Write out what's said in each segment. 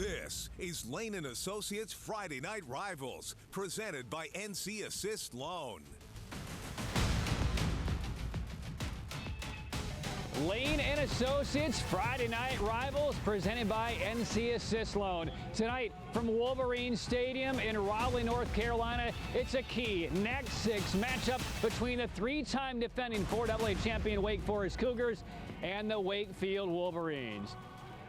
This is Lane and Associates Friday Night Rivals, presented by NC Assist Loan. Lane and Associates Friday Night Rivals, presented by NC Assist Loan. Tonight from Wolverine Stadium in Raleigh, North Carolina, it's a key next six matchup between the three-time defending 4AA champion Wake Forest Cougars and the Wakefield Wolverines.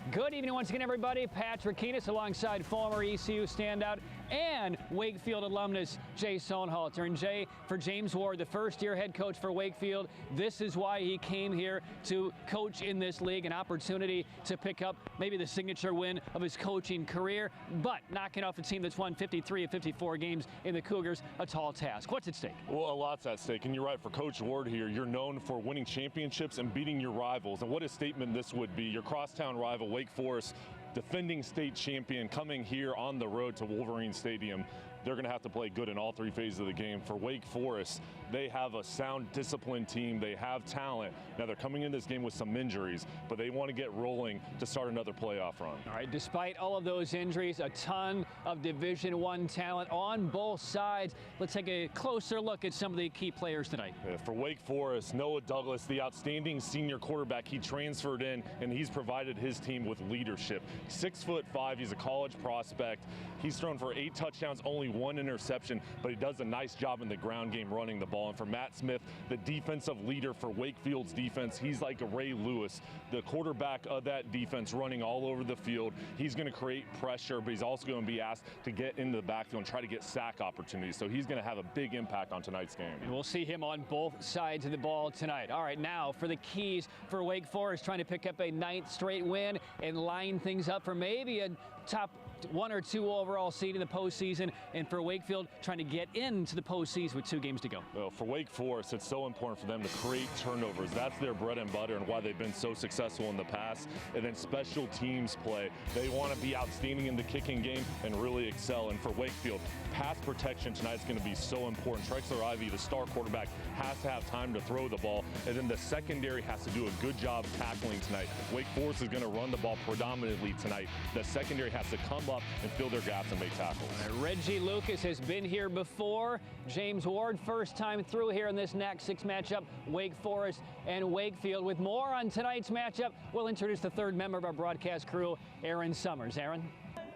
Good evening once again, everybody. Patrick Keenis alongside former ECU standout and Wakefield alumnus Jay Sohnhalter. And Jay, for James Ward, the first-year head coach for Wakefield, this is why he came here to coach in this league, an opportunity to pick up maybe the signature win of his coaching career, but knocking off a team that's won 53 of 54 games in the Cougars, a tall task. What's at stake? Well, a lot's at stake, and you're right. For Coach Ward here, you're known for winning championships and beating your rivals, and what a statement this would be. Your crosstown rival, Wake Forest, defending state champion, coming here on the road to Wolverine Stadium. They're going to have to play good in all three phases of the game. For Wake Forest, they have a sound, disciplined team. They have talent. Now, they're coming in this game with some injuries, but they want to get rolling to start another playoff run. All right, despite all of those injuries, a ton of Division I talent on both sides. Let's take a closer look at some of the key players tonight. Yeah, for Wake Forest, Noah Douglas, the outstanding senior quarterback, he transferred in, and he's provided his team with leadership. 6'5", he's a college prospect. He's thrown for 8 touchdowns, only 1 interception, but he does a nice job in the ground game running the ball. And for Matt Smith, the defensive leader for Wakefield's defense, he's like a Ray Lewis, the quarterback of that defense, running all over the field. He's going to create pressure, but he's also going to be asked to get into the backfield and try to get sack opportunities. So he's going to have a big impact on tonight's game. And we'll see him on both sides of the ball tonight. All right, now for the keys for Wake Forest, trying to pick up a 9th straight win and line things up for maybe a top 1 or 2 overall seed in the postseason, and for Wakefield trying to get into the postseason with 2 games to go. Well, for Wake Forest, it's so important for them to create turnovers. That's their bread and butter and why they've been so successful in the past. And then special teams play. They want to be outstanding in the kicking game and really excel. And for Wakefield, pass protection tonight is going to be so important. Trexler Ivy, the star quarterback, has to have time to throw the ball, and then the secondary has to do a good job tackling tonight. Wake Forest is going to run the ball predominantly tonight. The secondary has to come up and fill their gaps and make tackles. Reggie Lucas has been here before. James Ward, first time through here in this next 6 matchup, Wake Forest and Wakefield. With more on tonight's matchup, we'll introduce the third member of our broadcast crew, Aaron Summers. Aaron?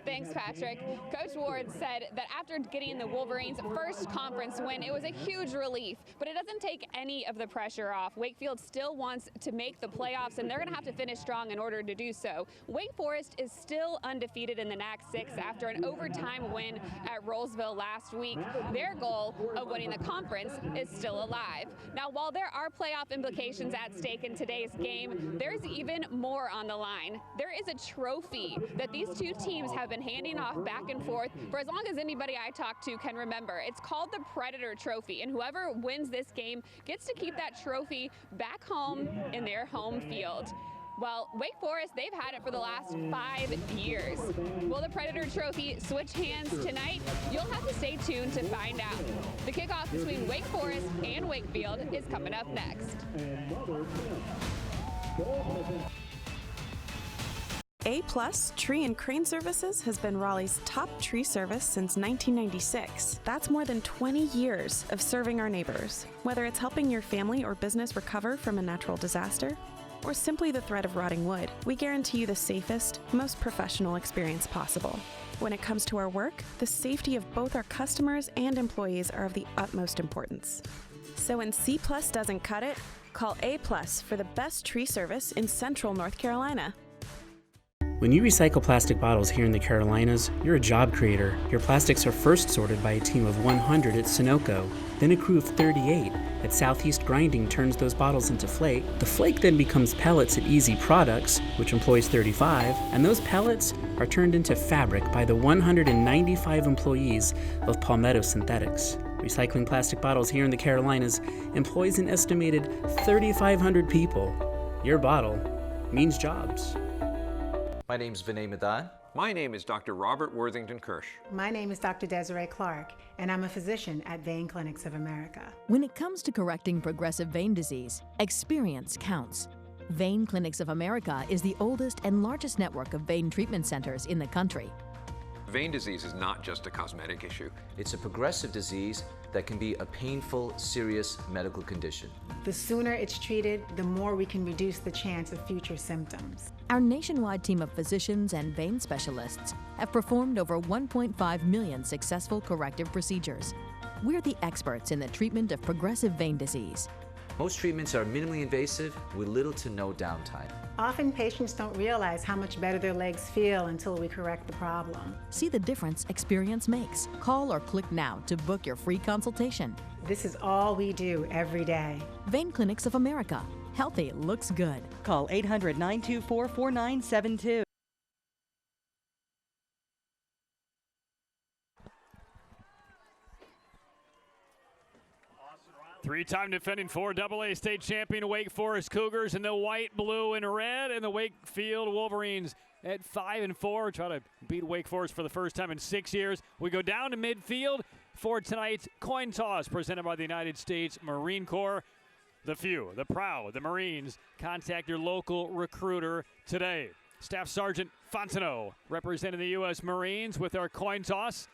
Thanks, Patrick. Coach Ward said that after getting the Wolverines' first conference win, it was a huge relief, but it doesn't take any of the pressure off. Wakefield still wants to make the playoffs, and they're going to have to finish strong in order to do so. Wake Forest is still undefeated in the NAC 6 after an overtime win at Rollsville last week. Their goal of winning the conference is still alive. Now, while there are playoff implications at stake in today's game, there's even more on the line. There is a trophy that these two teams have been handing off back and forth for as long as anybody I talked to can remember. It's called the Predator Trophy, and whoever wins this game gets to keep that trophy back home in their home field. Well, Wake Forest, they've had it for the last 5 years. Will the Predator Trophy switch hands tonight? You'll have to stay tuned to find out. The kickoff between Wake Forest and Wakefield is coming up next. A+ Tree and Crane Services has been Raleigh's top tree service since 1996. That's more than 20 years of serving our neighbors. Whether it's helping your family or business recover from a natural disaster, or simply the threat of rotting wood, we guarantee you the safest, most professional experience possible. When it comes to our work, the safety of both our customers and employees are of the utmost importance. So when C+ doesn't cut it, call A+ for the best tree service in Central North Carolina. When you recycle plastic bottles here in the Carolinas, you're a job creator. Your plastics are first sorted by a team of 100 at Sunoco. Then a crew of 38 at Southeast Grinding turns those bottles into flake. The flake then becomes pellets at Easy Products, which employs 35, and those pellets are turned into fabric by the 195 employees of Palmetto Synthetics. Recycling plastic bottles here in the Carolinas employs an estimated 3,500 people. Your bottle means jobs. My name is Vinay Madan. My name is Dr. Robert Worthington Kirsch. My name is Dr. Desiree Clark, and I'm a physician at Vein Clinics of America. When it comes to correcting progressive vein disease, experience counts. Vein Clinics of America is the oldest and largest network of vein treatment centers in the country. Vein disease is not just a cosmetic issue. It's a progressive disease that can be a painful, serious medical condition. The sooner it's treated, the more we can reduce the chance of future symptoms. Our nationwide team of physicians and vein specialists have performed over 1.5 million successful corrective procedures. We're the experts in the treatment of progressive vein disease. Most treatments are minimally invasive with little to no downtime. Often patients don't realize how much better their legs feel until we correct the problem. See the difference experience makes. Call or click now to book your free consultation. This is all we do every day. Vein Clinics of America. Healthy looks good. Call 800-924-4972. Three-time defending 4AA state champion Wake Forest Cougars in the white, blue, and red, and the Wakefield Wolverines at 5-4. Try to beat Wake Forest for the first time in 6 years. We go down to midfield for tonight's coin toss presented by the United States Marine Corps. The few, the proud, the Marines. Contact your local recruiter today. Staff Sergeant Fontenot representing the U.S. Marines with our coin toss.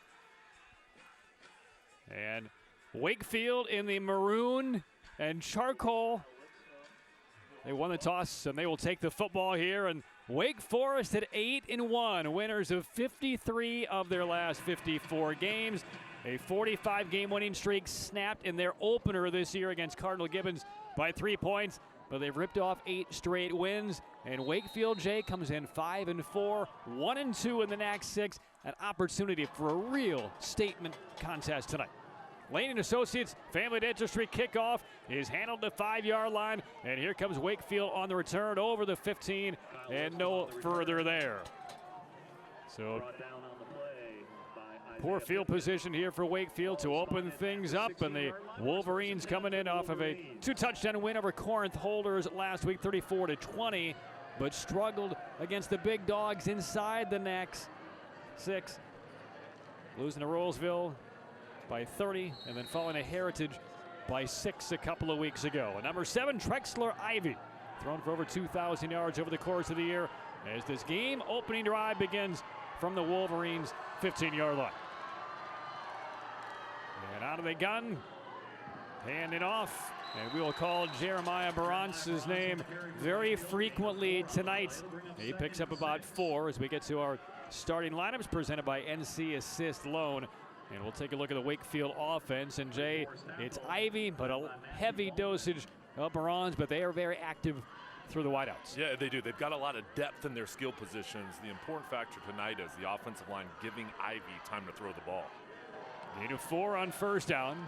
And Wakefield in the maroon and charcoal. They won the toss, and they will take the football here. And Wake Forest at 8-1, winners of 53 of their last 54 games. A 45-game winning streak snapped in their opener this year against Cardinal Gibbons by 3 points, but they've ripped off 8 straight wins. And Wakefield J comes in 5-4, 1-2 in the next 6. An opportunity for a real statement contest tonight. Lane & Associates Family Dentistry kickoff is handled the 5-yard line, and here comes Wakefield on the return over the 15 and no further there. So poor field position here for Wakefield to open things up, and the Wolverines coming in off of a 2-touchdown win over Corinth Holders last week, 34-20, but struggled against the big dogs inside the next 6. Losing to Rollsville by 30, and then falling to Heritage by 6 a couple of weeks ago. And number 7, Trexler Ivy, thrown for over 2,000 yards over the course of the year as this game opening drive begins from the Wolverines' 15-yard line. And out of the gun, handing off, and we will call Jeremiah Barance's name very frequently tonight. He picks up about 4 as we get to our starting lineups presented by NC Assist Loan. And we'll take a look at the Wakefield offense. And Jay, it's Ivy, but a heavy dosage of Barons, but they are very active through the wideouts. Yeah, they do. They've got a lot of depth in their skill positions. The important factor tonight is the offensive line giving Ivy time to throw the ball. Gain of 4 on first down.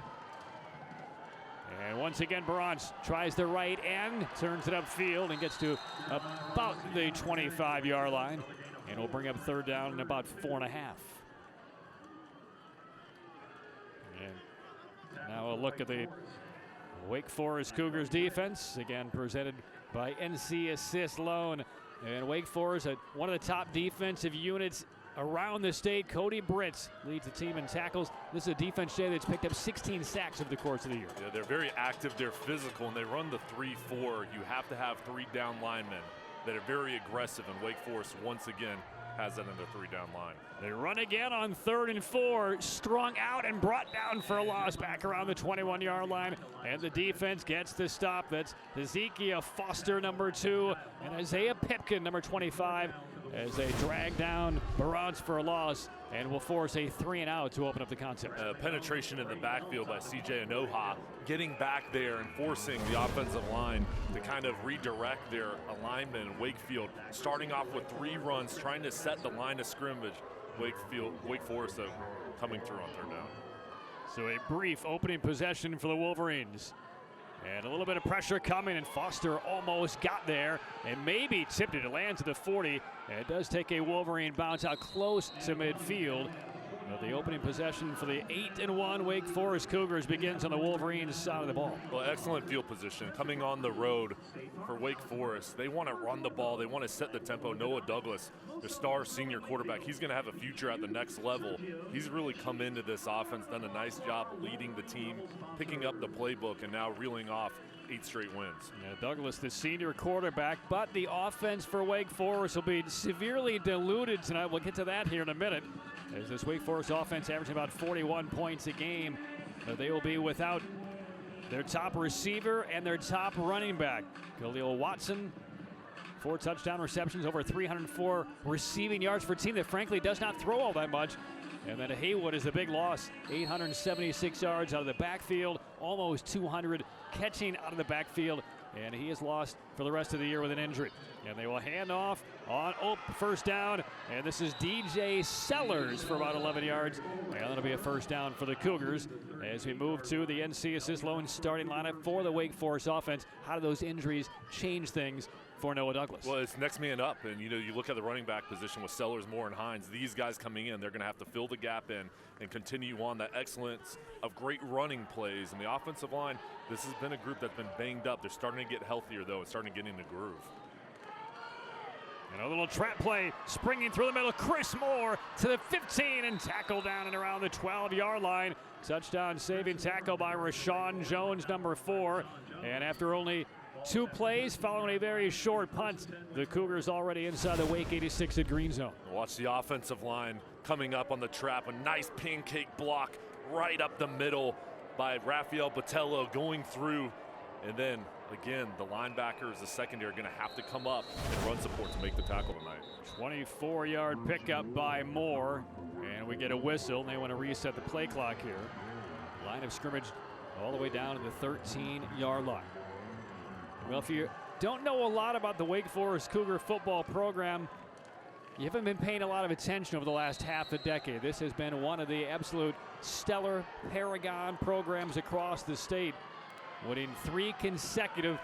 And once again, Barons tries the right end, turns it upfield, and gets to about the 25-yard line. And will bring up third down in about 4.5. Now a look at the Wake Forest Cougars defense, again presented by NC Assist Loan. And Wake Forest, one of the top defensive units around the state. Cody Britz leads the team in tackles. This is a defense, Jay, that's picked up 16 sacks over the course of the year. Yeah, they're very active, they're physical, and they run the 3-4. You have to have 3 down linemen that are very aggressive, and Wake Forest once again has that in their 3-down line. They run again on 3rd and 4, strung out and brought down for a loss back around the 21-yard line, and the defense gets the stop. That's Ezekiel Foster, number 2, and Isaiah Pipkin, number 25, as they drag down Barons for a loss and will force a 3-and-out to open up the contest. Penetration in the backfield by C.J. Anoha, getting back there and forcing the offensive line to kind of redirect their alignment. Wakefield starting off with 3 runs, trying to set the line of scrimmage. Wake Forest coming through on 3rd down. So a brief opening possession for the Wolverines. And a little bit of pressure coming, and Foster almost got there and maybe tipped it. It lands at the 40. And it does take a Wolverine bounce out close to midfield. The opening possession for the 8-1 Wake Forest Cougars begins on the Wolverines' side of the ball. Well, excellent field position coming on the road for Wake Forest. They want to run the ball. They want to set the tempo. Noah Douglas, the star senior quarterback, he's going to have a future at the next level. He's really come into this offense, done a nice job leading the team, picking up the playbook, and now reeling off 8 straight wins. Yeah, Douglas, the senior quarterback, but the offense for Wake Forest will be severely diluted tonight. We'll get to that here in a minute. As this Wake Forest offense averaging about 41 points a game, they will be without their top receiver and their top running back. Khalil Watson, 4 touchdown receptions, over 304 receiving yards for a team that frankly does not throw all that much. And then Haywood is the big loss, 876 yards out of the backfield, almost 200 catching out of the backfield, and he is lost for the rest of the year with an injury. And they will hand off on first down, and this is DJ Sellers for about 11 yards. And that'll be a first down for the Cougars as we move to the NC Assist Loan starting lineup for the Wake Forest offense. How do those injuries change things for Noah Douglas? Well, it's next man up, and you look at the running back position with Sellers, Moore, and Hines. These guys coming in, they're going to have to fill the gap in and continue on that excellence of great running plays. And the offensive line, this has been a group that's been banged up. They're starting to get healthier, though, and starting to get in the groove. And a little trap play, springing through the middle. Chris Moore to the 15 and tackle down and around the 12-yard line. Touchdown saving tackle by Rashawn Jones, number 4. And after only 2 plays following a very short punt, the Cougars already inside the Wake 86 at green zone. Watch the offensive line coming up on the trap. A nice pancake block right up the middle by Rafael Botello going through. And then, again, the linebackers, the secondary, are going to have to come up and run support to make the tackle tonight. 24-yard pickup by Moore. And we get a whistle, and they want to reset the play clock here. Line of scrimmage all the way down to the 13-yard line. Well, if you don't know a lot about the Wake Forest Cougar football program, you haven't been paying a lot of attention over the last half a decade. This has been one of the absolute stellar paragon programs across the state, winning 3 consecutive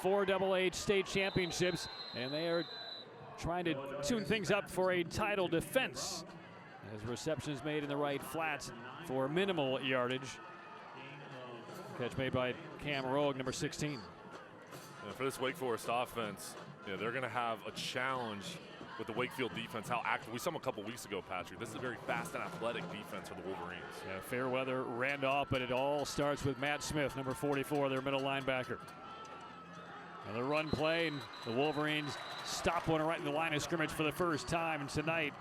4AA state championships, and they are trying to tune things up for a title defense as receptions made in the right flats for minimal yardage. Catch made by Cam Rogue, number 16. And for this Wake Forest offense, they're going to have a challenge with the Wakefield defense, how active. We saw them a couple weeks ago, Patrick. This is a very fast and athletic defense for the Wolverines. Yeah, Fairweather, Randolph, but it all starts with Matt Smith, number 44, their middle linebacker. Another run play, and the Wolverines stop one right in the line of scrimmage for the first time tonight,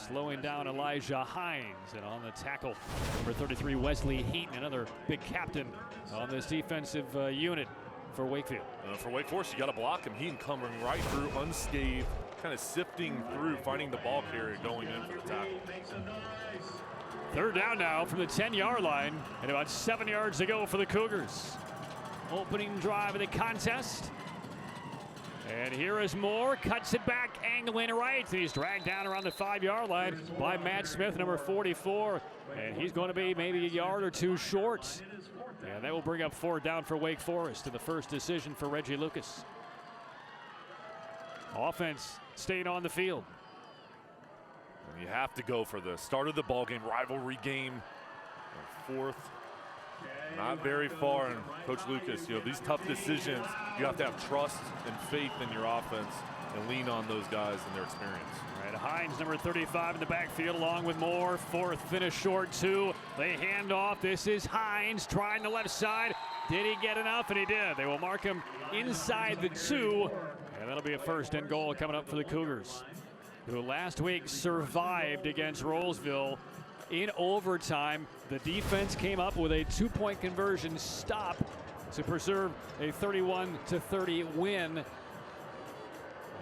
slowing down Elijah Hines. And on the tackle, number 33, Wesley Heaton, another big captain on this defensive unit for Wakefield. For Wake Forest, you got to block him. Heaton coming right through unscathed, kind of sifting through, finding the ball carrier, going in for the tackle. Third down now from the 10-yard line, and about 7 yards to go for the Cougars. Opening drive of the contest. And here is Moore, cuts it back, angling right. He's dragged down around the 5-yard line by Matt Smith, number 44. And he's going to be maybe a yard or 2 short. And that will bring up 4th down for Wake Forest, and the first decision for Reggie Lucas. Offense staying on the field. And you have to go for the start of the ball game, rivalry game. 4th, not very far. And Coach Lucas, these tough decisions, you have to have trust and faith in your offense and lean on those guys and their experience. All right, Hines, number 35 in the backfield, along with Moore. 4th, finish short 2. They hand off. This is Hines trying the left side. Did he get enough? And he did. They will mark him inside the 2. And that'll be a 1st and goal coming up for the Cougars, who last week survived against Rolesville in overtime. The defense came up with a 2-point conversion stop to preserve a 31-30 win.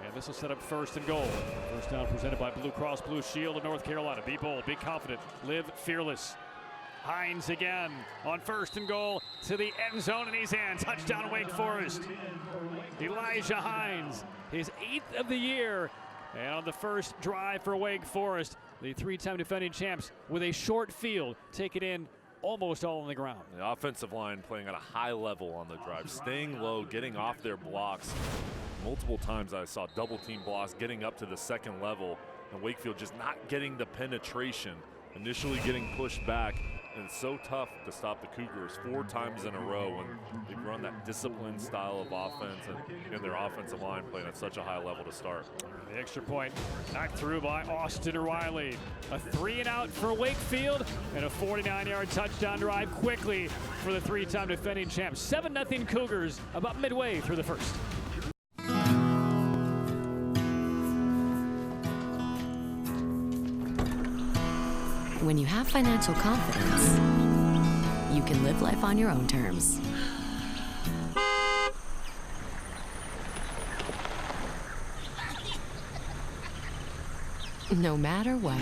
And this will set up 1st and goal. First down presented by Blue Cross Blue Shield of North Carolina. Be bold, be confident, live fearless. Hines again on 1st and goal to the end zone, and he's in. Touchdown Wake Forest. Elijah Hines, his 8th of the year. And on the first drive for Wake Forest, the 3-time defending champs with a short field, take it in almost all on the ground. The offensive line playing at a high level on the drive, staying low, getting off their blocks. Multiple times I saw double team blocks getting up to the 2nd level, and Wakefield just not getting the penetration initially getting pushed back. And it's so tough to stop the Cougars 4 times in a row when they run that disciplined style of offense and their offensive line playing at such a high level to start. The extra point knocked through by Austin Riley. A 3-and-out for Wakefield and a 49-yard touchdown drive quickly for the 3-time defending champs. 7-0 Cougars about midway through the first. When you have financial confidence, you can live life on your own terms. No matter what.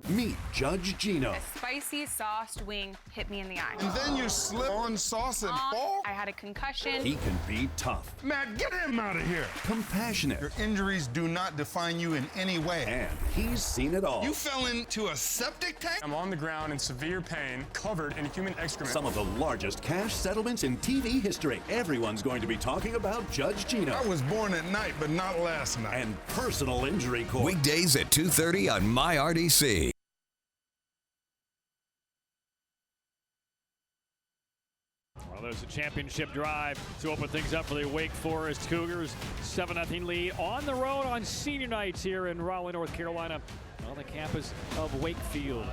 Meet Judge Gino. A spicy sauced wing hit me in the eye. And then you slip on sauce and fall? I had a concussion. He can be tough. Matt, get him out of here. Compassionate. Your injuries do not define you in any way. And he's seen it all. You fell into a septic tank? I'm on the ground in severe pain, covered in human excrement. Some of the largest cash settlements in TV history. Everyone's going to be talking about Judge Gino. I was born at night, but not last night. And personal injury court. Weekdays at 2:30 on MyRDC. Well, there's a championship drive to open things up for the Wake Forest Cougars. 7-0 lead on the road on senior nights here in Raleigh, North Carolina, on the campus of Wakefield.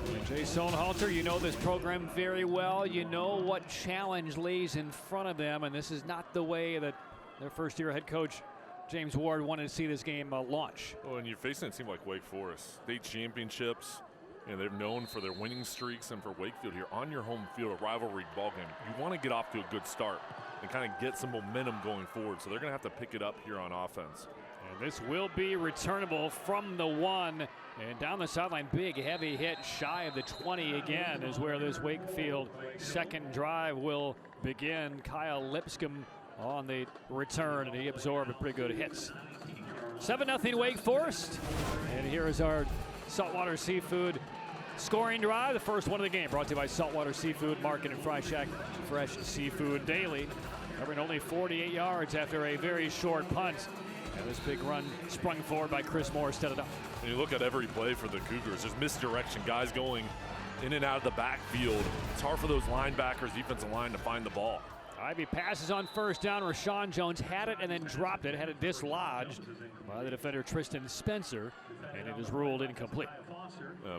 And Jay Sohnhalter, you know this program very well. You know what challenge lays in front of them, and this is not the way that their first-year head coach James Ward wanted to see this game launch. Well, and you're facing a team like Wake Forest, state championships. And they're known for their winning streaks, and for Wakefield here on your home field, a rivalry ball game, you want to get off to a good start and kind of get some momentum going forward. So they're going to have to pick it up here on offense. And this will be returnable from the 1 and down the sideline. Big heavy hit shy of the 20 again is where this Wakefield second drive will begin. Kyle Lipscomb on the return, and he absorbed a pretty good hits. 7-0 Wake Forest, and here is our Saltwater Seafood scoring drive, the first one of the game, brought to you by Saltwater Seafood Market and Fry Shack, fresh seafood daily. Covering only 48 yards after a very short punt. And this big run sprung forward by Chris Moore, set it up. And you look at every play for the Cougars, there's misdirection, guys going in and out of the backfield. It's hard for those linebackers, defensive line to find the ball. Ivy passes on first down. Rashawn Jones had it and then dropped it, had it dislodged by the defender Tristan Spencer, and it is ruled incomplete.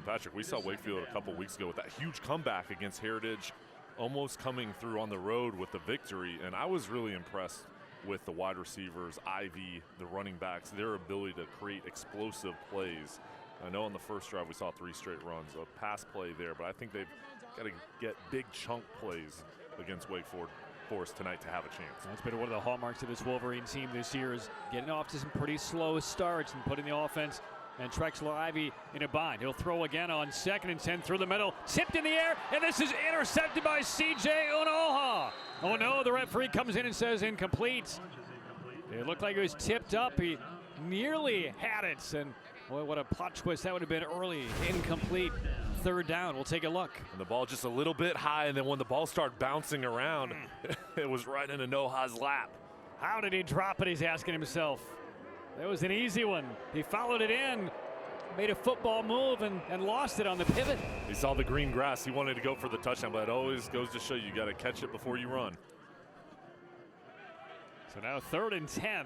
Patrick, we saw Wakefield a couple weeks ago with that huge comeback against Heritage, almost coming through on the road with the victory, and I was really impressed with the wide receivers, Ivy, the running backs, their ability to create explosive plays. I know on the first drive we saw 3 straight runs, a pass play there, but I think they've got to get big chunk plays against Wake Forest tonight to have a chance. That's been one of the hallmarks of this Wolverine team this year, is getting off to some pretty slow starts and putting the offense and Trexler Ivy in a bind. He'll throw again on 2nd and 10 through the middle, tipped in the air, and this is intercepted by C.J. Unoha. Oh no, the referee comes in and says incomplete. It looked like it was tipped up. He nearly had it, and boy, what a plot twist that would have been early. Incomplete. 3rd down. We'll take a look. And the ball just a little bit high, and then when the ball started bouncing around, it was right into Noha's lap. How did he drop it? He's asking himself. That was an easy one. He followed it in, made a football move, and lost it on the pivot. He saw the green grass. He wanted to go for the touchdown, but it always goes to show you got to catch it before you run. So now 3rd and 10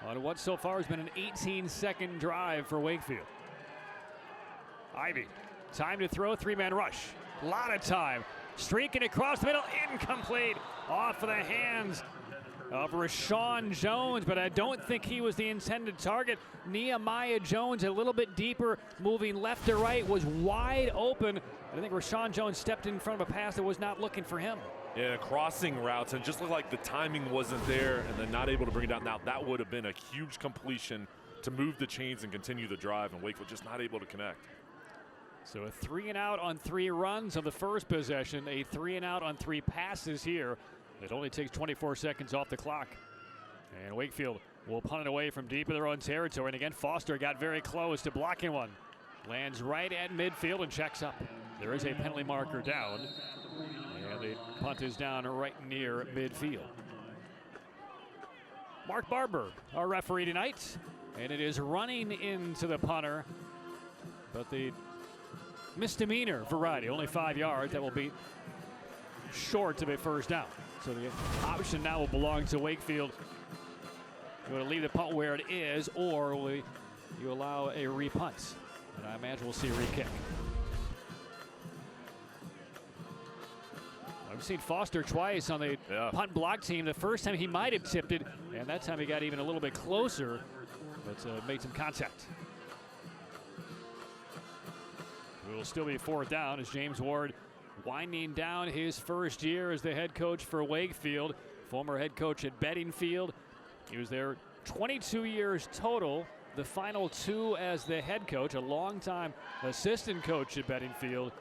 on what so far has been an 18-second drive for Wakefield. Ivy, time to throw, 3-man rush. A lot of time. Streaking across the middle, incomplete. Off of the hands of Rashawn Jones, but I don't think he was the intended target. Nehemiah Jones, a little bit deeper, moving left to right, was wide open. I think Rashawn Jones stepped in front of a pass that was not looking for him. Yeah, crossing routes, and just looked like the timing wasn't there, and then not able to bring it down. Now, that would have been a huge completion to move the chains and continue the drive, and Wakefield just not able to connect. So a 3-and-out on 3 runs of the first possession, a 3-and-out on 3 passes here. It only takes 24 seconds off the clock. And Wakefield will punt it away from deep in their own territory. And again, Foster got very close to blocking one. Lands right at midfield and checks up. There is a penalty marker down. And And the punt is down right near midfield. Mark Barber, our referee tonight. And it is running into the punter. But the misdemeanor variety, only 5 yards. That will be short of a first down. So the option now will belong to Wakefield. You want to leave the punt where it is, or will you allow a re-punt? And I imagine we'll see a re-kick. I've seen Foster twice on the punt block team. The first time he might have tipped it, and that time he got even a little bit closer, but made some contact. It will still be fourth down as James Ward winding down his first year as the head coach for Wakefield, former head coach at Bedingfield. He was there 22 years total, the final 2 as the head coach, a longtime assistant coach at Bedingfield.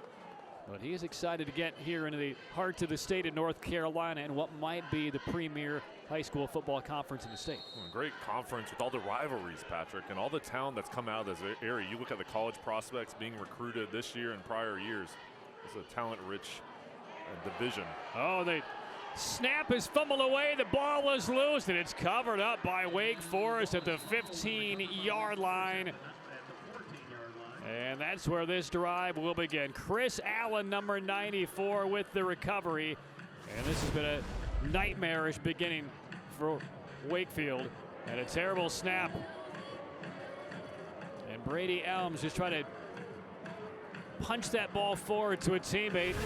But he is excited to get here into the heart of the state of North Carolina and what might be the premier high school football conference in the state. Great conference with all the rivalries, Patrick, and all the talent that's come out of this area. You look at the college prospects being recruited this year and prior years. It's a talent-rich division. Oh, the snap is fumbled away. The ball is loose, and it's covered up by Wake Forest at the 15-yard line. And that's where this drive will begin. Chris Allen, number 94, with the recovery. And this has been a nightmarish beginning for Wakefield. And a terrible snap. And Brady Elms just trying to punch that ball forward to a teammate.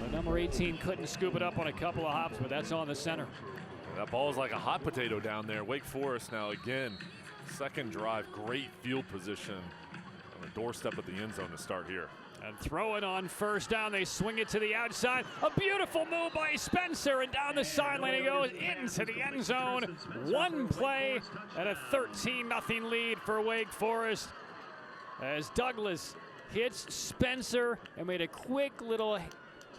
But number 18 couldn't scoop it up on a couple of hops, but that's on the center. That ball is like a hot potato down there. Wake Forest now again, second drive, great field position. On the doorstep of the end zone to start here. And throw it on first down. They swing it to the outside. A beautiful move by Spencer, and down the sideline he goes into the end zone. One play and a 13-0 lead for Wake Forest as Douglas hits Spencer and made a quick little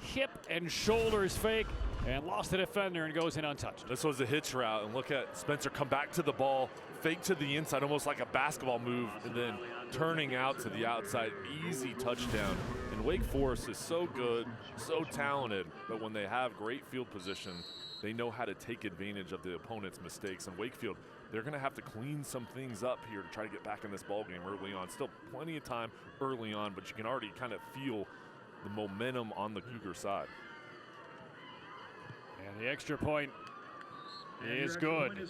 hip and shoulders fake and lost the defender and goes in untouched. This was a hitch route, and look at Spencer come back to the ball, fake to the inside, almost like a basketball move, and then turning out to the outside, easy touchdown. And Wake Forest is so good, so talented, but when they have great field position, they know how to take advantage of the opponent's mistakes. And Wakefield, they're going to have to clean some things up here to try to get back in this ball game early on. Still plenty of time early on, but you can already kind of feel the momentum on the Cougar side. And the extra point is good.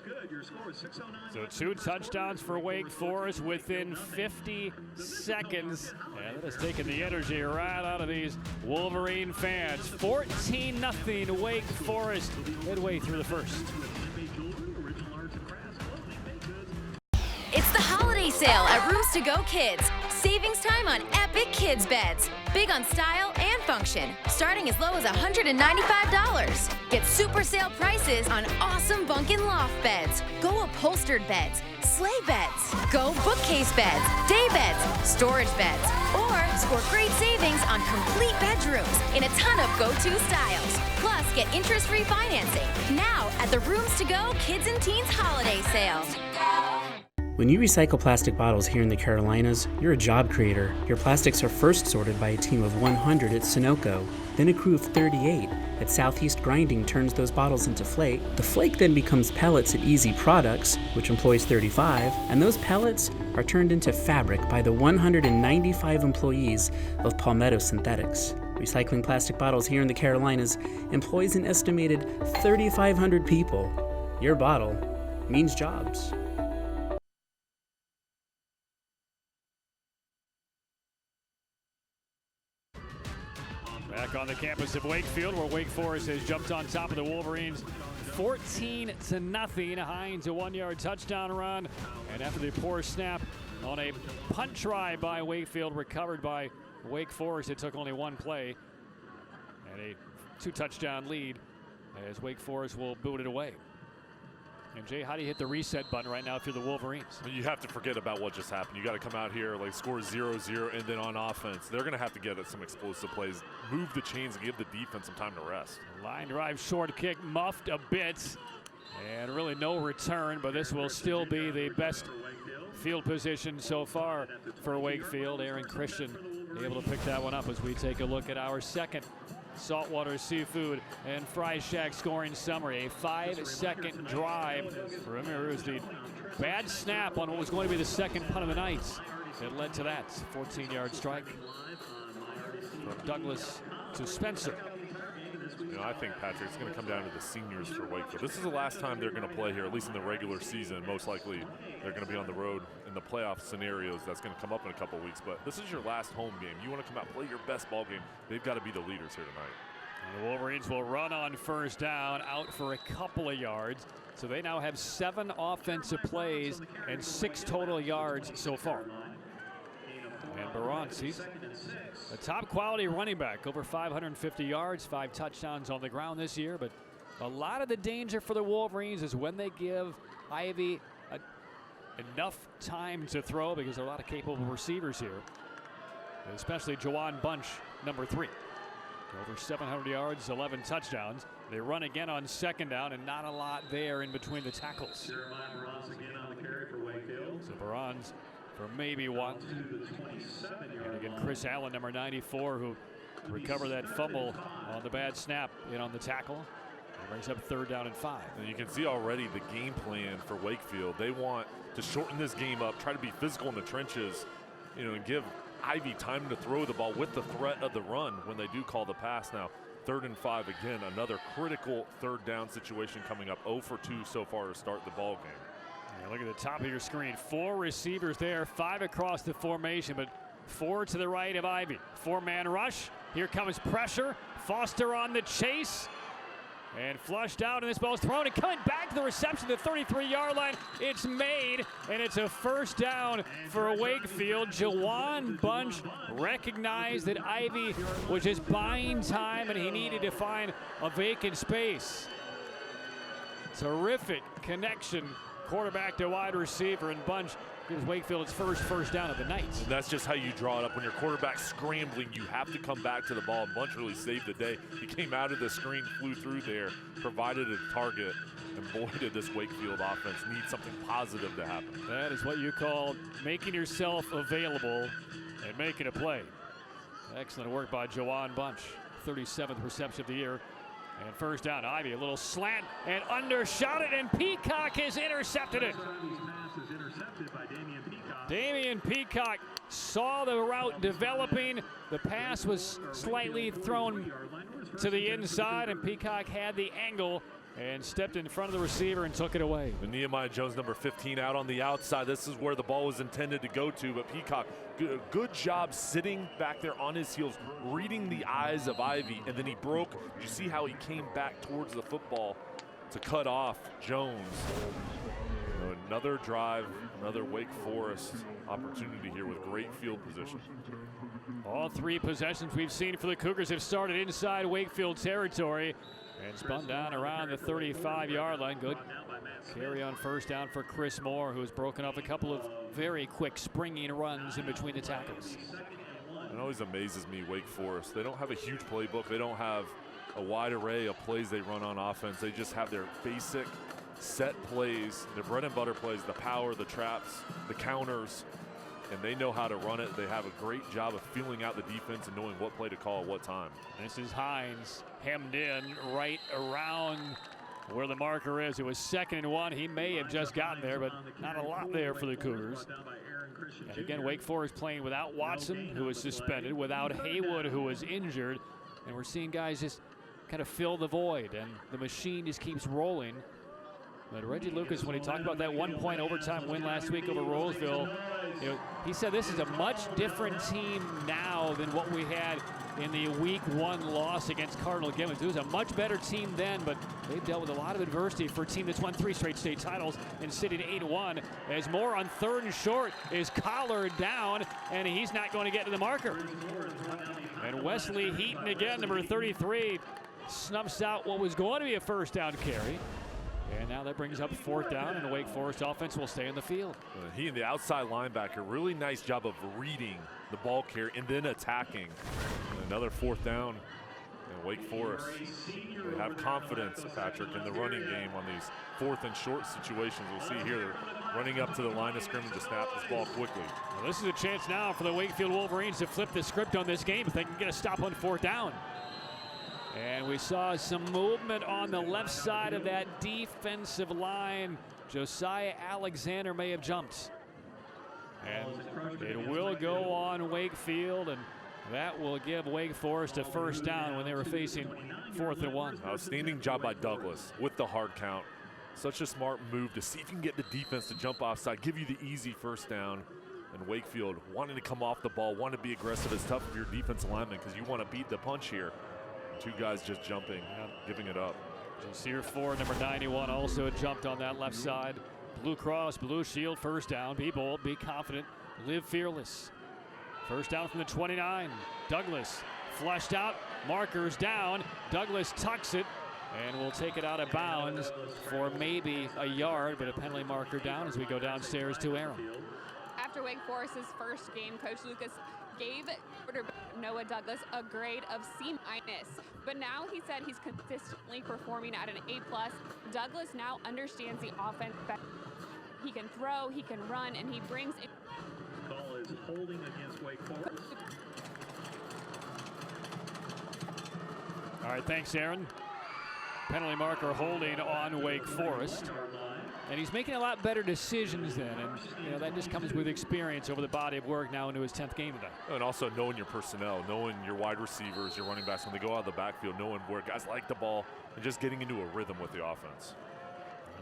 So 2 touchdowns for Wake Forest within 50 seconds. And that has taken the energy right out of these Wolverine fans. 14-0 Wake Forest midway through the first. It's the holiday sale at Rooms to Go Kids. Savings time on epic kids beds. Big on style and function. Starting as low as $195. Get super sale prices on awesome bunk and loft beds. Go upholstered beds. Sleigh beds. Go bookcase beds. Day beds. Storage beds. Or score great savings on complete bedrooms in a ton of go-to styles. Plus, get interest-free financing now at the Rooms to Go Kids and Teens Holiday Sale. When you recycle plastic bottles here in the Carolinas, you're a job creator. Your plastics are first sorted by a team of 100 at Sunoco, then a crew of 38 at Southeast Grinding turns those bottles into flake. The flake then becomes pellets at Easy Products, which employs 35, and those pellets are turned into fabric by the 195 employees of Palmetto Synthetics. Recycling plastic bottles here in the Carolinas employs an estimated 3,500 people. Your bottle means jobs. Back on the campus of Wakefield, where Wake Forest has jumped on top of the Wolverines 14-0. Hines a 1-yard touchdown run. And after the poor snap on a punt try by Wakefield, recovered by Wake Forest, it took only one play. And a 2-touchdown lead as Wake Forest will boot it away. And Jay, how do you hit the reset button right now if you're the Wolverines? You have to forget about what just happened. You got to come out here, like score 0-0, and then on offense, they're going to have to get at some explosive plays, move the chains, and give the defense some time to rest. Line drive, short kick, muffed a bit, and really no return, but this will still be the best field position so far for Wakefield. Aaron Christian able to pick that one up as we take a look at our second Saltwater Seafood and Fry Shack scoring summary. A 5-second drive. Remember, it was the bad snap on what was going to be the second punt of the night that led to that 14-yard strike from Douglas to Spencer. You know, I think, Patrick, it's going to come down to the seniors for Wakefield. This is the last time they're going to play here, at least in the regular season. Most likely they're going to be on the road in the playoff scenarios. That's going to come up in a couple weeks. But this is your last home game. You want to come out, play your best ball game. They've got to be the leaders here tonight. And the Wolverines will run on first down, out for a couple of yards. So they now have 7 offensive plays and 6 total yards so far. And Barnes, he's a top quality running back, over 550 yards, 5 touchdowns on the ground this year. But a lot of the danger for the Wolverines is when they give Ivy enough time to throw, because there are a lot of capable receivers here, especially Jawan Bunch, number 3. Over 700 yards, 11 touchdowns. They run again on second down, and not a lot there in between the tackles. So Barnes for maybe 1. And again, Chris Allen, number 94, who recovered that fumble on the bad snap in on the tackle. It brings up 3rd down and 5. And you can see already the game plan for Wakefield. They want to shorten this game up, try to be physical in the trenches, you know, and give Ivy time to throw the ball with the threat of the run when they do call the pass. Now, 3rd and 5 again, another critical 3rd down situation coming up. 0 for 2 so far to start the ball game. Yeah, look at the top of your screen. 4 receivers there, 5 across the formation, but 4 to the right of Ivy. 4-man rush. Here comes pressure. Foster on the chase. And flushed out, and this ball's thrown and coming back to the reception, the 33-yard line. It's made, and it's a 1st down for Wakefield. Jawan Bunch recognized that Ivy was just buying time, and he needed to find a vacant space. Terrific connection, quarterback to wide receiver, and Bunch gives Wakefield its first down of the night. And that's just how you draw it up. When your quarterback's scrambling, you have to come back to the ball. And Bunch really saved the day. He came out of the screen, flew through there, provided a target, and boy, did this Wakefield offense need something positive to happen. That is what you call making yourself available and making a play. Excellent work by Jawan Bunch. 37th reception of the year. And 1st down, Ivy, a little slant and undershot it, and Peacock has intercepted it. Damian Peacock saw the route developing. The pass was slightly thrown to the inside, and Peacock had the angle and stepped in front of the receiver and took it away. And Nehemiah Jones, number 15, out on the outside. This is where the ball was intended to go to, but Peacock, good job sitting back there on his heels, reading the eyes of Ivy, and then he broke. Did you see how he came back towards the football to cut off Jones? Another drive, another Wake Forest opportunity here with great field position. All 3 possessions we've seen for the Cougars have started inside Wakefield territory and spun down around the 35-yard line. Good carry on 1st down for Chris Moore, who has broken off a couple of very quick springing runs in between the tackles. It always amazes me, Wake Forest. They don't have a huge playbook. They don't have a wide array of plays they run on offense. They just have their basic set plays, their bread and butter plays, the power, the traps, the counters, and they know how to run it. They have a great job of feeling out the defense and knowing what play to call at what time. This is Hines hemmed in right around where the marker is. It was 2nd and 1. He may have just gotten there, but not a lot there for the Cougars. And again, Wake Forest playing without Watson, who was suspended, without Haywood, who was injured, and we're seeing guys just kind of fill the void, and the machine just keeps rolling. But Reggie Lucas, when he talked about that 1-point overtime win last week over Rolesville, he said this is a much different team now than what we had in the week 1 loss against Cardinal Gibbons. It was a much better team then, but they've dealt with a lot of adversity for a team that's won 3 straight state titles and sitting 8-1. As Moore on 3rd and short is collared down, and he's not going to get to the marker. And Wesley Heaton again, number 33, snuffs out what was going to be a 1st down carry. And now that brings up 4th down, and the Wake Forest offense will stay in the field. He and the outside linebacker, really nice job of reading the ball carrier and then attacking. And another 4th down. And Wake Forest, they have confidence, Patrick, in the running game on these 4th and short situations. We'll see here, they're running up to the line of scrimmage to snap this ball quickly. Well, this is a chance now for the Wakefield Wolverines to flip the script on this game if they can get a stop on 4th down. And we saw some movement on the left side of that defensive line. Josiah Alexander may have jumped. And it will go on Wakefield, and that will give Wake Forest a first down when they were facing 4th and 1. Outstanding job by Douglas with the hard count. Such a smart move to see if you can get the defense to jump offside, give you the easy first down. And Wakefield wanting to come off the ball, want to be aggressive. It's tough for your defensive lineman because you want to beat the punch here. Two guys just jumping, giving it up. Jasir Ford, number 91, also jumped on that left side. Blue Cross, Blue Shield, first down. Be bold, be confident, live fearless. First down from the 29. Douglas flushed out, markers down. Douglas tucks it and will take it out of bounds for maybe a yard, but a penalty marker down as we go downstairs to Aaron. After Wake Forest's first game, Coach Lucas gave quarterback Noah Douglas a grade of C-, but now he said he's consistently performing at an A+. Douglas now understands the offense better. He can throw, he can run, and he brings it. Call is holding against Wake Forest. All right, thanks, Aaron. Penalty marker holding on Wake Forest. And he's making a lot better decisions then, and that just comes with experience over the body of work now into his 10th game today. And also knowing your personnel, knowing your wide receivers, your running backs, when they go out of the backfield, knowing where guys like the ball, and just getting into a rhythm with the offense.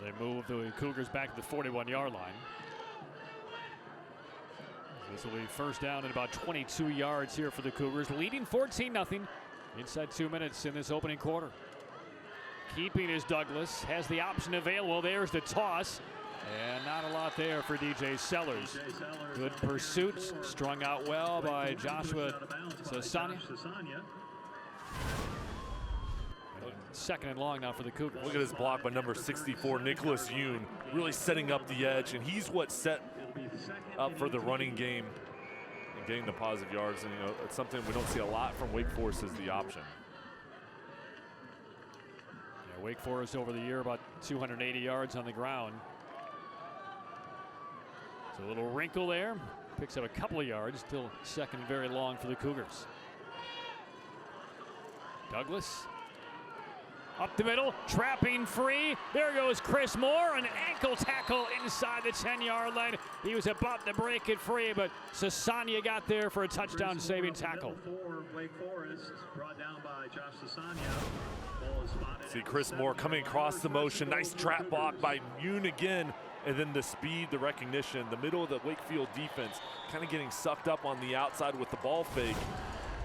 They move the Cougars back to the 41-yard line. This will be first down at about 22 yards here for the Cougars, leading 14-0 inside 2 minutes in this opening quarter. Keeping is Douglas, has the option available. There's the toss, and not a lot there for DJ Sellers. Good pursuit, strung out well by Joshua Sasanya. Second and long now for the Cougars. Look at this block by number 64, Nicholas Yoon, really setting up the edge, and he's what set up for the running game and getting the positive yards. And it's something we don't see a lot from Wake Forest as the option. Wake Forest over the year about 280 yards on the ground. So a little wrinkle there. Picks up a couple of yards. Still second and very long for the Cougars. Douglas up the middle, trapping free. There goes Chris Moore, an ankle tackle inside the 10-yard line. He was about to break it free, but Sasanya got there for a touchdown saving tackle. Wake Forest, brought down by Josh Sasanya. See Chris Moore coming across the motion. Nice trap block by Yoon again. And then the speed, the recognition, the middle of the Wakefield defense kind of getting sucked up on the outside with the ball fake.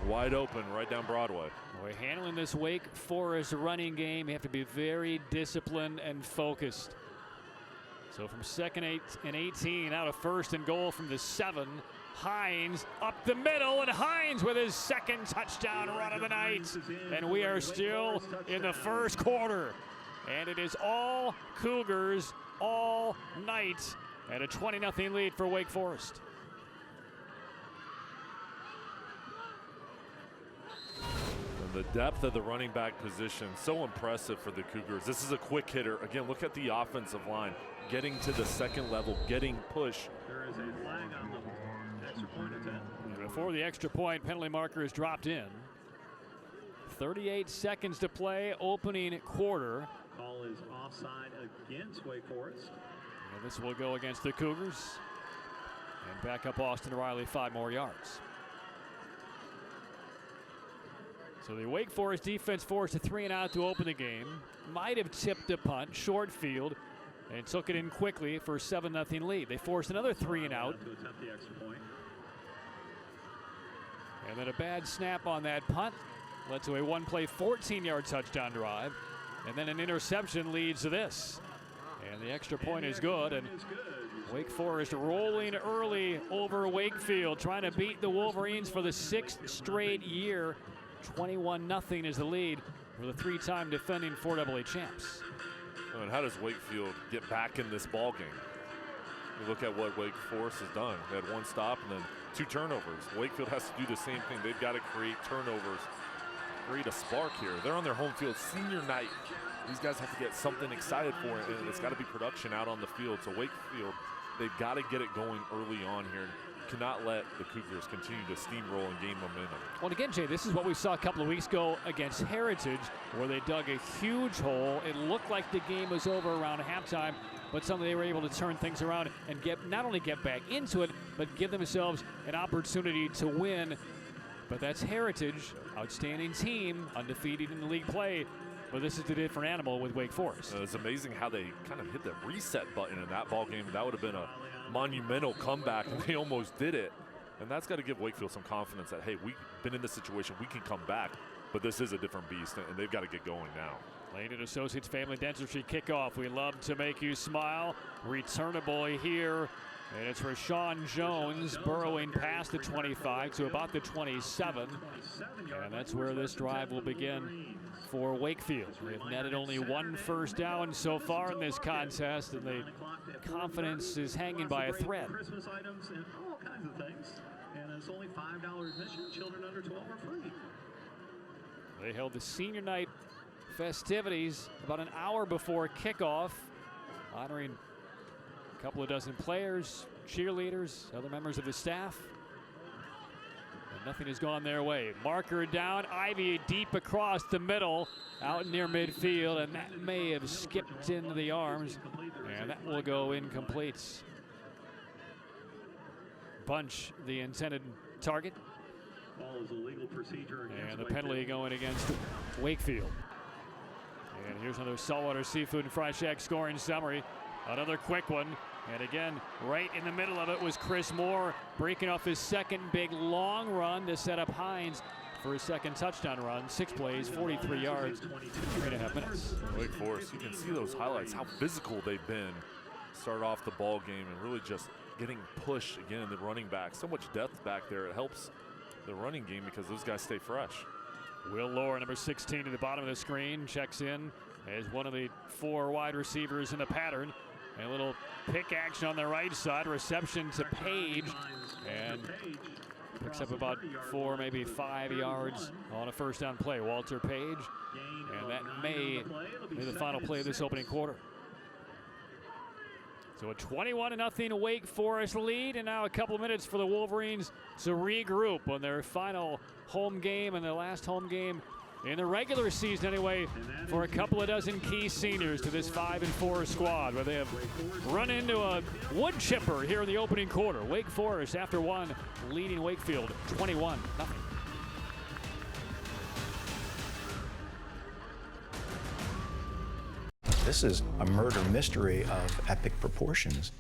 Wide open right down Broadway. We're handling this Wake Forest running game. You have to be very disciplined and focused. So from 2nd and 18, out of 1st and goal from the 7. Hines up the middle, and Hines with his second touchdown run of the night. And we are still in the first quarter. And it is all Cougars all night at a 20-0 lead for Wake Forest. And the depth of the running back position, so impressive for the Cougars. This is a quick hitter. Again, look at the offensive line. Getting to the second level, getting push. There is a flag on the extra point attempt. Before the extra point, penalty marker is dropped in. 38 seconds to play, opening quarter. Call is offside against Wake Forest. And this will go against the Cougars. And back up Austin Riley 5 more yards. So the Wake Forest defense forced a 3-and-out to open the game. Might have tipped a punt, short field, and took it in quickly for a 7-0 lead. They forced another 3-and-out. To attempt the extra point. And then a bad snap on that punt led to a one-play 14-yard touchdown drive. And then an interception leads to this. And the extra point is good. And Wake Forest rolling early over Wakefield, trying to beat the Wolverines for the 6th straight year. 21-0 is the lead for the 3-time defending 4AA champs. And how does Wakefield get back in this ball game? You look at what Wake Forest has done. They had 1 stop and then 2 turnovers. Wakefield has to do the same thing. They've got to create turnovers, create a spark here. They're on their home field senior night. These guys have to get something excited for it, and it's got to be production out on the field. So Wakefield they've got to get it going early on here. Cannot let the Cougars continue to steamroll and gain momentum. Well, again, Jay, this is what we saw a couple of weeks ago against Heritage, where they dug a huge hole. It looked like the game was over around halftime, but suddenly they were able to turn things around and not only get back into it, but give themselves an opportunity to win. But that's Heritage, outstanding team, undefeated in the league play. But this is a different animal with Wake Forest. It's amazing how they kind of hit the reset button in that ball game. That would have been a monumental comeback, and they almost did it. And that's got to give Wakefield some confidence that, hey, we've been in this situation, we can come back, but this is a different beast, and they've got to get going now. Lane and Associates Family Dentistry kickoff. We love to make you smile. Returnable here, and it's Rashawn Jones burrowing past the 25 to about the 27, and that's where this drive will begin for Wakefield. They've netted only one first down so far in this contest, and the confidence is hanging by a thread. Christmas items and all kinds of things. And it's only $5 admission. Children under 12 are free. They held the senior night festivities about an hour before kickoff, honoring a couple of dozen players, cheerleaders, other members of the staff. And nothing has gone their way. Marker down, Ivy deep across the middle, out near midfield, and that may have skipped into the arms, and that will go incomplete. Bunch, the intended target. And the penalty going against Wakefield. And here's another Saltwater Seafood and Fry Shack scoring summary. Another quick one. And again, right in the middle of it was Chris Moore, breaking off his second big long run to set up Hines for his second touchdown run. 6 plays, 43 yards, 3.5 minutes. Wake Forest, you can see those highlights, how physical they've been. Start off the ball game and really just getting pushed again in the running back. So much depth back there. It helps the running game because those guys stay fresh. Will Lohr, number 16 to the bottom of the screen, checks in as one of the 4 wide receivers in the pattern. And a little pick action on the right side, reception to Page, and picks up about 4, maybe 5 yards on a first down play. Walter Page, and that may be the final play of this opening quarter. So a 21-0 Wake Forest lead, and now a couple of minutes for the Wolverines to regroup on their final home game and their last home game in the regular season anyway for a couple of dozen key seniors to this 5-4 squad, where they have run into a wood chipper here in the opening quarter. Wake Forest, after one, leading Wakefield 21-0. This is a murder mystery of epic proportions.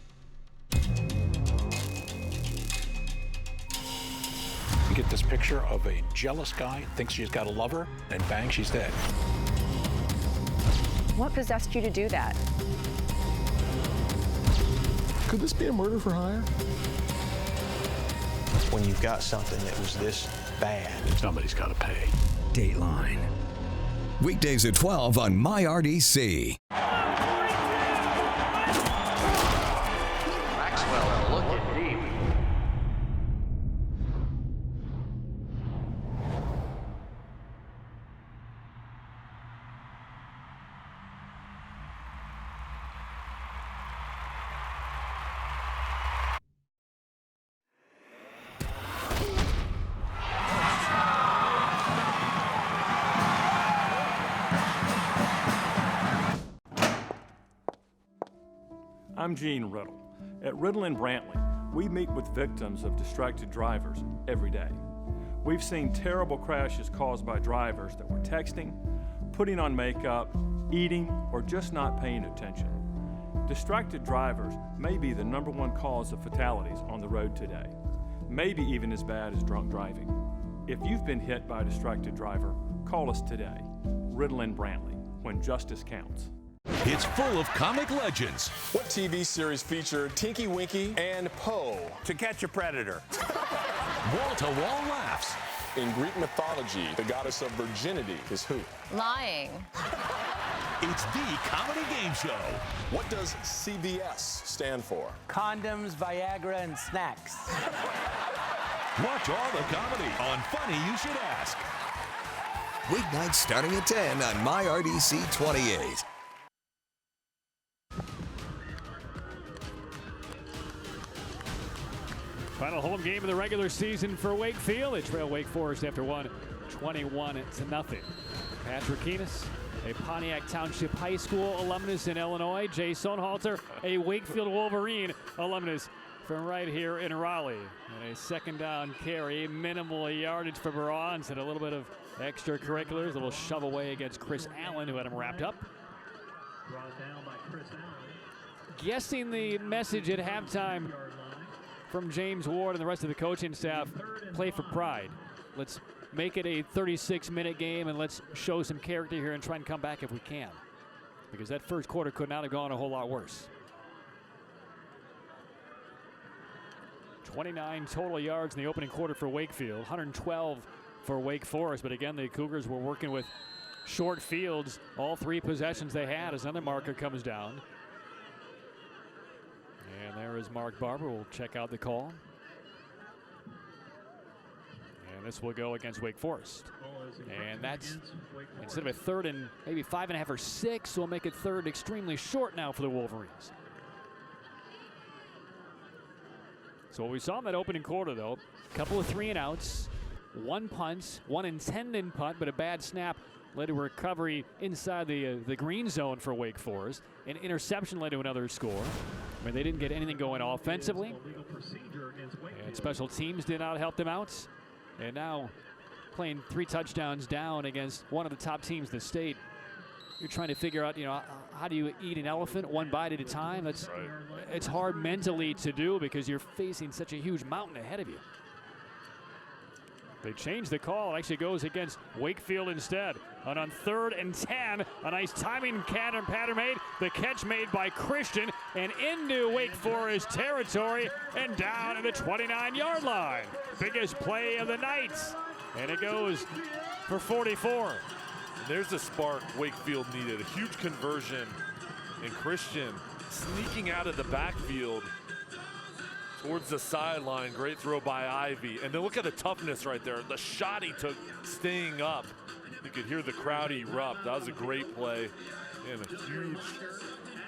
You get this picture of a jealous guy, thinks she's got a lover, and bang, she's dead. What possessed you to do that? Could this be a murder for hire? When you've got something that was this bad, somebody's got to pay. Dateline. Weekdays at 12 on MyRDC. Maxwell looking deep. I'm Gene Riddle. At Riddle and Brantley, we meet with victims of distracted drivers every day. We've seen terrible crashes caused by drivers that were texting, putting on makeup, eating, or just not paying attention. Distracted drivers may be the #1 cause of fatalities on the road today, maybe even as bad as drunk driving. If you've been hit by a distracted driver, call us today. Riddle and Brantley, when justice counts. It's full of comic legends. What TV series featured Tinky Winky and Poe? To Catch a Predator. Wall-to-wall laughs. In Greek mythology, the goddess of virginity is who? Lying. It's the comedy game show. What does CVS stand for? Condoms, Viagra, and snacks. Watch all the comedy on Funny You Should Ask. Weeknights starting at 10 on MyRDC 28. Final home game of the regular season for Wakefield. They trail Wake Forest after one, 21-0. Patrick Enos, a Pontiac Township High School alumnus in Illinois. Jay Sonhalter, a Wakefield Wolverine alumnus from right here in Raleigh. And a second down carry, minimal yardage for Bronze, and a little bit of extracurriculars, a little shove away against Chris Allen, who had him wrapped up. Brought down by Chris Allen. Guessing the message at halftime from James Ward and the rest of the coaching staff: play for pride. Let's make it a 36-minute game, and let's show some character here and try and come back if we can. Because that first quarter could not have gone a whole lot worse. 29 total yards in the opening quarter for Wakefield, 112 for Wake Forest. But again, the Cougars were working with short fields all three possessions they had as another marker comes down. And there is Mark Barber. We'll check out the call. And this will go against Wake Forest. And that's, instead of a third and maybe 5.5 or 6, we'll make it third extremely short now for the Wolverines. So what we saw in that opening quarter, though, a couple of 3-and-outs, one punt, one intended punt, but a bad snap led to a recovery inside the green zone for Wake Forest. An interception led to another score. I mean, they didn't get anything going offensively, and special teams did not help them out. And now playing 3 touchdowns down against one of the top teams in the state. You're trying to figure out, how do you eat an elephant one bite at a time? That's right. It's hard mentally to do because you're facing such a huge mountain ahead of you. They changed the call. It actually goes against Wakefield instead. And on 3rd and 10, a nice timing pattern made. The catch made by Christian and into Wake Forest territory and down at the 29-yard line. Biggest play of the night. And it goes for 44. And there's the spark Wakefield needed. A huge conversion. And Christian sneaking out of the backfield towards the sideline. Great throw by Ivy. And then look at the toughness right there. The shot he took staying up. You could hear the crowd erupt. That was a great play. And a huge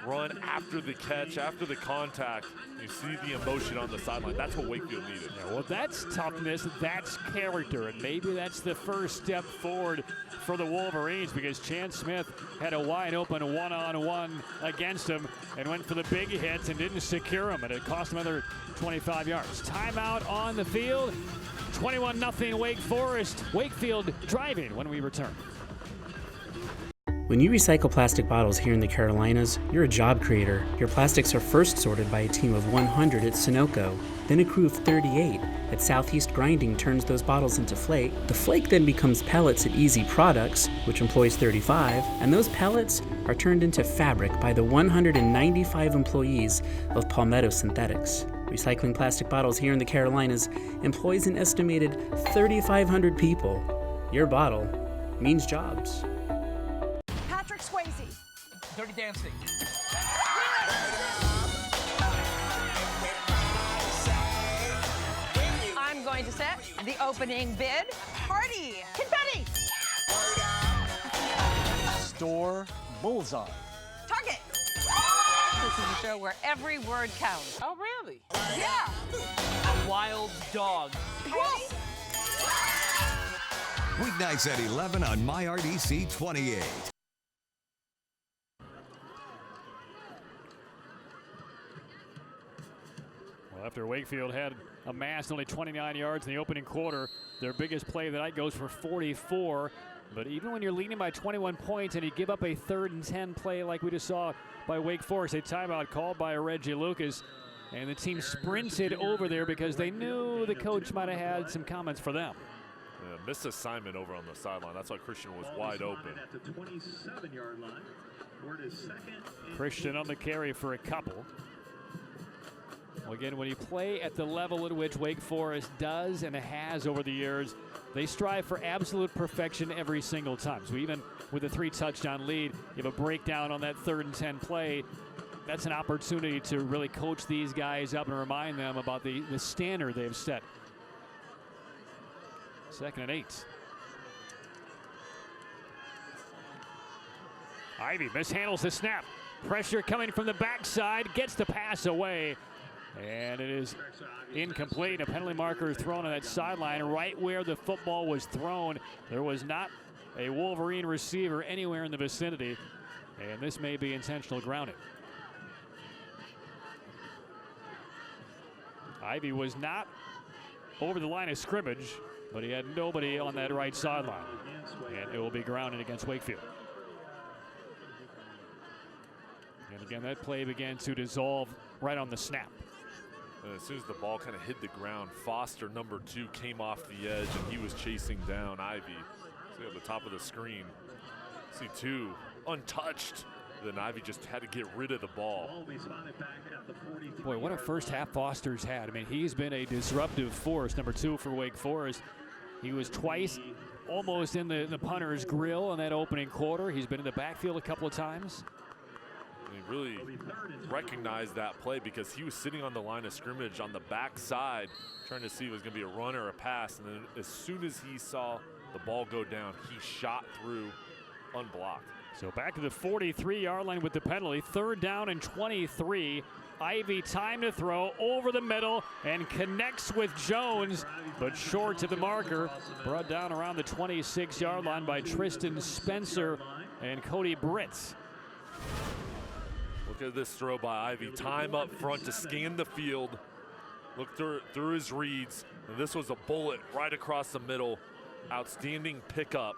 run after the catch, after the contact. You see the emotion on the sideline. That's what Wakefield needed. Yeah, well, that's toughness. That's character. And maybe that's the first step forward for the Wolverines, because Chance Smith had a wide open one-on-one against him and went for the big hits and didn't secure him, and it cost him another 25 yards. Timeout on the field. 21-0 Wake Forest. Wakefield driving when we return. When you recycle plastic bottles here in the Carolinas, you're a job creator. Your plastics are first sorted by a team of 100 at Sunoco. Then a crew of 38 at Southeast Grinding turns those bottles into flake. The flake then becomes pellets at Easy Products, which employs 35, and those pellets are turned into fabric by the 195 employees of Palmetto Synthetics. Recycling plastic bottles here in the Carolinas employs an estimated 3,500 people. Your bottle means jobs. Dirty Dancing. I'm going to set the opening bid. Party! Confetti! Store Bullseye. Target! This is a show where every word counts. Oh, really? Yeah! Wild Dog. Wolf! Weeknights at 11 on MyRDC 28. After Wakefield had amassed only 29 yards in the opening quarter, their biggest play of the night goes for 44. But even when you're leading by 21 points and you give up a 3rd and 10 play like we just saw by Wake Forest, a timeout called by Reggie Lucas, and the team sprinted over there because they knew the coach might have had some comments for them. Yeah, missed assignment over on the sideline. That's why Christian was wide open. At the 27-yard line. Word is second. Christian on the carry for a couple. Well, again, when you play at the level at which Wake Forest does and has over the years, they strive for absolute perfection every single time. So even with a 3-touchdown lead, you have a breakdown on that 3rd and 10 play. That's an opportunity to really coach these guys up and remind them about the standard they've set. 2nd and 8. Ivy mishandles the snap. Pressure coming from the backside, gets the pass away. And it is incomplete. A penalty marker is thrown on that sideline right where the football was thrown. There was not a Wolverine receiver anywhere in the vicinity. And this may be intentional grounding. Ivy was not over the line of scrimmage, but he had nobody on that right sideline. And it will be grounded against Wakefield. And again, that play began to dissolve right on the snap. And as soon as the ball kind of hit the ground, Foster, number 2, came off the edge, and he was chasing down Ivy. See at the top of the screen, see 2 untouched. Then Ivy just had to get rid of the ball. Boy, what a first half Foster's had. I mean, he's been a disruptive force, number 2 for Wake Forest. He was twice almost in the punter's grill in that opening quarter. He's been in the backfield a couple of times. And he really recognized that play because he was sitting on the line of scrimmage on the backside trying to see if it was going to be a run or a pass. And then as soon as he saw the ball go down, he shot through unblocked. So back to the 43-yard line with the penalty. 3rd down and 23. Ivy time to throw over the middle and connects with Jones, but short to the marker. Brought down around the 26-yard line by Tristan Spencer and Cody Britt. Look at this throw by Ivy. Time up front to scan the field. Look through his reads. And this was a bullet right across the middle. Outstanding pickup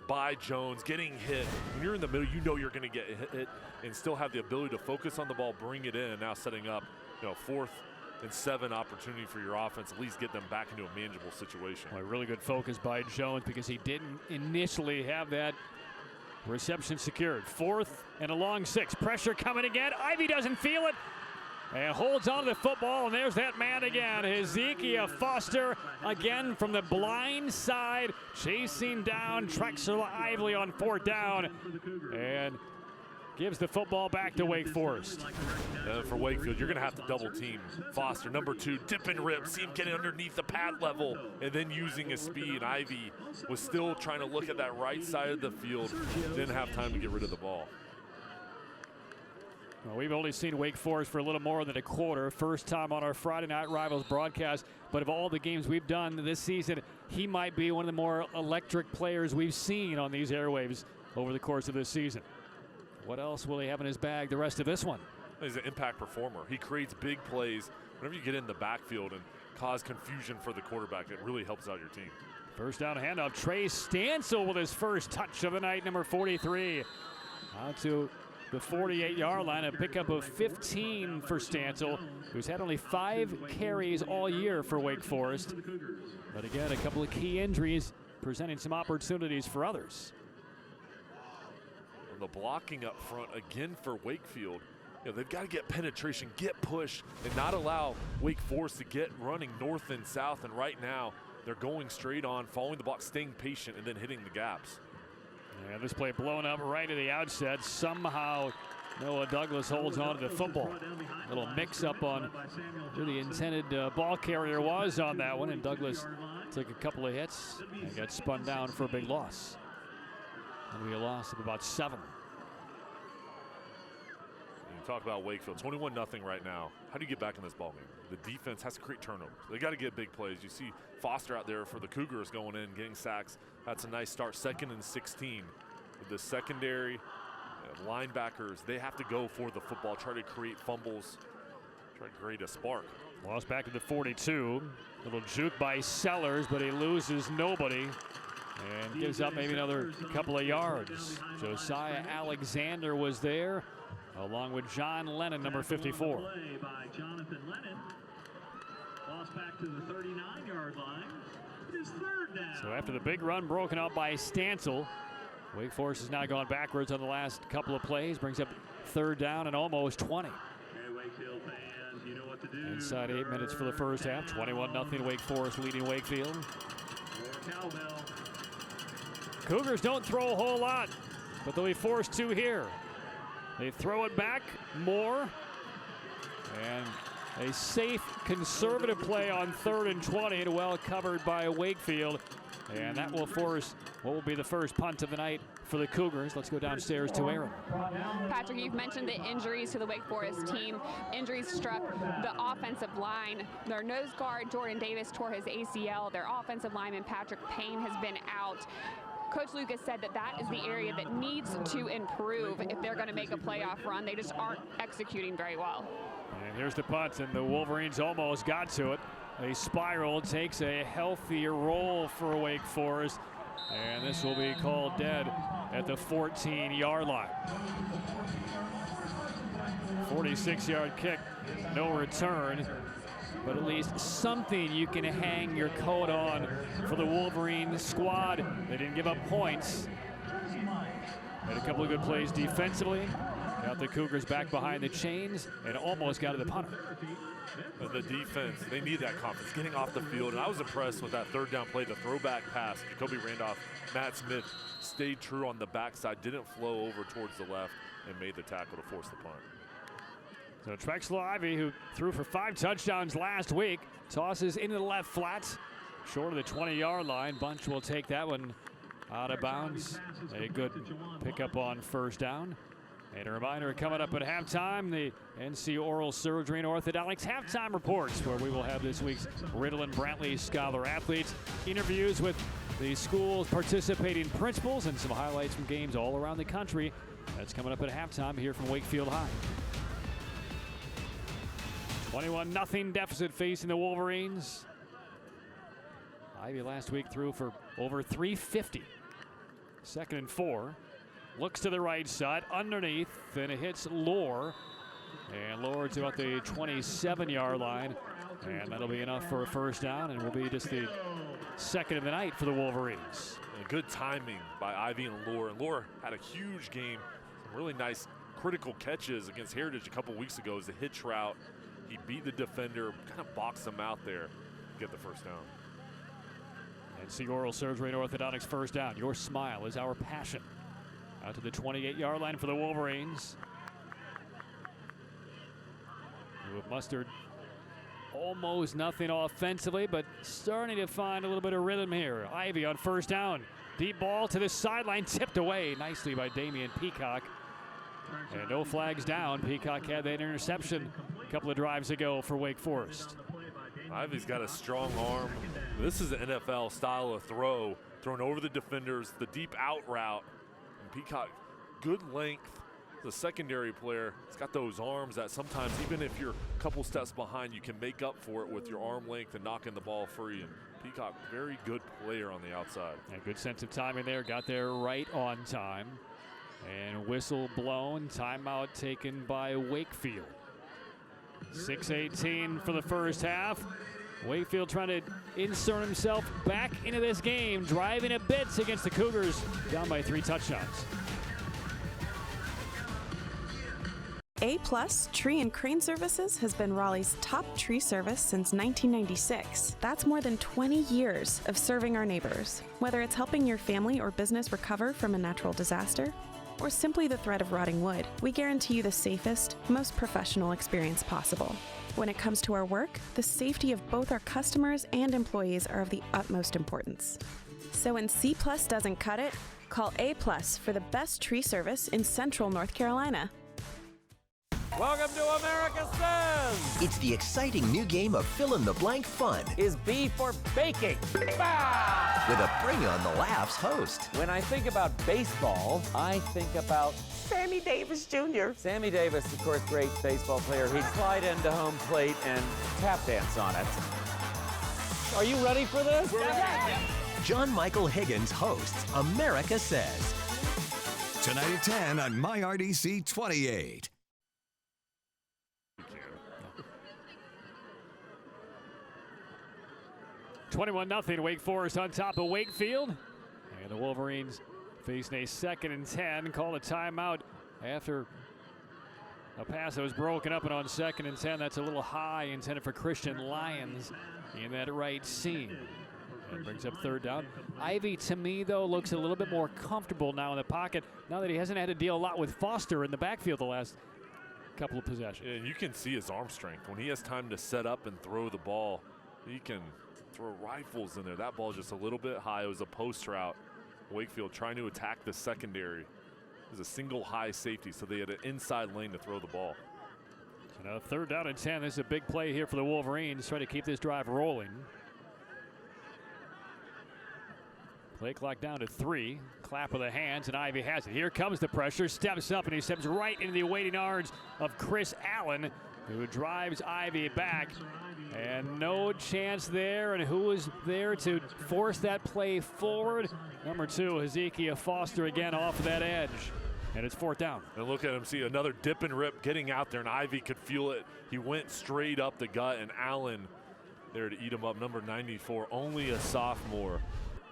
by Jones, getting hit. When you're in the middle, you know you're going to get hit and still have the ability to focus on the ball, bring it in, and now setting up, 4th and 7 opportunity for your offense, at least get them back into a manageable situation. Well, really good focus by Jones because he didn't initially have that reception secured. 4th and a long 6. Pressure coming again. Ivy doesn't feel it and holds on to the football, and there's that man again. Hezekiah Foster again from the blind side, chasing down Trexler Ively on 4th down, and gives the football back to Wake Forest. For Wakefield, you're going to have to double team Foster. Number 2, dip and rip, see him getting underneath the pad level and then using his speed. Ivy was still trying to look at that right side of the field, didn't have time to get rid of the ball. Well, we've only seen Wake Forest for a little more than a quarter. First time on our Friday Night Rivals broadcast. But of all the games we've done this season, he might be one of the more electric players we've seen on these airwaves over the course of this season. What else will he have in his bag the rest of this one? He's an impact performer. He creates big plays. Whenever you get in the backfield and cause confusion for the quarterback, it really helps out your team. First down handoff. Trey Stansel with his first touch of the night, number 43. Out to the 48-yard line, a pickup of 15 for Stansel, who's had only 5 carries all year for Wake Forest. But again, a couple of key injuries presenting some opportunities for others. The blocking up front again for Wakefield. They've got to get penetration, get push, and not allow Wake Forest to get running north and south. And right now, they're going straight on, following the block, staying patient, and then hitting the gaps. And this play blown up right at the outset. Somehow Noah Douglas holds on to the football. A little mix-up on who the intended ball carrier was on that one, and Douglas took a couple of hits and got spun down for a big loss. That'll be a loss of about 7. You talk about Wakefield, 21-0 right now. How do you get back in this ball game? The defense has to create turnovers. They got to get big plays. You see Foster out there for the Cougars going in, getting sacks. That's a nice start. 2nd and 16. With the secondary, linebackers, they have to go for the football, try to create fumbles, try to create a spark. Lost back to the 42. Little juke by Sellers, but he loses nobody and gives up maybe another couple of yards. Josiah Alexander was there, along with John Lennon, number 54. By Jonathan Lennon. Lost back to the 39-yard line. It is 3rd down. So after the big run broken up by Stansel, Wake Forest has now gone backwards on the last couple of plays. Brings up 3rd down and almost 20. Hey, Wakefield fans, you know what to do. Inside 8 minutes for the first half. 21-0 Wake Forest leading Wakefield. More cowbell. Cougars don't throw a whole lot, but they'll be forced to here. They throw it back more, and a safe, conservative play on 3rd and 20, and well covered by Wakefield. And that will force what will be the first punt of the night for the Cougars. Let's go downstairs to Aaron. Patrick, you've mentioned the injuries to the Wake Forest team. Injuries struck the offensive line. Their nose guard, Jordan Davis, tore his ACL. Their offensive lineman, Patrick Payne, has been out. Coach Lucas said that is the area that needs to improve if they're going to make a playoff run. They just aren't executing very well. And here's the punt, and the Wolverines almost got to it. A spiral takes a healthier roll for Wake Forest, and this will be called dead at the 14-yard line. 46-yard kick, no return, but at least something you can hang your coat on for the Wolverine squad. They didn't give up points. Had a couple of good plays defensively. Got the Cougars back behind the chains and almost got to the punter. The defense, they need that confidence, getting off the field. And I was impressed with that third down play, the throwback pass. Jacoby Randolph, Matt Smith stayed true on the backside, didn't flow over towards the left, and made the tackle to force the punt. So Trexler Ivy, who threw for 5 touchdowns last week, tosses into the left flats, short of the 20-yard line. Bunch will take that one out of bounds. A good pickup on first down. And a reminder, coming up at halftime, the NC Oral Surgery and Orthodontics halftime reports, where we will have this week's Riddle and Brantley Scholar athletes, interviews with the school's participating principals, and some highlights from games all around the country. That's coming up at halftime here from Wakefield High. 21-0 deficit facing the Wolverines. Ivy last week threw for over 350. 2nd and 4. Looks to the right side, underneath, and it hits Lohr. And Lohr's about the 27-yard line. And that'll be enough for a first down, and will be just the second of the night for the Wolverines. And good timing by Ivy and Lohr. And Lohr had a huge game. Some really nice critical catches against Heritage a couple weeks ago as a hitch route. He beat the defender, kind of boxed him out there to get the first down. NC Oral Surgery and Orthodontics first down. Your smile is our passion. Out to the 28-yard line for the Wolverines. Who have mustered almost nothing offensively, but starting to find a little bit of rhythm here. Ivy on first down. Deep ball to the sideline, tipped away nicely by Damian Peacock. And no flags down. Peacock had that interception a couple of drives ago for Wake Forest. Ivy's got a strong arm. This is an NFL style of throw, thrown over the defenders, the deep out route. And Peacock, good length. The secondary player, he's got those arms that sometimes, even if you're a couple steps behind, you can make up for it with your arm length and knocking the ball free. And Peacock, very good player on the outside. A good sense of timing there. Got there right on time. And whistle blown. Timeout taken by Wakefield. 6:18 for the first half. Wakefield trying to insert himself back into this game, driving a bit against the Cougars, down by 3 touchdowns. A+ Tree and Crane Services has been Raleigh's top tree service since 1996. That's more than 20 years of serving our neighbors. Whether it's helping your family or business recover from a natural disaster, or simply the threat of rotting wood, we guarantee you the safest, most professional experience possible. When it comes to our work, the safety of both our customers and employees are of the utmost importance. So when C+ doesn't cut it, call A+ for the best tree service in Central North Carolina. Welcome to America Says! It's the exciting new game of fill-in-the-blank fun. Is B for baking? Bah! With a bring-on-the-laughs host. When I think about baseball, I think about Sammy Davis Jr. Sammy Davis, of course, great baseball player. He'd slide into home plate and tap dance on it. Are you ready for this? We're ready. John Michael Higgins hosts America Says. Tonight at 10 on MyRDC 28. 21-0 Wake Forest on top of Wakefield. And the Wolverines facing a 2nd and 10. Call a timeout after a pass that was broken up, and on 2nd and 10, that's a little high, intended for Christian Lyons in that right seam. And brings up 3rd down. Ivy, to me, though, looks a little bit more comfortable now in the pocket, now that he hasn't had to deal a lot with Foster in the backfield the last couple of possessions. And you can see his arm strength. When he has time to set up and throw the ball, he can throw rifles in there. That ball just a little bit high. It was a post route. Wakefield trying to attack the secondary. It was a single high safety, so they had an inside lane to throw the ball. So now 3rd down and 10. This is a big play here for the Wolverines, trying to keep this drive rolling. Play clock down to 3. Clap of the hands, and Ivy has it. Here comes the pressure. Steps up, and he steps right into the awaiting arms of Chris Allen, who drives Ivy back. And no chance there. And who was there to force that play forward? Number 2, Hezekiah Foster again off of that edge. And it's 4th down. And look at him, see another dip and rip getting out there, and Ivy could feel it. He went straight up the gut, and Allen there to eat him up. Number 94, only a sophomore.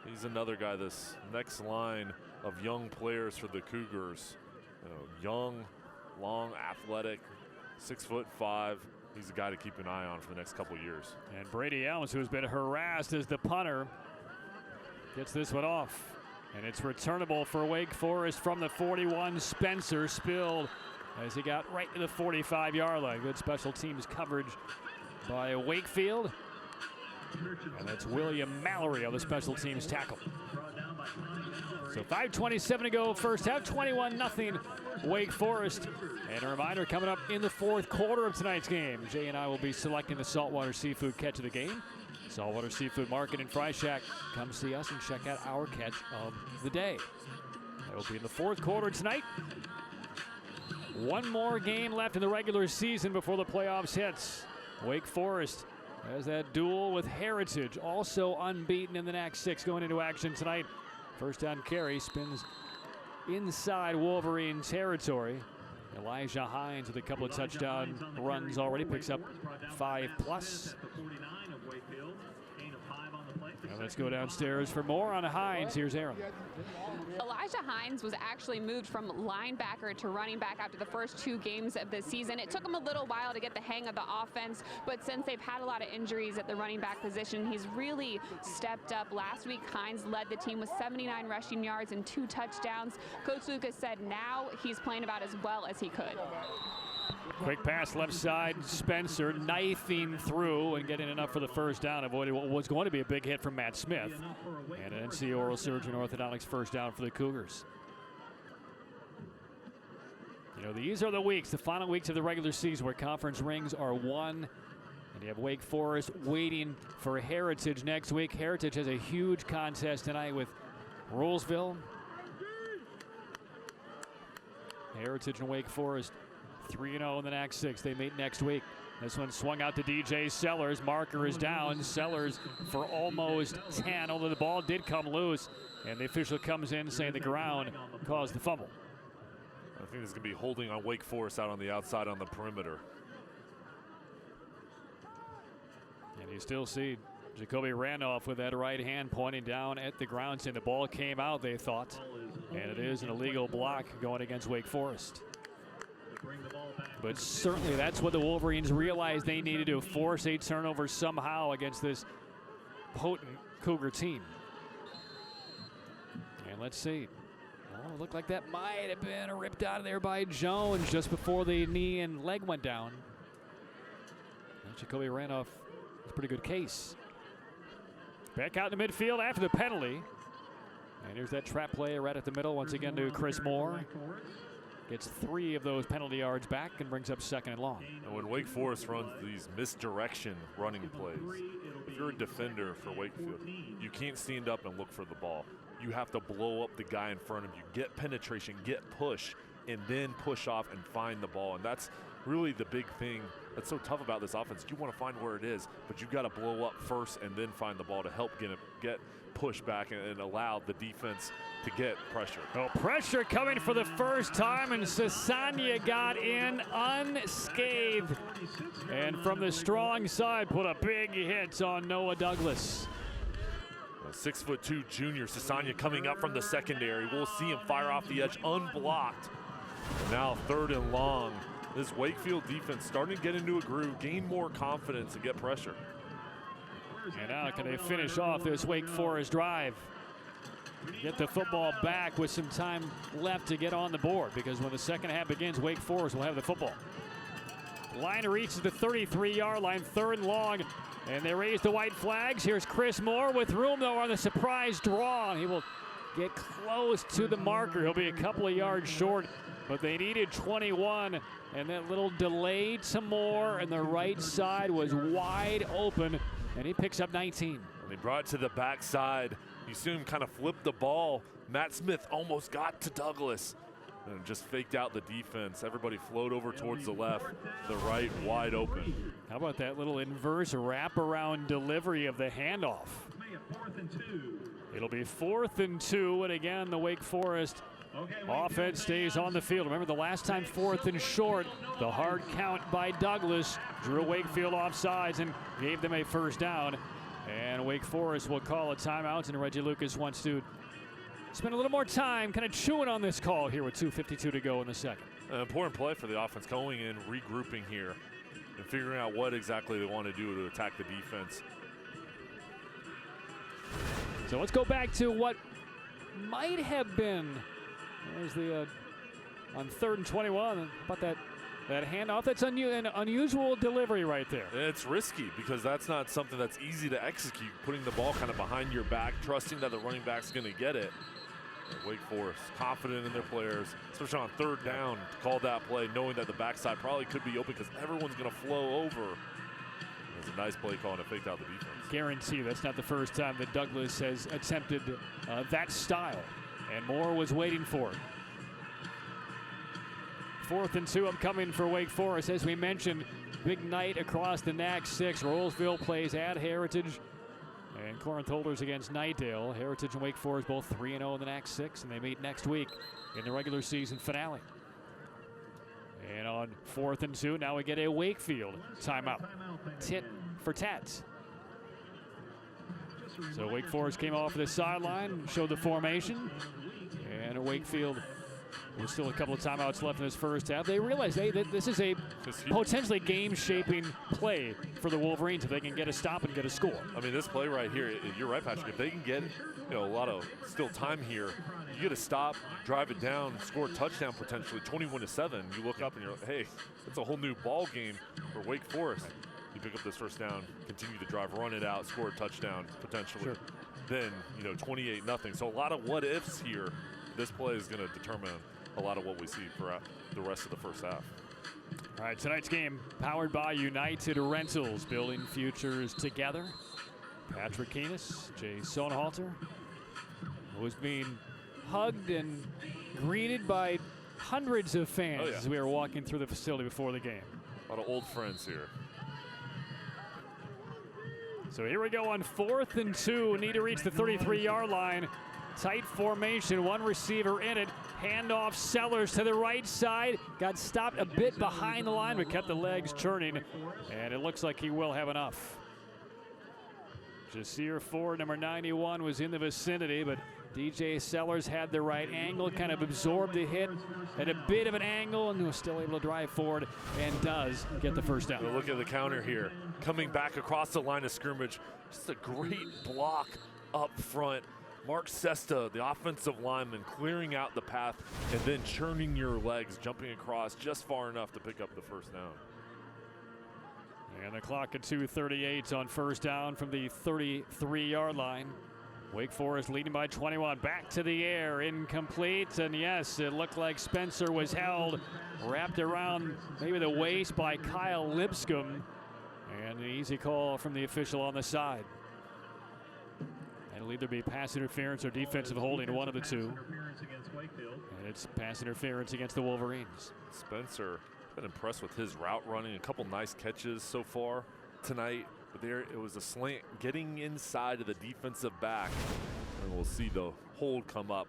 He's another guy, this next line of young players for the Cougars. You know, young, long, athletic, 6'5". He's a guy to keep an eye on for the next couple of years. And Brady Elms, who's been harassed as the punter, gets this one off. And it's returnable for Wake Forest from the 41. Spencer spilled as he got right to the 45-yard line. Good special teams coverage by Wakefield. And that's William Mallory on the special teams tackle. So 5:27 to go first half, 21-0 Wake Forest. And a reminder coming up in the 4th quarter of tonight's game. Jay and I will be selecting the saltwater seafood catch of the game. Saltwater Seafood Market in Fry Shack. Come see us and check out our catch of the day. That will be in the 4th quarter tonight. One more game left in the regular season before the playoffs hits. Wake Forest has that duel with Heritage, also unbeaten in the NAC 6 going into action tonight. First down carry spins inside Wolverine territory. Elijah Hines with a couple of touchdown runs already, picks up 5+. And let's go downstairs for more on Hines. Here's Aaron. Elijah Hines was actually moved from linebacker to running back after the first 2 games of the season. It took him a little while to get the hang of the offense, but since they've had a lot of injuries at the running back position, he's really stepped up. Last week, Hines led the team with 79 rushing yards and 2 touchdowns. Coach Lucas said now he's playing about as well as he could. Quick pass left side, Spencer knifing through and getting enough for the first down, avoiding what was going to be a big hit from Matt Smith. And an NC oral surgeon orthodontics first down for the Cougars. You know, these are the weeks, the final weeks of the regular season where conference rings are won. And you have Wake Forest waiting for Heritage next week. Heritage has a huge contest tonight with Rolesville. Heritage and Wake Forest 3-0 in the NAC 6. They meet next week. This one swung out to DJ Sellers. Marker is down. Sellers for almost 10, although the ball did come loose. And the official comes in saying the ground caused the fumble. I think there's going to be holding on Wake Forest out on the outside on the perimeter. And you still see Jacoby Randolph with that right hand pointing down at the ground, saying the ball came out, they thought. And it is an illegal block going against Wake Forest. But certainly that's what the Wolverines realized they needed to force a turnover somehow against this potent Cougar team. And let's see. Oh, it looked like that might have been ripped out of there by Jones just before the knee and leg went down. And Jacoby Randolph was a pretty good case. Back out in the midfield after the penalty. And here's that trap play right at the middle once again to Chris Moore. Gets 3 of those penalty yards back and brings up 2nd and long. And when Wake Forest runs these misdirection running plays, if you're a defender for Wakefield, you can't stand up and look for the ball. You have to blow up the guy in front of you, get penetration, get push, and then push off and find the ball. And that's really the big thing that's so tough about this offense. You want to find where it is, but you've got to blow up first and then find the ball to help get push back and allow the defense to get pressure. Oh, pressure coming for the first time, and Sasanya got in unscathed. And from the strong side, put a big hit on Noah Douglas. A 6'2" junior, Sasanya coming up from the secondary. We'll see him fire off the edge unblocked. And now 3rd and long. This Wakefield defense starting to get into a groove, gain more confidence and get pressure. And now can they finish off this Wake Forest drive? Get the football back with some time left to get on the board, because when the second half begins, Wake Forest will have the football. Line reaches the 33-yard line, 3rd and long And they raise the white flags. Here's Chris Moore with room, though, on the surprise draw. And he will get close to the marker. He'll be a couple of yards short, but they needed 21. And that little delayed some more, and the right side was wide open, and he picks up 19. And they brought it to the backside. You see him kind of flip the ball. Matt Smith almost got to Douglas and just faked out the defense. Everybody flowed over towards the left, the right wide open. How about that little inverse wraparound delivery of the handoff? It'll be 4th and 2, and again, the Wake Forest offense stays on the field. Remember, the last time 4th and short, the hard count by Douglas drew Wakefield offsides and gave them a first down. And Wake Forest will call a timeout, and Reggie Lucas wants to spend a little more time kind of chewing on this call here with 2:52 to go in the second. An important play for the offense, going in, regrouping here, and figuring out what exactly they want to do to attack the defense. So let's go back to what might have been. There's the on 3rd and 21. How about that handoff? That's an unusual delivery right there. It's risky because that's not something that's easy to execute. Putting the ball kind of behind your back, trusting that the running back's going to get it. Wake Forest confident in their players, especially on 3rd down, to call that play, knowing that the backside probably could be open because everyone's going to flow over. It's a nice play call and it faked out the defense. Guarantee that's not the first time that Douglas has attempted that style, and Moore was waiting for it. 4th and 2 upcoming for Wake Forest. As we mentioned, big night across the NAC 6. Rolesville plays at Heritage, and Corinth Holders against Nightdale. Heritage and Wake Forest both 3-0 in the NAC 6, and they meet next week in the regular season finale. And on 4th and 2, now we get a Wakefield timeout. Tit for tat. So Wake Forest came off the sideline, showed the formation, and Wakefield with still a couple of timeouts left in this first half. They realize that this is a potentially game-shaping play for the Wolverines if they can get a stop and get a score. I mean, this play right here, you're right, Patrick. If they can get a lot of still time here, you get a stop, drive it down, score a touchdown potentially, 21-7. You look up and you're like, hey, it's a whole new ball game for Wake Forest. You pick up this first down, continue to drive, run it out, score a touchdown potentially. Sure. Then, 28-0. So a lot of what ifs here. This play is going to determine a lot of what we see throughout the rest of the first half. All right, tonight's game powered by United Rentals, building futures together. Patrick Keenis, Jay Sonehalter, was being hugged and greeted by hundreds of fans as we were walking through the facility before the game. A lot of old friends here. So here we go on 4th and 2. Need to reach the 33-yard line. Tight formation, one receiver in it. Handoff Sellers to the right side. Got stopped a bit behind the line, but kept the legs churning. And it looks like he will have enough. Jasir Ford, number 91, was in the vicinity, but DJ Sellers had the right angle, kind of absorbed the hit at a bit of an angle, and was still able to drive forward and does get the first down. But look at the counter here. Coming back across the line of scrimmage. Just a great block up front. Mark Sesta, the offensive lineman, clearing out the path and then churning your legs, jumping across just far enough to pick up the first down. And the clock at 2:38 on first down from the 33-yard line. Wake Forest leading by 21. Back to the air, incomplete. And yes, it looked like Spencer was held, wrapped around maybe the waist by Kyle Lipscomb. And an easy call from the official on the side. It'll either be pass interference or defensive holding, one of the two. And it's pass interference against the Wolverines. Spencer, been impressed with his route running. A couple nice catches so far tonight. But there it was a slant getting inside of the defensive back. And we'll see the hold come up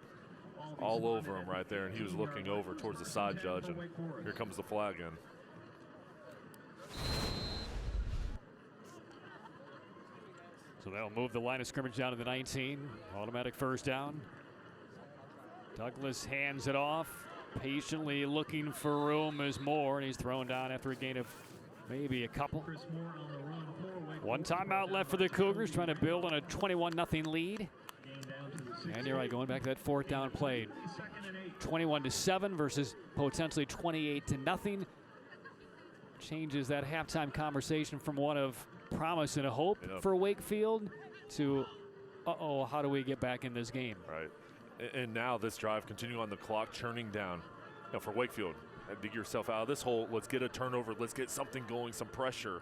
all over him right there. And he was looking over towards the side judge. And here comes the flag in. So that'll move the line of scrimmage down to the 19. Automatic first down. Douglas hands it off. Patiently looking for room is Moore, and he's thrown down after a gain of maybe a couple. One timeout left for the Cougars, trying to build on a 21-0 lead. And you're right, going back to that 4th down play. 21-7 versus potentially 28-0. Changes that halftime conversation from one of promise and a hope for Wakefield to, how do we get back in this game? Right. And now this drive, continuing on the clock, churning down. For Wakefield, dig yourself out of this hole. Let's get a turnover. Let's get something going, some pressure.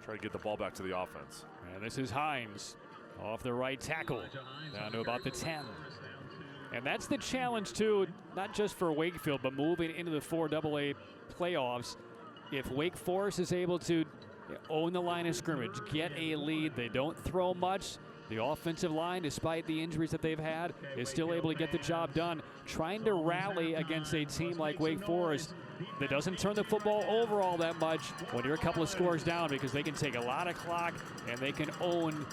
Try to get the ball back to the offense. And this is Hines off the right tackle, down to about the 10. And that's the challenge, too, not just for Wakefield, but moving into the 4AA playoffs. If Wake Forest is able to own the line of scrimmage, get a lead, they don't throw much. The offensive line, despite the injuries that they've had, is still able to get the job done. Trying to rally against a team like Wake Forest that doesn't turn the football over all that much when you're a couple of scores down, because they can take a lot of clock and they can own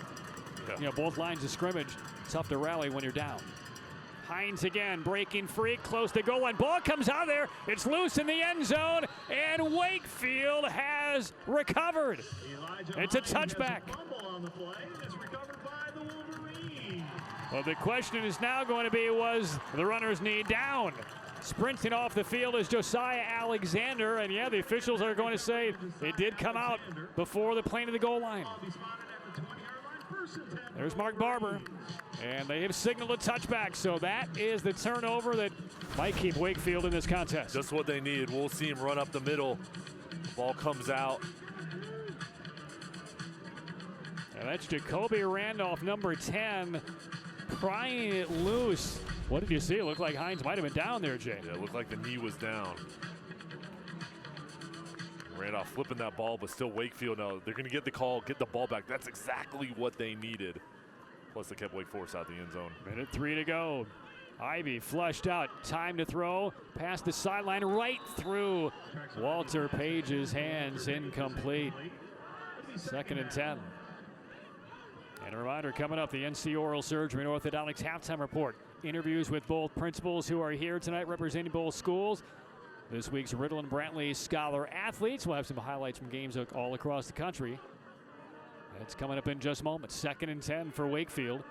both lines of scrimmage. Tough to rally when you're down. Hines again, breaking free, close to goal line. Ball comes out there. It's loose in the end zone, and Wakefield has recovered. It's a touchback. Well, the question is now going to be, was the runner's knee down? Sprinting off the field is Josiah Alexander, and the officials are going to say it did come out before the plane of the goal line. There's Mark Barber, and they have signaled a touchback, so that is the turnover that might keep Wakefield in this contest. Just what they needed. We'll see him run up the middle. Ball comes out. And that's Jacoby Randolph, number 10, prying it loose. What did you see? It looked like Hines might have been down there, Jay. Yeah, it looked like the knee was down. Randolph flipping that ball, but still Wakefield. No, they're going to get the call, get the ball back. That's exactly what they needed. Plus, they kept Wake Forest out the end zone. Minute 3 to go. Ivy flushed out. Time to throw. Past the sideline, right through Walter Page's hands. Incomplete. 2nd and 10. And a reminder coming up, the NC Oral Surgery and Orthodontics halftime report. Interviews with both principals who are here tonight representing both schools. This week's Riddle and Brantley Scholar athletes. We'll have some highlights from games all across the country. That's coming up in just moments. 2nd and 10 for Wakefield,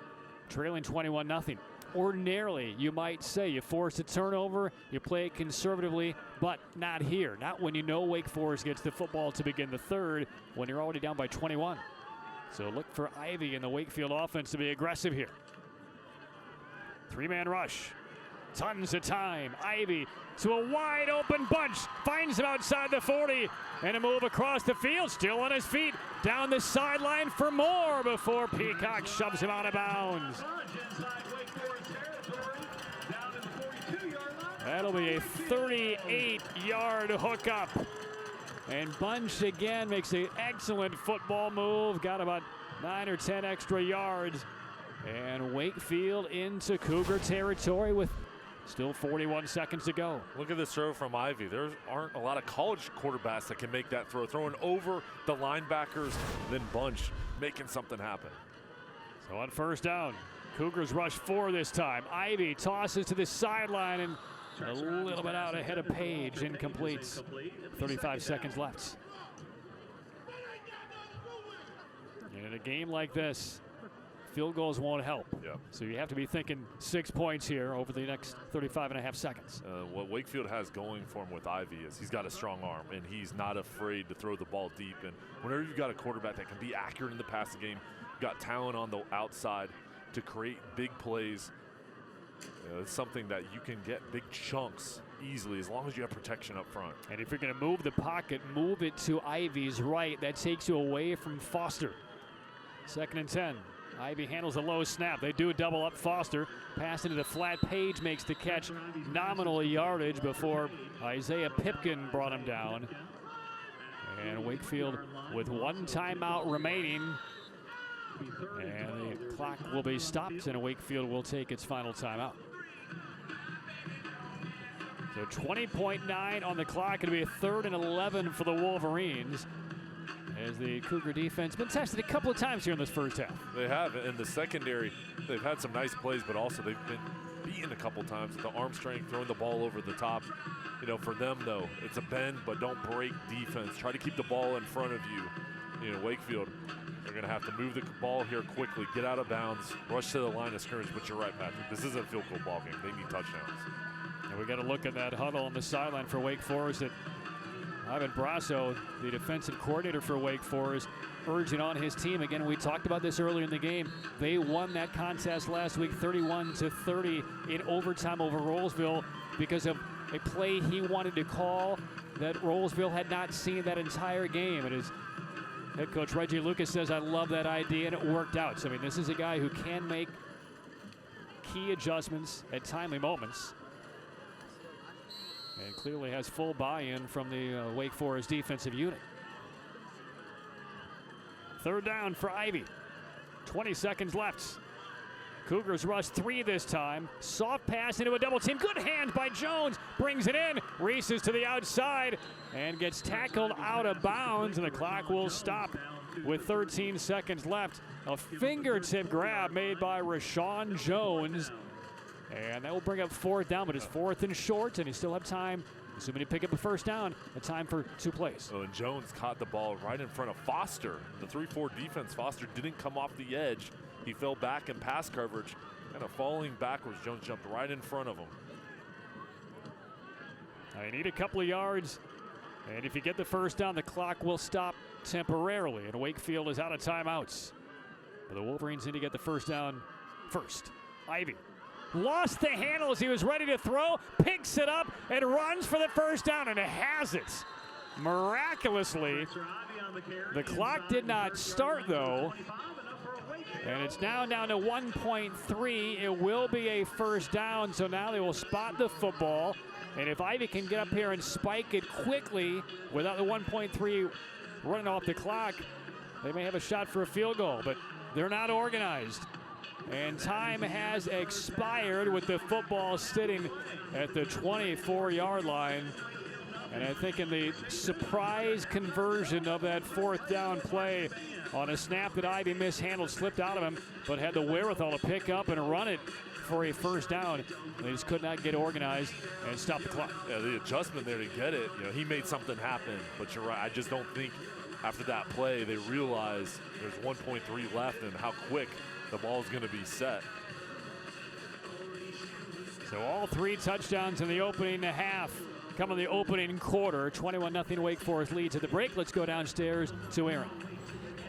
trailing 21-0. Ordinarily, you might say you force a turnover, you play it conservatively, but not here. Not when you know Wake Forest gets the football to begin the third, when you're already down by 21. So look for Ivy and the Wakefield offense to be aggressive here. 3-man rush. Tons of time. Ivy to a wide open bunch. Finds him outside the 40. And a move across the field. Still on his feet. Down the sideline for more before Peacock shoves him out of bounds. That'll be a 38-yard hookup. And Bunch again makes an excellent football move. Got about 9 or 10 extra yards. And Wakefield into Cougar territory with still 41 seconds to go. Look at this throw from Ivy. There aren't a lot of college quarterbacks that can make that throw. Throwing over the linebackers, then Bunch making something happen. So on 1st down, Cougars rush 4 this time. Ivy tosses to the sideline and a little bit out ahead of Page. Incomplete. 35 seconds left. And in a game like this, field goals won't help. Yep. So you have to be thinking 6 points here over the next 35.5 seconds. What Wakefield has going for him with Ivy is he's got a strong arm, and he's not afraid to throw the ball deep. And whenever you've got a quarterback that can be accurate in the passing game, you've got talent on the outside to create big plays. It's something that you can get big chunks easily as long as you have protection up front. And if you're going to move the pocket, move it to Ivy's right. That takes you away from Foster. 2nd and 10. Ivy handles a low snap. They do a double up Foster. Pass into the flat. Page makes the catch. Nominal yardage before Isaiah Pipkin brought him down. And Wakefield with 1 timeout remaining. And the clock will be stopped, and Wakefield will take its final timeout. So 20.9 on the clock. It'll be a 3rd and 11 for the Wolverines, as the Cougar defense been tested a couple of times here in this first half. They have. In the secondary, they've had some nice plays, but also they've been beaten a couple times with the arm strength, throwing the ball over the top. For them, though, it's a bend, but don't break defense. Try to keep the ball in front of you. Wakefield, they're going to have to move the ball here quickly, get out of bounds, rush to the line of scrimmage. But you're right, Patrick. This isn't a field goal ball game. They need touchdowns. And we got to look at that huddle on the sideline for Wake Forest. That Ivan Brasso, the defensive coordinator for Wake Forest, urging on his team. Again, we talked about this earlier in the game. They won that contest last week 31-30 in overtime over Rolesville because of a play he wanted to call that Rolesville had not seen that entire game. And his head coach Reggie Lucas says, I love that idea, and it worked out. So, I mean, this is a guy who can make key adjustments at timely moments. And clearly has full buy-in from the Wake Forest defensive unit. Third down for Ivy. 20 seconds left. Cougars rush 3 this time. Soft pass into a double team. Good hand by Jones. Brings it in. Reese is to the outside and gets tackled out of bounds. And the clock will stop with 13 seconds left. A fingertip grab made by Rashawn Jones. And that will bring up 4th down, but it's 4th and short, and you still have time, assuming you pick up a first down, a time for 2 plays. Oh, and Jones caught the ball right in front of Foster. The 3-4 defense, Foster didn't come off the edge. He fell back in pass coverage, kind of falling backwards. Jones jumped right in front of him. I need a couple of yards, and if you get the first down, the clock will stop temporarily, and Wakefield is out of timeouts. But the Wolverines need to get the first down first. Ivy lost the handle as he was ready to throw, picks it up, and runs for the first down, and it has it. Miraculously, the clock did not start, though, and it's now down to 1.3. It will be a first down, so now they will spot the football, and if Ivy can get up here and spike it quickly without the 1.3 running off the clock, they may have a shot for a field goal, but they're not organized. And time has expired with the football sitting at the 24-yard line. And I think in the surprise conversion of that 4th down play on a snap that Ivy mishandled, slipped out of him, but had the wherewithal to pick up and run it for a first down. They just could not get organized and stop the clock. Yeah, the adjustment there to get it, he made something happen. But you're right, I just don't think after that play they realized there's 1.3 left and how quick the ball is going to be set. So all 3 touchdowns in the opening half come in the opening quarter. 21-0 Wake Forest leads at the break. Let's go downstairs to Aaron.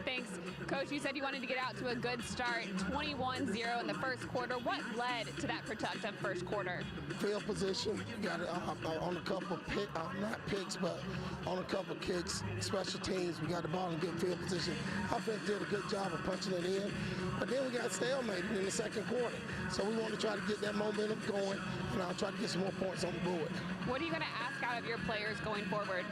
Thanks. Coach, you said you wanted to get out to a good start, 21-0 in the first quarter. What led to that productive first quarter? Field position, got it on a couple of not picks, but on a couple of kicks. Special teams, we got the ball in good field position. Offense did a good job of punching it in, but then we got stalemated in the second quarter. So we want to try to get that momentum going, and I'll try to get some more points on the board. What are you going to ask out of your players going forward?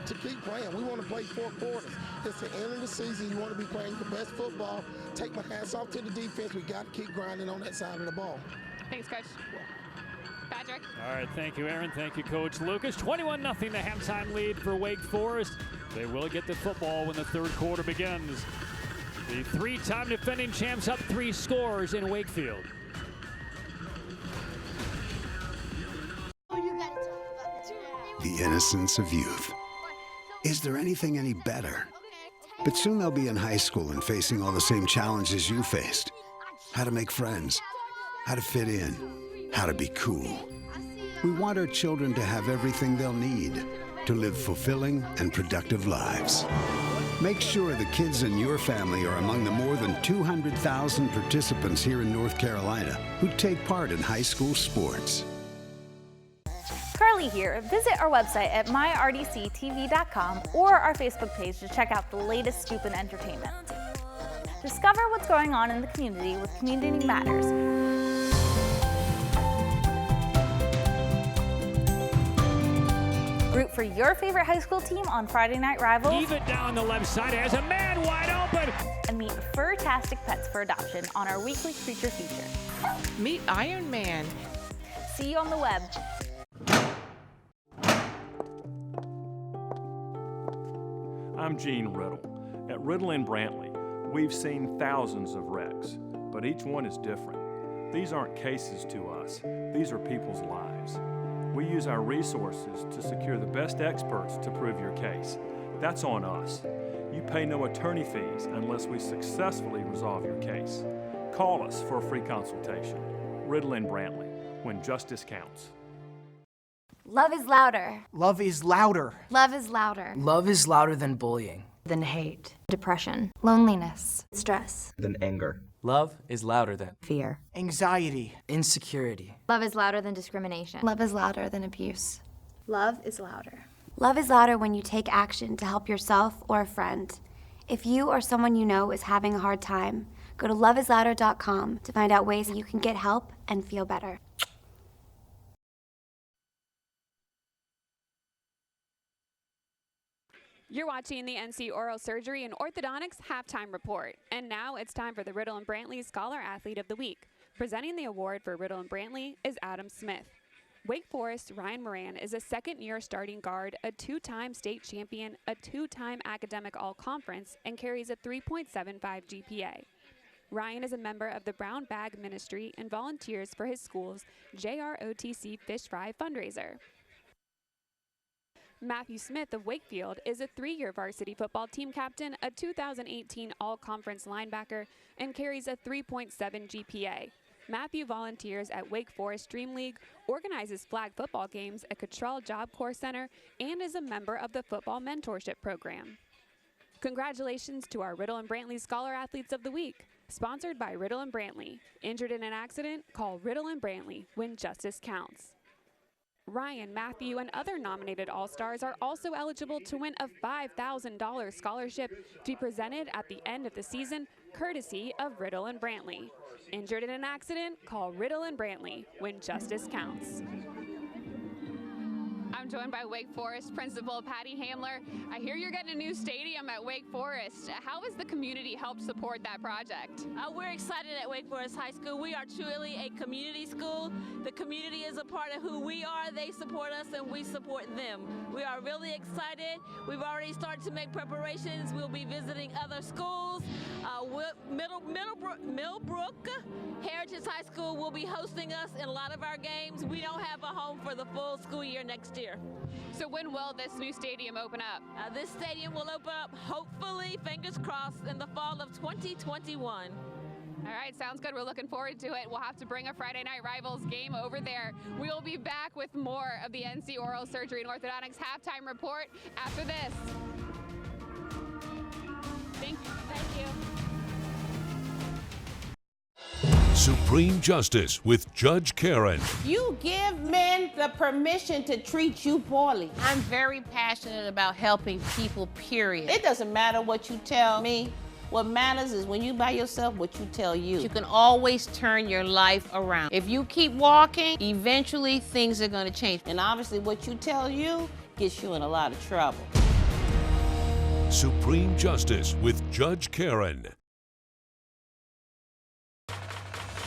To keep playing. We want to play 4 quarters. It's the end of the season. You want to be playing the best football. Take my hats off to the defense. We got to keep grinding on that side of the ball. Thanks, Coach. Patrick. All right, thank you, Aaron. Thank you, Coach Lucas. 21-0, the halftime lead for Wake Forest. They will get the football when the third quarter begins. The 3-time defending champs up 3 scores in Wakefield. The innocence of youth. Is there anything any better? But soon they'll be in high school and facing all the same challenges you faced. How to make friends, how to fit in, how to be cool. We want our children to have everything they'll need to live fulfilling and productive lives. Make sure the kids in your family are among the more than 200,000 participants here in North Carolina who take part in high school sports. Carly here. Visit our website at myrtctv.com or our Facebook page to check out the latest scoop in entertainment. Discover what's going on in the community with Community Matters. Root for your favorite high school team on Friday Night Rivals. Heave it down the left side as a man wide open. And meet fur-tastic pets for adoption on our weekly creature feature. Meet Iron Man. See you on the web. I'm Gene Riddle. At Riddle in Brantley, we've seen thousands of wrecks, but each one is different. These aren't cases to us. These are people's lives. We use our resources to secure the best experts to prove your case. That's on us. You pay no attorney fees unless we successfully resolve your case. Call us for a free consultation. Riddle in Brantley, when justice counts. Love is louder. Love is louder. Love is louder. Love is louder than bullying. Than hate. Depression. Loneliness. Stress. Than anger. Love is louder than Fear. Anxiety. Insecurity. Love is louder than discrimination. Love is louder than abuse. Love is louder. Love is louder when you take action to help yourself or a friend. If you or someone you know is having a hard time, go to loveislouder.com to find out ways you can get help and feel better. You're watching the NC Oral Surgery and Orthodontics Halftime Report. And now it's time for the Riddle and Brantley Scholar Athlete of the Week. Presenting the award for Riddle and Brantley is Adam Smith. Wake Forest Ryan Moran is a second-year starting guard, a two-time state champion, a two-time academic all-conference, and carries a 3.75 GPA. Ryan is a member of the Brown Bag Ministry and volunteers for his school's JROTC Fish Fry fundraiser. Matthew Smith of Wakefield is a 3-year varsity football team captain, a 2018 all-conference linebacker, and carries a 3.7 GPA. Matthew volunteers at Wake Forest Dream League, organizes flag football games at Cottrell Job Corps Center, and is a member of the Football Mentorship Program. Congratulations to our Riddle and Brantley Scholar Athletes of the Week. Sponsored by Riddle and Brantley. Injured in an accident? Call Riddle and Brantley when justice counts. Ryan, Matthew, and other nominated All-Stars are also eligible to win a $5,000 scholarship to be presented at the end of the season, courtesy of Riddle and Brantley. Injured in an accident? Call Riddle and Brantley when justice counts. I'm joined by Wake Forest Principal Patty Hamler. I hear you're getting a new stadium at Wake Forest. How has the community helped support that project? We're excited at Wake Forest High School. We are truly a community school. The community is a part of who we are. They support us and we support them. We are really excited. We've already started to make preparations. We'll be visiting other schools. Millbrook Heritage High School will be hosting us in a lot of our games. We don't have a home for the full school year next year. So when will this new stadium open up? This stadium will open up, hopefully, fingers crossed, in the fall of 2021. All right, sounds good. We're looking forward to it. We'll have to bring a Friday Night Rivals game over there. We'll be back with more of the NC Oral Surgery and Orthodontics Halftime Report after this. Thank you. Supreme Justice with Judge Karen. You give men the permission to treat you poorly. I'm very passionate about helping people, period. It doesn't matter what you tell me. What matters is when you by yourself, what you tell you. You can always turn your life around. If you keep walking, eventually things are going to change. And obviously what you tell you gets you in a lot of trouble. Supreme Justice with Judge Karen.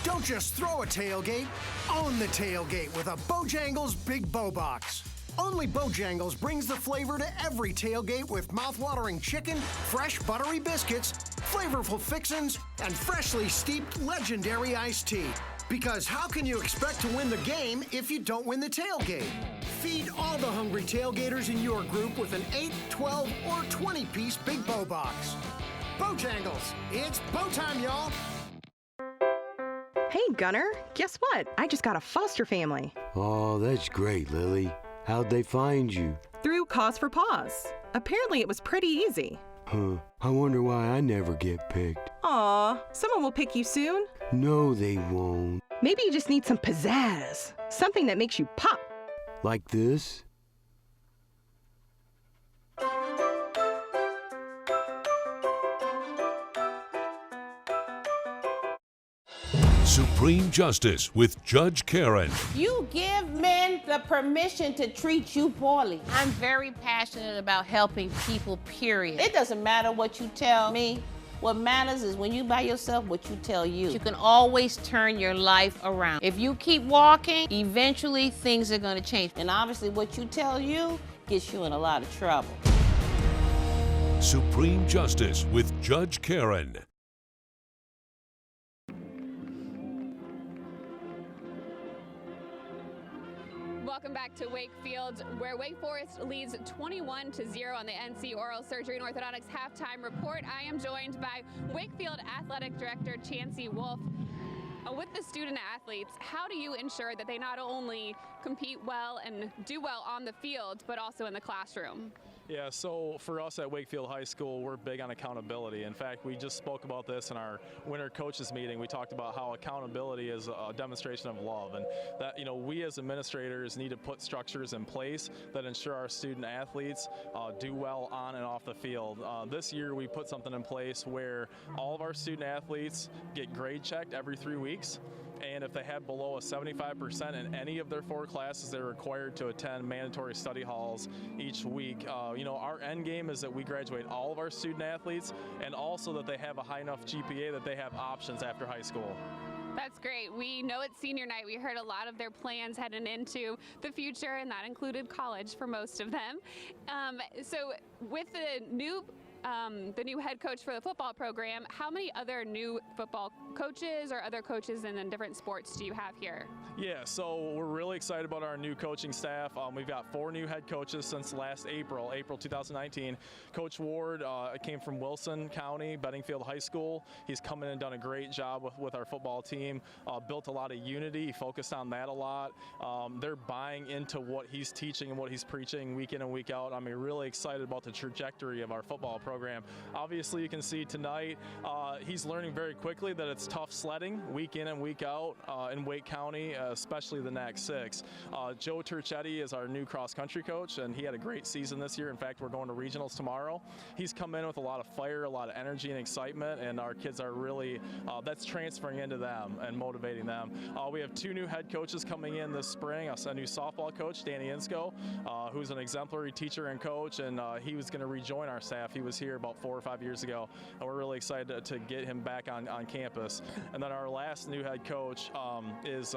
Don't just throw a tailgate, own the tailgate with a Bojangles Big Bow Box. Only Bojangles brings the flavor to every tailgate with mouth-watering chicken, fresh buttery biscuits, flavorful fixins, and freshly steeped legendary iced tea. Because how can you expect to win the game if you don't win the tailgate? Feed all the hungry tailgaters in your group with an 8, 12, or 20-piece Big Bow Box. Bojangles, it's bow time, y'all. Hey, Gunner, guess what? I just got a foster family. Oh, that's great, Lily. How'd they find you? Through Cause for Paws. Apparently it was pretty easy. Huh. I wonder why I never get picked. Aw, someone will pick you soon. No, they won't. Maybe you just need some pizzazz. Something that makes you pop. Like this? Supreme Justice with Judge Karen. You give men the permission to treat you poorly. I'm very passionate about helping people, period. It doesn't matter what you tell me. What matters is when you by yourself, what you tell you. You can always turn your life around. If you keep walking, eventually things are going to change. And obviously what you tell you gets you in a lot of trouble. Supreme Justice with Judge Karen. Welcome back to Wakefield, where Wake Forest leads 21-0 on the NC Oral Surgery and Orthodontics Halftime Report. I am joined by Wakefield Athletic Director Chancey Wolf. With the student athletes, how do you ensure that they not only compete well and do well on the field, but also in the classroom? Yeah, so for us at Wakefield High School, we're big on accountability. In fact, we just spoke about this in our winter coaches meeting. We talked about how accountability is a demonstration of love, and that, you know, we as administrators need to put structures in place that ensure our student athletes do well on and off the field. This year we put something in place where all of our student athletes get grade checked every 3 weeks. And if they have below a 75% in any of their 4 classes, they're required to attend mandatory study halls each week. You know, our end game is that we graduate all of our student athletes, and also that they have a high enough GPA that they have options after high school. That's great. We know it's senior night. We heard a lot of their plans heading into the future, and that included college for most of them. So with the new head coach for the football program, how many other new football coaches or other coaches in different sports do you have here? Yeah, so we're really excited about our new coaching staff. We've got 4 new head coaches since last April 2019. Coach Ward came from Wilson County, Bedingfield High School. He's come in and done a great job with our football team, built a lot of unity, focused on that a lot. They're buying into what he's teaching and what he's preaching week in and week out. I'm really excited about the trajectory of our football program. Obviously, you can see tonight he's learning very quickly that it's tough sledding week in and week out in Wake County, especially the NAC 6. Joe Turchetti is our new cross-country coach, and he had a great season this year. In fact, we're going to regionals tomorrow. He's come in with a lot of fire, a lot of energy and excitement, and our kids are really, that's transferring into them and motivating them. We have 2 new head coaches coming in this spring, a new softball coach, Danny Insko, who's an exemplary teacher and coach, and he was going to rejoin our staff. He was here about 4 or 5 years ago, and we're really excited to get him back on campus. And then our last new head coach is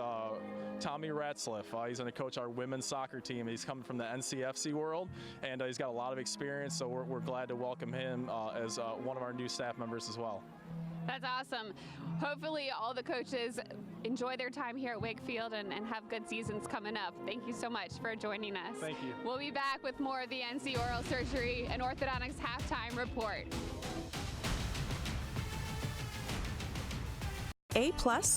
Tommy Ratzliff. He's going to coach our women's soccer team. He's coming from the NCFC world, and he's got a lot of experience, so we're glad to welcome him as one of our new staff members as well. That's awesome. Hopefully all the coaches enjoy their time here at Wakefield and have good seasons coming up. Thank you so much for joining us. Thank you. We'll be back with more of the NC Oral Surgery and Orthodontics Halftime Report. A+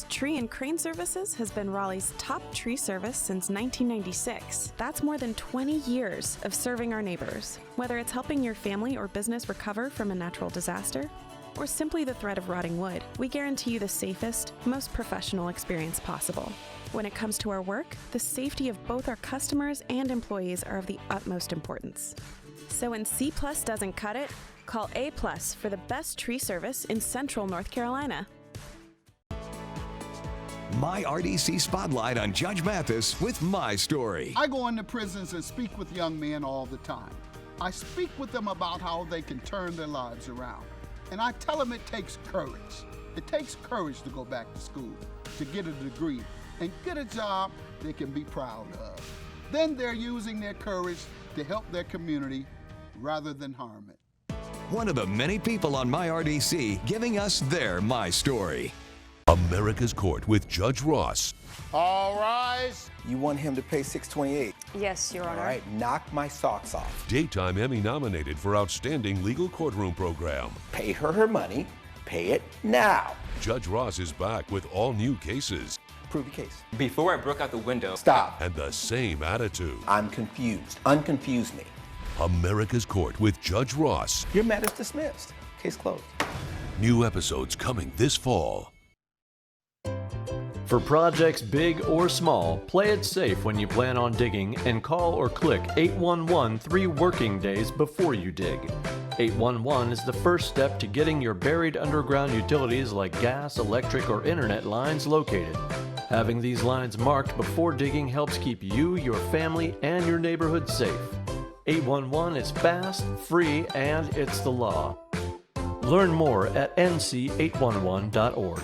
Tree and Crane Services has been Raleigh's top tree service since 1996. That's more than 20 years of serving our neighbors. Whether it's helping your family or business recover from a natural disaster, or simply the threat of rotting wood, we guarantee you the safest, most professional experience possible. When it comes to our work, the safety of both our customers and employees are of the utmost importance. So when C+ doesn't cut it, call A+ for the best tree service in Central North Carolina. My RDC Spotlight on Judge Mathis with my story. I go into prisons and speak with young men all the time. I speak with them about how they can turn their lives around. And I tell them it takes courage. It takes courage to go back to school, to get a degree, and get a job they can be proud of. Then they're using their courage to help their community rather than harm it. One of the many people on My RDC giving us their My Story. America's Court with Judge Ross. All rise. You want him to pay $628? Yes, Your Honor. All right, knock my socks off. Daytime Emmy nominated for Outstanding Legal Courtroom Program. Pay her money. Pay it now. Judge Ross is back with all new cases. Prove your case. Before I broke out the window. Stop. And the same attitude. I'm confused. Unconfuse me. America's Court with Judge Ross. Your matter's dismissed. Case closed. New episodes coming this fall. For projects big or small, play it safe when you plan on digging and call or click 811 3 working days before you dig. 811 is the first step to getting your buried underground utilities like gas, electric, or internet lines located. Having these lines marked before digging helps keep you, your family, and your neighborhood safe. 811 is fast, free, and it's the law. Learn more at nc811.org.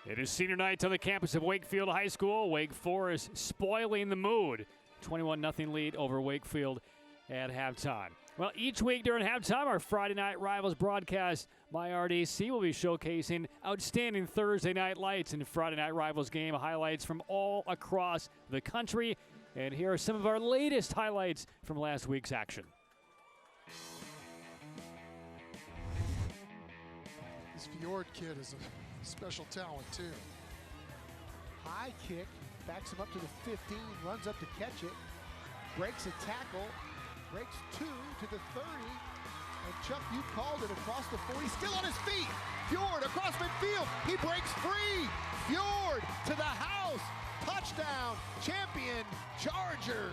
It is senior night on the campus of Wakefield High School. Wake Forest spoiling the mood. 21-0 lead over Wakefield at halftime. Well, each week during halftime, our Friday Night Rivals broadcast, MyRDC will be showcasing outstanding Thursday night lights and Friday Night Rivals game highlights from all across the country. And here are some of our latest highlights from last week's action. This Fjord kid is a special talent, too. High kick, backs him up to the 15, runs up to catch it, breaks a tackle, breaks 2 to the 30, and Chuck, you called it across the 40, still on his feet. Fjord across midfield, he breaks free. Fjord to the house, touchdown, champion, Charger.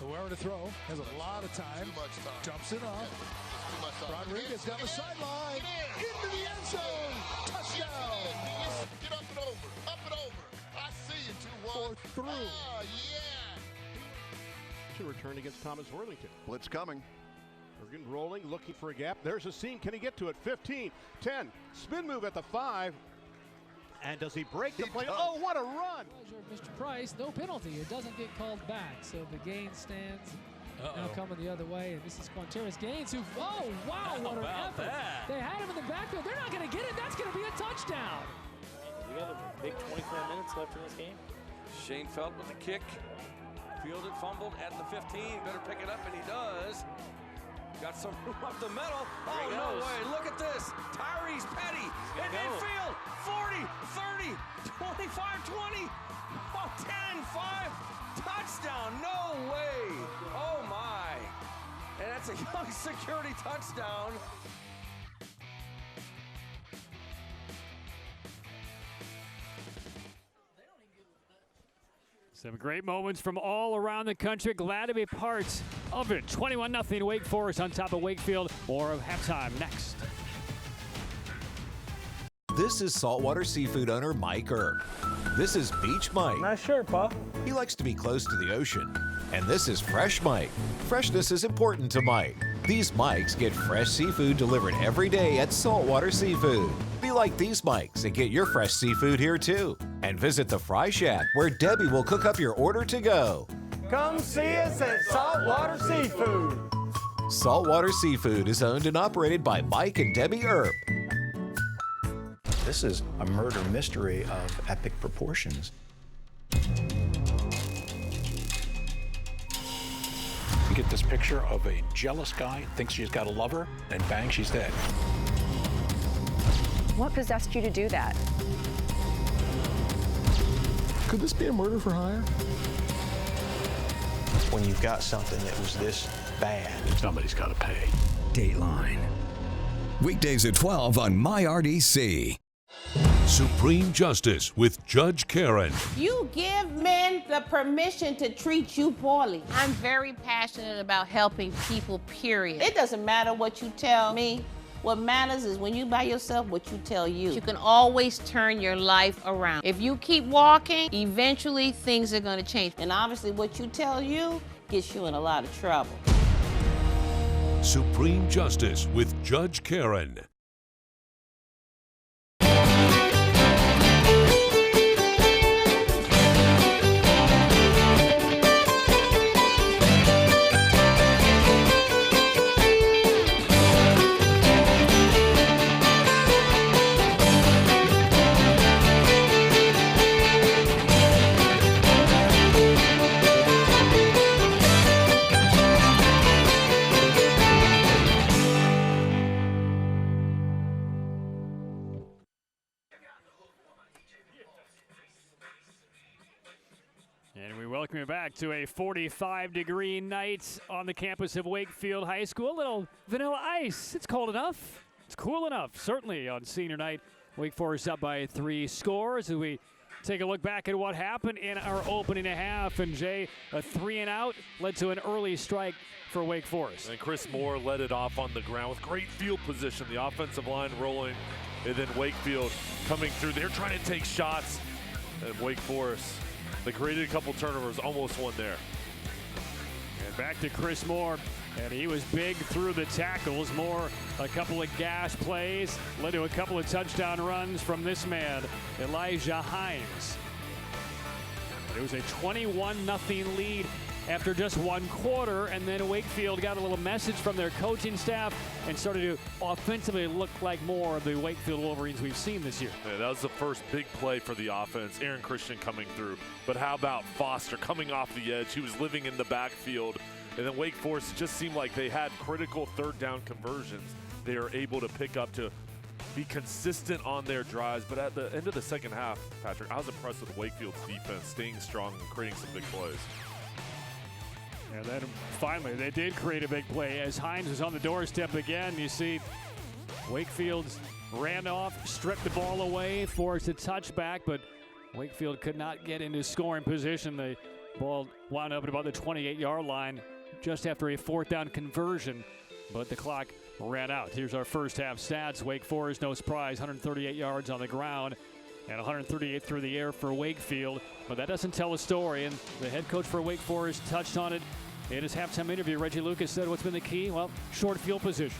Whoever to throw has a lot of time. Too much time. Dumps it off. Rodriguez down the sideline, into the end zone, touchdown. Get up and over, up and over. I see you, 2-1. Or through. Ah, yeah. To return against Thomas Worthington. Blitz coming. Bergen rolling, looking for a gap. There's a seam. Can he get to it? 15, 10. Spin move at the 5. And does he break the play? Oh, what a run! Mr. Price, no penalty. It doesn't get called back. So the Gaines stands now coming the other way. And this is Quanteris Gaines who, oh, wow, what an effort. That? They had him in the backfield. They're not going to get it. That's going to be a touchdown. We got a big 24 minutes left in this game. Shane Felt with the kick. Fielded, fumbled at the 15. Better pick it up, and he does. Got some room up the middle. Oh, no way. Look at this. Tyrese Petty in midfield. 40, 30, 25, 20. Oh, 10, 5. Touchdown. No way. Oh, my. And that's a young security touchdown. Some great moments from all around the country. Glad to be part of it. 21-0 Wake Forest on top of Wakefield. More of halftime next. This is saltwater seafood owner Mike Earp. This is Beach Mike. Nice shirt, Pa. He likes to be close to the ocean. And this is Fresh Mike. Freshness is important to Mike. These Mikes get fresh seafood delivered every day at Saltwater Seafood. Be like these Mikes and get your fresh seafood here too. And visit the Fry Shack where Debbie will cook up your order to go. Come see us at Saltwater Seafood. Saltwater Seafood is owned and operated by Mike and Debbie Earp. This is a murder mystery of epic proportions. You get this picture of a jealous guy, thinks she's got a lover, and bang, she's dead. What possessed you to do that? Could this be a murder for hire? When you've got something that was this bad, somebody's got to pay. Dateline. Weekdays at 12 on MyRDC. Supreme Justice with Judge Karen. You give men the permission to treat you poorly. I'm very passionate about helping people, period. It doesn't matter what you tell me. What matters is when you by yourself, what you tell you. You can always turn your life around. If you keep walking, eventually things are going to change. And obviously what you tell you gets you in a lot of trouble. Supreme Justice with Judge Karen. Welcome you back to a 45-degree night on the campus of Wakefield High School. A little vanilla ice. It's cold enough. It's cool enough, certainly, on senior night. Wake Forest up by 3 scores as we take a look back at what happened in our opening half. And, Jay, a 3-and-out led to an early strike for Wake Forest. And Chris Moore led it off on the ground with great field position. The offensive line rolling, and then Wakefield coming through. They're trying to take shots at Wake Forest. They created a couple turnovers, almost won there. And back to Chris Moore, and he was big through the tackles. Moore, a couple of gash plays, led to a couple of touchdown runs from this man, Elijah Hines. It was a 21-0 lead after just one quarter, and then Wakefield got a little message from their coaching staff and started to offensively look like more of the Wakefield Wolverines we've seen this year. Yeah, that was the first big play for the offense. Aaron Christian coming through. But how about Foster coming off the edge? He was living in the backfield. And then Wake Forest just seemed like they had critical third down conversions they are able to pick up to be consistent on their drives. But at the end of the second half, Patrick, I was impressed with Wakefield's defense staying strong and creating some big plays. And then finally, they did create a big play as Hines was on the doorstep again. You see Wakefield ran off, stripped the ball away, forced a touchback, but Wakefield could not get into scoring position. The ball wound up at about the 28-yard line just after a fourth down conversion, but the clock ran out. Here's our first half stats. Wake Forest, no surprise, 138 yards on the ground and 138 through the air for Wakefield, but that doesn't tell a story, and the head coach for Wake Forest touched on it in his halftime interview. Reggie Lucas said what's been the key? Well, short field position.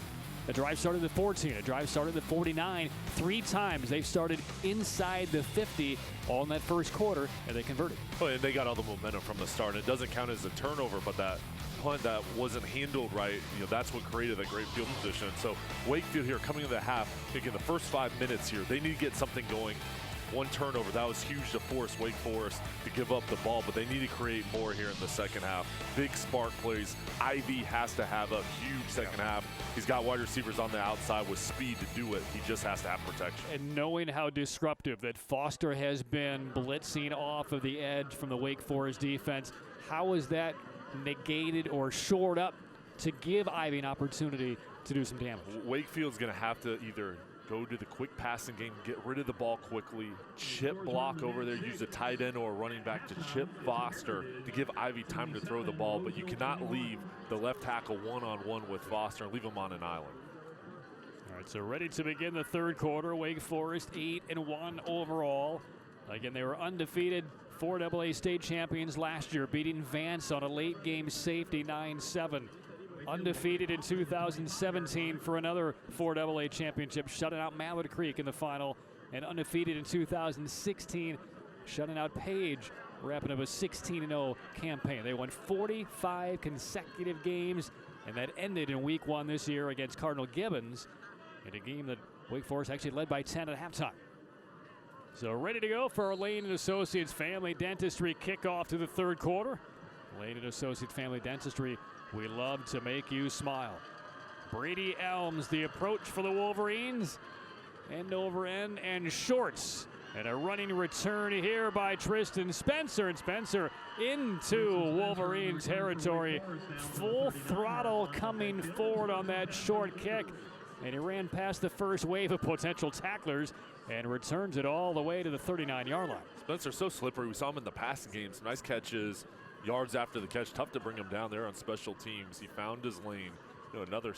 The drive started at 14. A drive started at 49. 3 times they've started inside the 50 all in that first quarter, and they converted. Oh, and they got all the momentum from the start. And it doesn't count as a turnover, but that punt that wasn't handled right, that's what created that great field position. So Wakefield here coming into the half, thinking the first 5 minutes here, they need to get something going. One turnover, that was huge to force Wake Forest to give up the ball, but they need to create more here in the second half. Big spark plays. Ivy has to have a huge second half. He's got wide receivers on the outside with speed to do it. He just has to have protection. And knowing how disruptive that Foster has been blitzing off of the edge from the Wake Forest defense, how is that negated or shored up to give Ivy an opportunity to do some damage? Wakefield's going to have to either go to the quick passing game, get rid of the ball quickly, chip block over there, use a tight end or a running back to chip Foster to give Ivy time to throw the ball, but you cannot leave the left tackle one-on-one with Foster and leave him on an island. All right, so ready to begin the third quarter. Wake Forest 8-1 overall. Again, they were undefeated 4AA state champions last year, beating Vance on a late game safety 9-7. Undefeated in 2017 for another 4AA championship, shutting out Mallard Creek in the final, and undefeated in 2016, shutting out Page, wrapping up a 16-0 campaign. They won 45 consecutive games, and that ended in week 1 this year against Cardinal Gibbons in a game that Wake Forest actually led by 10 at halftime. So ready to go for our Lane & Associates Family Dentistry kickoff to the third quarter. Lane & Associates Family Dentistry, we love to make you smile. Brady Elms, the approach for the Wolverines. End over end and shorts. And a running return here by Tristan Spencer. And Spencer into Wolverine territory. Full throttle coming forward on that short kick. And he ran past the first wave of potential tacklers and returns it all the way to the 39-yard line. Spencer's so slippery. We saw him in the passing game. Some nice catches. Yards after the catch, tough to bring him down there on special teams. He found his lane. Another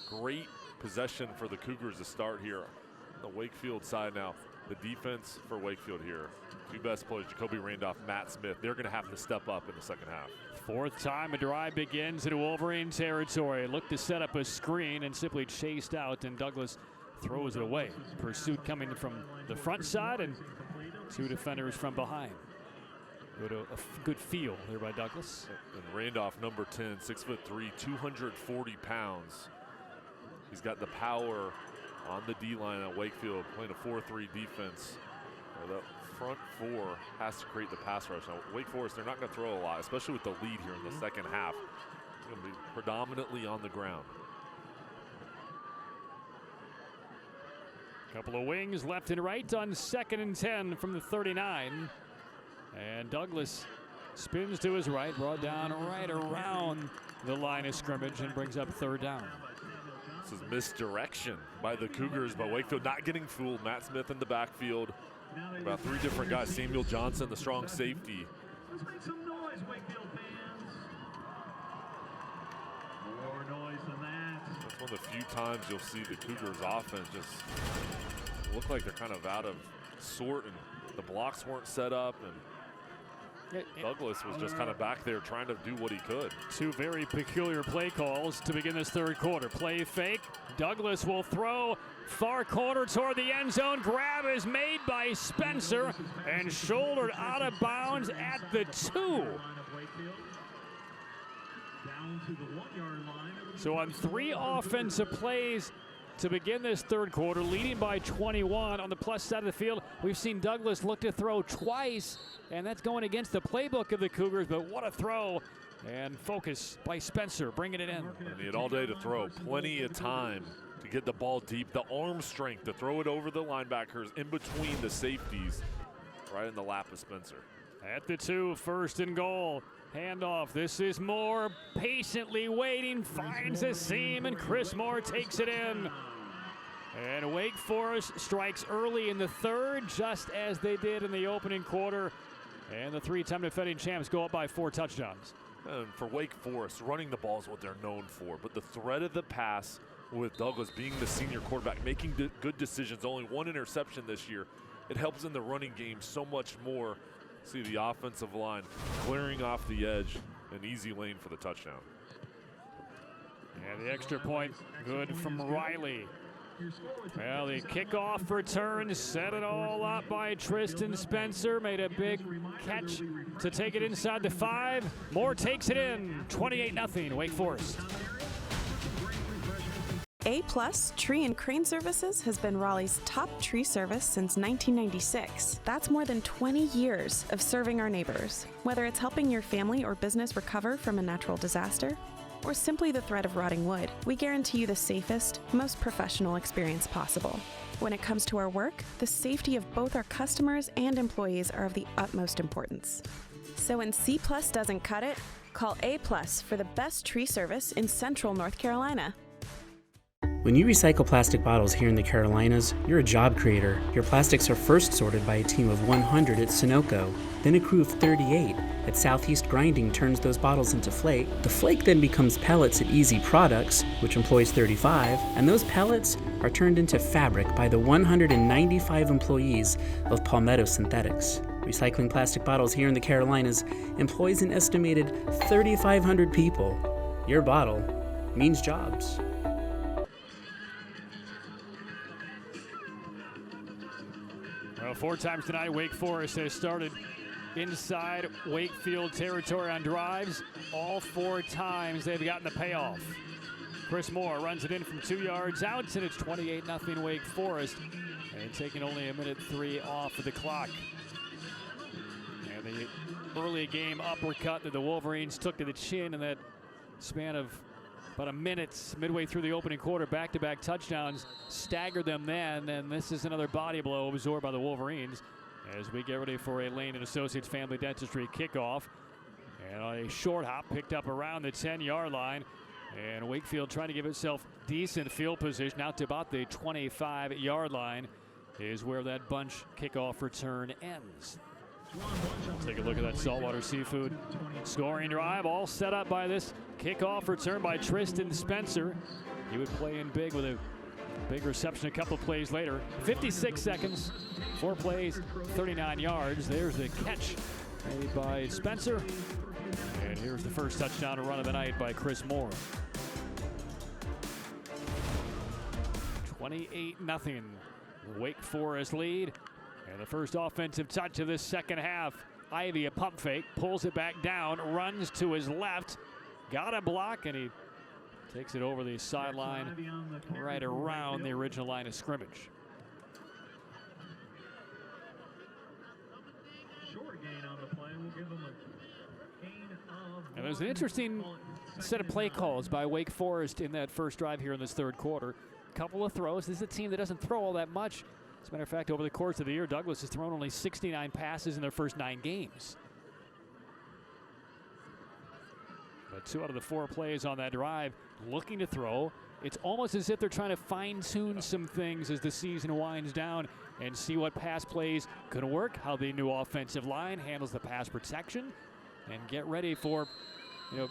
great possession for the Cougars to start here. On the Wakefield side now, the defense for Wakefield here. 2 best players, Jacoby Randolph, Matt Smith. They're going to have to step up in the second half. Fourth time a drive begins in Wolverine territory. Looked to set up a screen and simply chased out, and Douglas throws it away. Pursuit coming from the front side and 2 defenders from behind. Good feel there by Douglas. And Randolph, number 10, 6'3", 240 pounds. He's got the power on the D-line at Wakefield, playing a 4-3 defense. The front 4 has to create the pass rush. Now, Wake Forest, they're not going to throw a lot, especially with the lead here in the second half. It's going to be predominantly on the ground. Couple of wings left and right on 2nd and 10 from the 39. And Douglas spins to his right, brought down right around the line of scrimmage and brings up 3rd down. This is misdirection by the Cougars, but Wakefield not getting fooled. Matt Smith in the backfield. About 3 different guys. Samuel Johnson, the strong safety. Let's make some noise, Wakefield fans. More noise than that. That's one of the few times you'll see the Cougars offense just look like they're kind of out of sort, and the blocks weren't set up, and Douglas was just kind of back there trying to do what he could. 2 very peculiar play calls to begin this third quarter. Play fake. Douglas will throw far corner toward the end zone. Grab is made by Spencer and shouldered out of bounds at the 2. to the 1-yard line. So on 3 offensive plays to begin this third quarter, leading by 21 on the plus side of the field, we've seen Douglas look to throw twice, and that's going against the playbook of the Cougars, but what a throw. And focus by Spencer, bringing it in. And he had all day to throw, plenty of time to get the ball deep, the arm strength to throw it over the linebackers in between the safeties, right in the lap of Spencer. At the 2, 1st and goal. Handoff. This is Moore patiently waiting, finds a seam, and Chris Moore takes it in. And Wake Forest strikes early in the third, just as they did in the opening quarter. And the 3-time defending champs go up by 4 touchdowns. And for Wake Forest, running the ball is what they're known for. But the threat of the pass, with Douglas being the senior quarterback, making good decisions, only 1 interception this year, it helps in the running game so much more. See the offensive line clearing off the edge, an easy lane for the touchdown. And the extra point, good from Riley. Well, the kickoff return set it all up by Tristan Spencer. Made a big catch to take it inside the 5. Moore takes it in. 28-0 Wake Forest. A-Plus Tree and Crane Services has been Raleigh's top tree service since 1996. That's more than 20 years of serving our neighbors. Whether it's helping your family or business recover from a natural disaster, or simply the threat of rotting wood, we guarantee you the safest, most professional experience possible. When it comes to our work, the safety of both our customers and employees are of the utmost importance. So when C+ doesn't cut it, call A+ for the best tree service in Central North Carolina. When you recycle plastic bottles here in the Carolinas, you're a job creator. Your plastics are first sorted by a team of 100 at Sunoco. Then a crew of 38 at Southeast Grinding turns those bottles into flake. The flake then becomes pellets at Easy Products, which employs 35, and those pellets are turned into fabric by the 195 employees of Palmetto Synthetics. Recycling plastic bottles here in the Carolinas employs an estimated 3,500 people. Your bottle means jobs. Well, 4 times tonight, Wake Forest has started inside Wakefield territory on drives. All 4 times they've gotten the payoff. Chris Moore runs it in from 2 yards out, and it's 28-0 Wake Forest, and taking only a minute 3 off of the clock. And the early game uppercut that the Wolverines took to the chin in that span of about a minute midway through the opening quarter, back-to-back touchdowns staggered them then, and this is another body blow absorbed by the Wolverines as we get ready for a Lane and Associates Family Dentistry kickoff. And a short hop picked up around the 10-yard line, and Wakefield trying to give itself decent field position out to about the 25-yard line is where that bunch kickoff return ends. Take a look at that Saltwater Seafood scoring drive, all set up by this kickoff return by Tristan Spencer. He would play in big with a big reception a couple plays later. 56 seconds, 4 plays, 39 yards. There's the catch made by Spencer. And here's the first touchdown run of the night by Chris Moore. 28-0 Wake Forest lead. And the first offensive touch of this second half. Ivy, a pump fake, pulls it back down, runs to his left, got a block, and he takes it over the sideline right around the original line of scrimmage. And there's an interesting set of play calls by Wake Forest in that first drive here in this third quarter. A couple of throws. This is a team that doesn't throw all that much. As a matter of fact, over the course of the year, Douglas has thrown only 69 passes in their first 9 games. But 2 out of the 4 plays on that drive looking to throw. It's almost as if they're trying to fine-tune some things as the season winds down and see what pass plays could work, how the new offensive line handles the pass protection, and get ready for,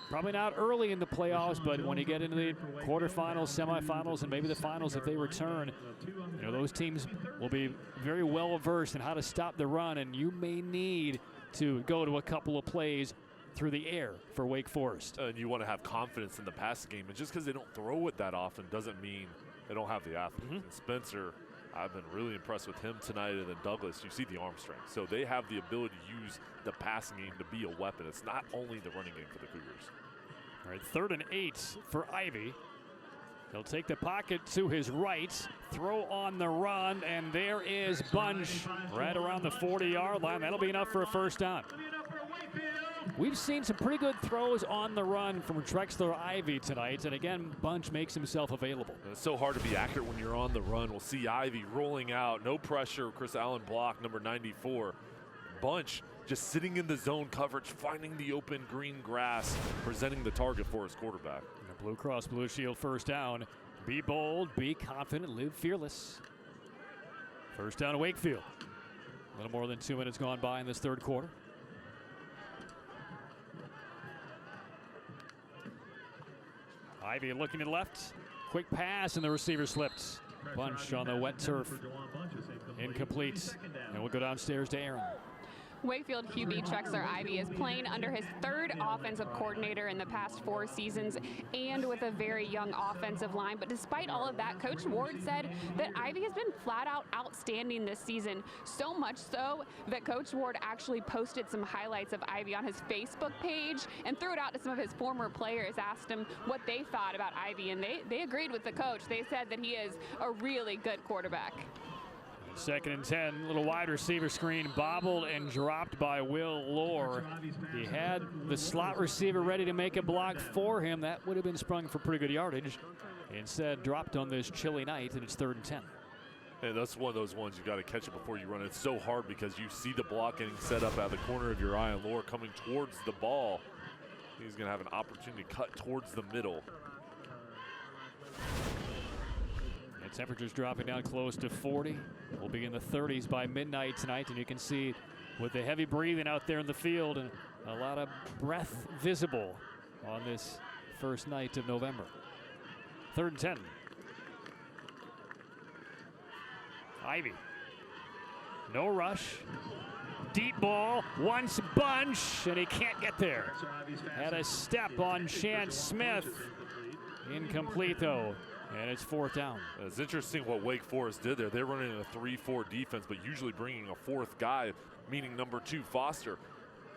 probably not early in the playoffs, but when you get into the quarterfinals, semifinals, and maybe the finals, if they return, those teams will be very well versed in how to stop the run, and you may need to go to a couple of plays through the air for Wake Forest. And you want to have confidence in the pass game, and just because they don't throw it that often doesn't mean they don't have the athletes. And Spencer, I've been really impressed with him tonight, and then Douglas, you see the arm strength. So they have the ability to use the passing game to be a weapon. It's not only the running game for the Cougars. All right, 3rd and 8 for Ivy. He'll take the pocket to his right, throw on the run, and there is Bunch right around the 40-yard line. That'll be enough for a first down. We've seen some pretty good throws on the run from Drexler Ivy tonight, and again, Bunch makes himself available. It's so hard to be accurate when you're on the run. We'll see Ivy rolling out, no pressure. Chris Allen block, number 94. Bunch just sitting in the zone coverage, finding the open green grass, presenting the target for his quarterback. The Blue Cross Blue Shield first down. Be bold, be confident, live fearless. First down to Wakefield. A little more than 2 minutes gone by in this third quarter. Ivy looking to the left. Quick pass, and the receiver slipped. Bunch on the wet turf. Incomplete. And we'll go downstairs to Aaron. Wakefield QB Drexler Ivy is playing under his 3rd offensive coordinator in the past 4 seasons and with a very young offensive line. But despite all of that, Coach Ward said that Ivy has been flat out outstanding this season. So much so that Coach Ward actually posted some highlights of Ivy on his Facebook page and threw it out to some of his former players, asked them what they thought about Ivy, and they agreed with the coach. They said that he is a really good quarterback. 2nd and 10, little wide receiver screen, bobbled and dropped by Will Lohr. He had the slot receiver ready to make a block for him. That would have been sprung for pretty good yardage. Instead, dropped on this chilly night, and it's 3rd and 10. Hey, that's one of those ones you got to catch it before you run. It's so hard because you see the block getting set up out of the corner of your eye, and Lohr coming towards the ball. He's going to have an opportunity to cut towards the middle. Temperatures dropping down close to 40. We'll be in the 30s by midnight tonight, and you can see with the heavy breathing out there in the field and a lot of breath visible on this first night of November. 3rd and 10. Ivy. No rush. Deep ball. Wants Bunch, and he can't get there. Had a step on Chance Smith. Incomplete, though. And it's 4th down. It's interesting what Wake Forest did there. They're running a 3-4 defense, but usually bringing a 4th guy, meaning number 2 Foster.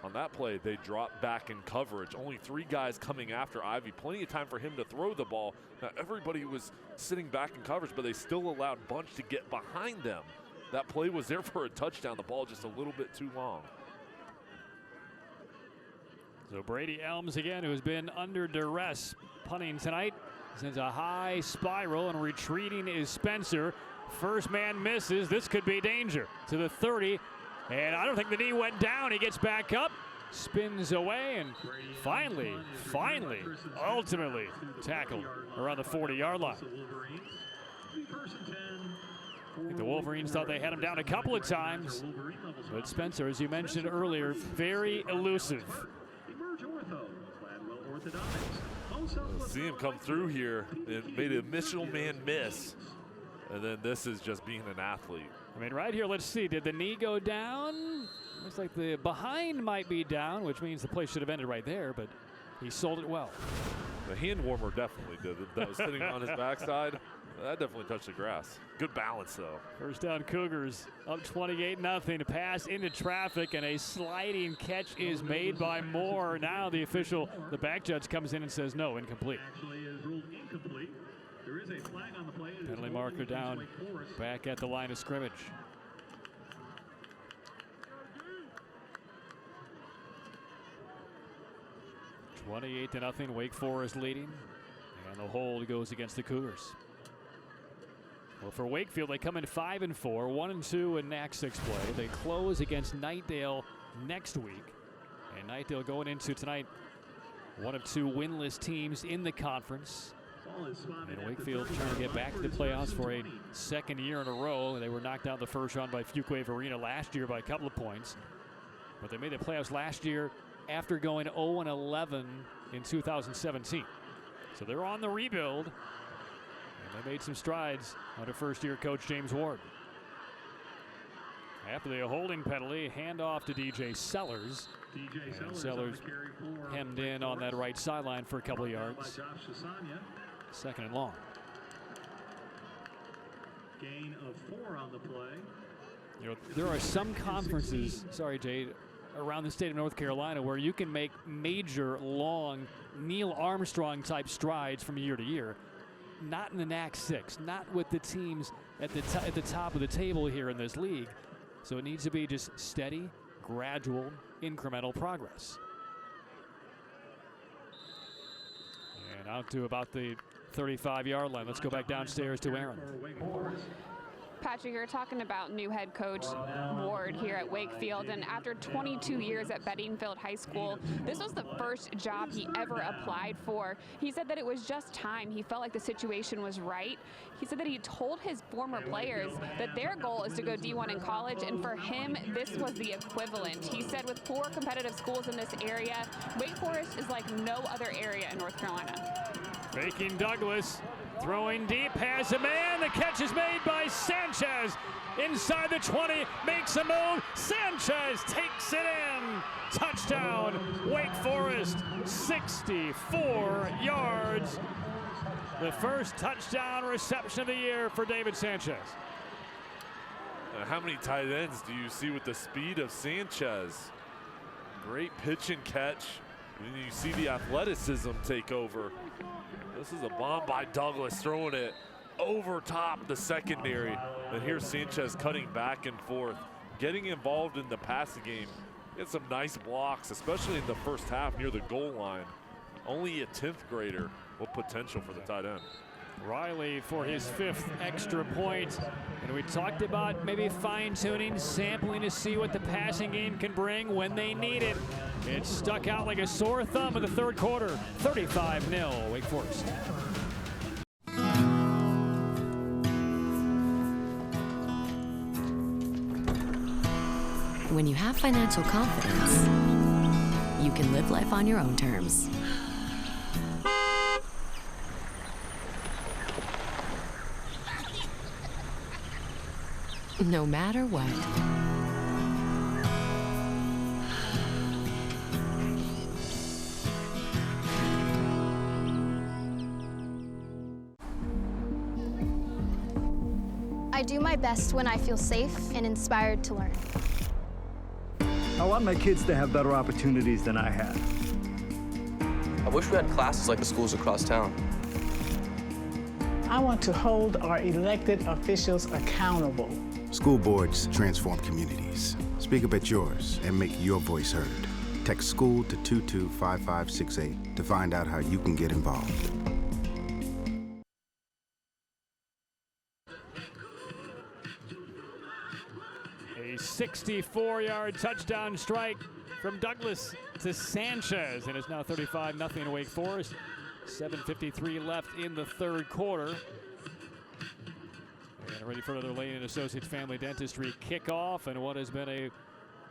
On that play, they dropped back in coverage. Only 3 guys coming after Ivy. Plenty of time for him to throw the ball. Now, everybody was sitting back in coverage, but they still allowed Bunch to get behind them. That play was there for a touchdown. The ball just a little bit too long. So Brady Elms again, who's been under duress punting tonight. Sends a high spiral, and retreating is Spencer. First man misses. This could be danger to the 30. And I don't think the knee went down. He gets back up, spins away, and finally, ultimately tackled around the 40-yard line. I think the Wolverines thought they had him down a couple of times. But Spencer, as you mentioned earlier, very elusive. See him come through here and made a Mitchell man miss. And then this is just being an athlete. I mean, right here, let's see. Did the knee go down? Looks like the behind might be down, which means the play should have ended right there, but he sold it well. The hand warmer definitely did it. That was sitting on his backside. That definitely touched the grass. Good balance, though. First down, Cougars up 28-0. Pass into traffic, and a sliding catch is made by Moore. Now the back judge comes in and says no, incomplete. Actually is ruled incomplete. There is a flag on the play. Penalty marker down back at the line of scrimmage. (28-0). Wake Forest leading, and the hold goes against the Cougars. Well, for Wakefield, they come in 5-4, 1-2 in NAC 6 play. They close against Knightdale next week, and Knightdale going into tonight one of 2 winless teams in the conference. And Wakefield trying to get back to the playoffs for a 2nd year in a row. They were knocked out in the first round by Fuquay Arena last year by a couple of points, but they made the playoffs last year after going 0-11 in 2017. So they're on the rebuild. They made some strides under first-year coach James Ward. After the holding penalty, handoff to DJ Sellers. And Sellers hemmed in on that right sideline for a couple of yards. 2nd and long. Gain of 4 on the play. You know, there are some conferences, sorry Jade, around the state of North Carolina where you can make major, long, Neil Armstrong-type strides from year to year. Not in the NAC 6, not with the teams at the top of the table here in this league. So it needs to be just steady, gradual, incremental progress. And out to about the 35-yard line. Let's go back downstairs to Aaron. Patrick, you're talking about new head coach Ward here at Wakefield, and after 22 years at Bedingfield High School, this was the first job he ever applied for. He said that it was just time. He felt like the situation was right. He said that he told his former players that their goal is to go D1 in college, and for him, this was the equivalent. He said with 4 competitive schools in this area, Wake Forest is like no other area in North Carolina. Faking Douglas. Throwing deep, has a man. The catch is made by Sanchez. Inside the 20, makes a move. Sanchez takes it in. Touchdown, Wake Forest, 64 yards. The first touchdown reception of the year for David Sanchez. How many tight ends do you see with the speed of Sanchez? Great pitch and catch. And you see the athleticism take over. This is a bomb by Douglas, throwing it over top the secondary. And here's Sanchez cutting back and forth, getting involved in the passing game. Get some nice blocks, especially in the first half near the goal line. Only a 10th grader. What potential for the tight end. Riley for his 5th extra point. And we talked about maybe fine-tuning, sampling to see what the passing game can bring when they need it. It stuck out like a sore thumb in the third quarter. 35-0 Wake Forest. When you have financial confidence, you can live life on your own terms. No matter what. I do my best when I feel safe and inspired to learn. I want my kids to have better opportunities than I had. I wish we had classes like the schools across town. I want to hold our elected officials accountable. School boards transform communities. Speak up at yours and make your voice heard. Text SCHOOL to 225568 to find out how you can get involved. A 64-yard touchdown strike from Douglas to Sanchez, and it's now 35-0 Wake Forest. 7:53 left in the third quarter. And ready for another Lane & Associates Family Dentistry kickoff, and what has been a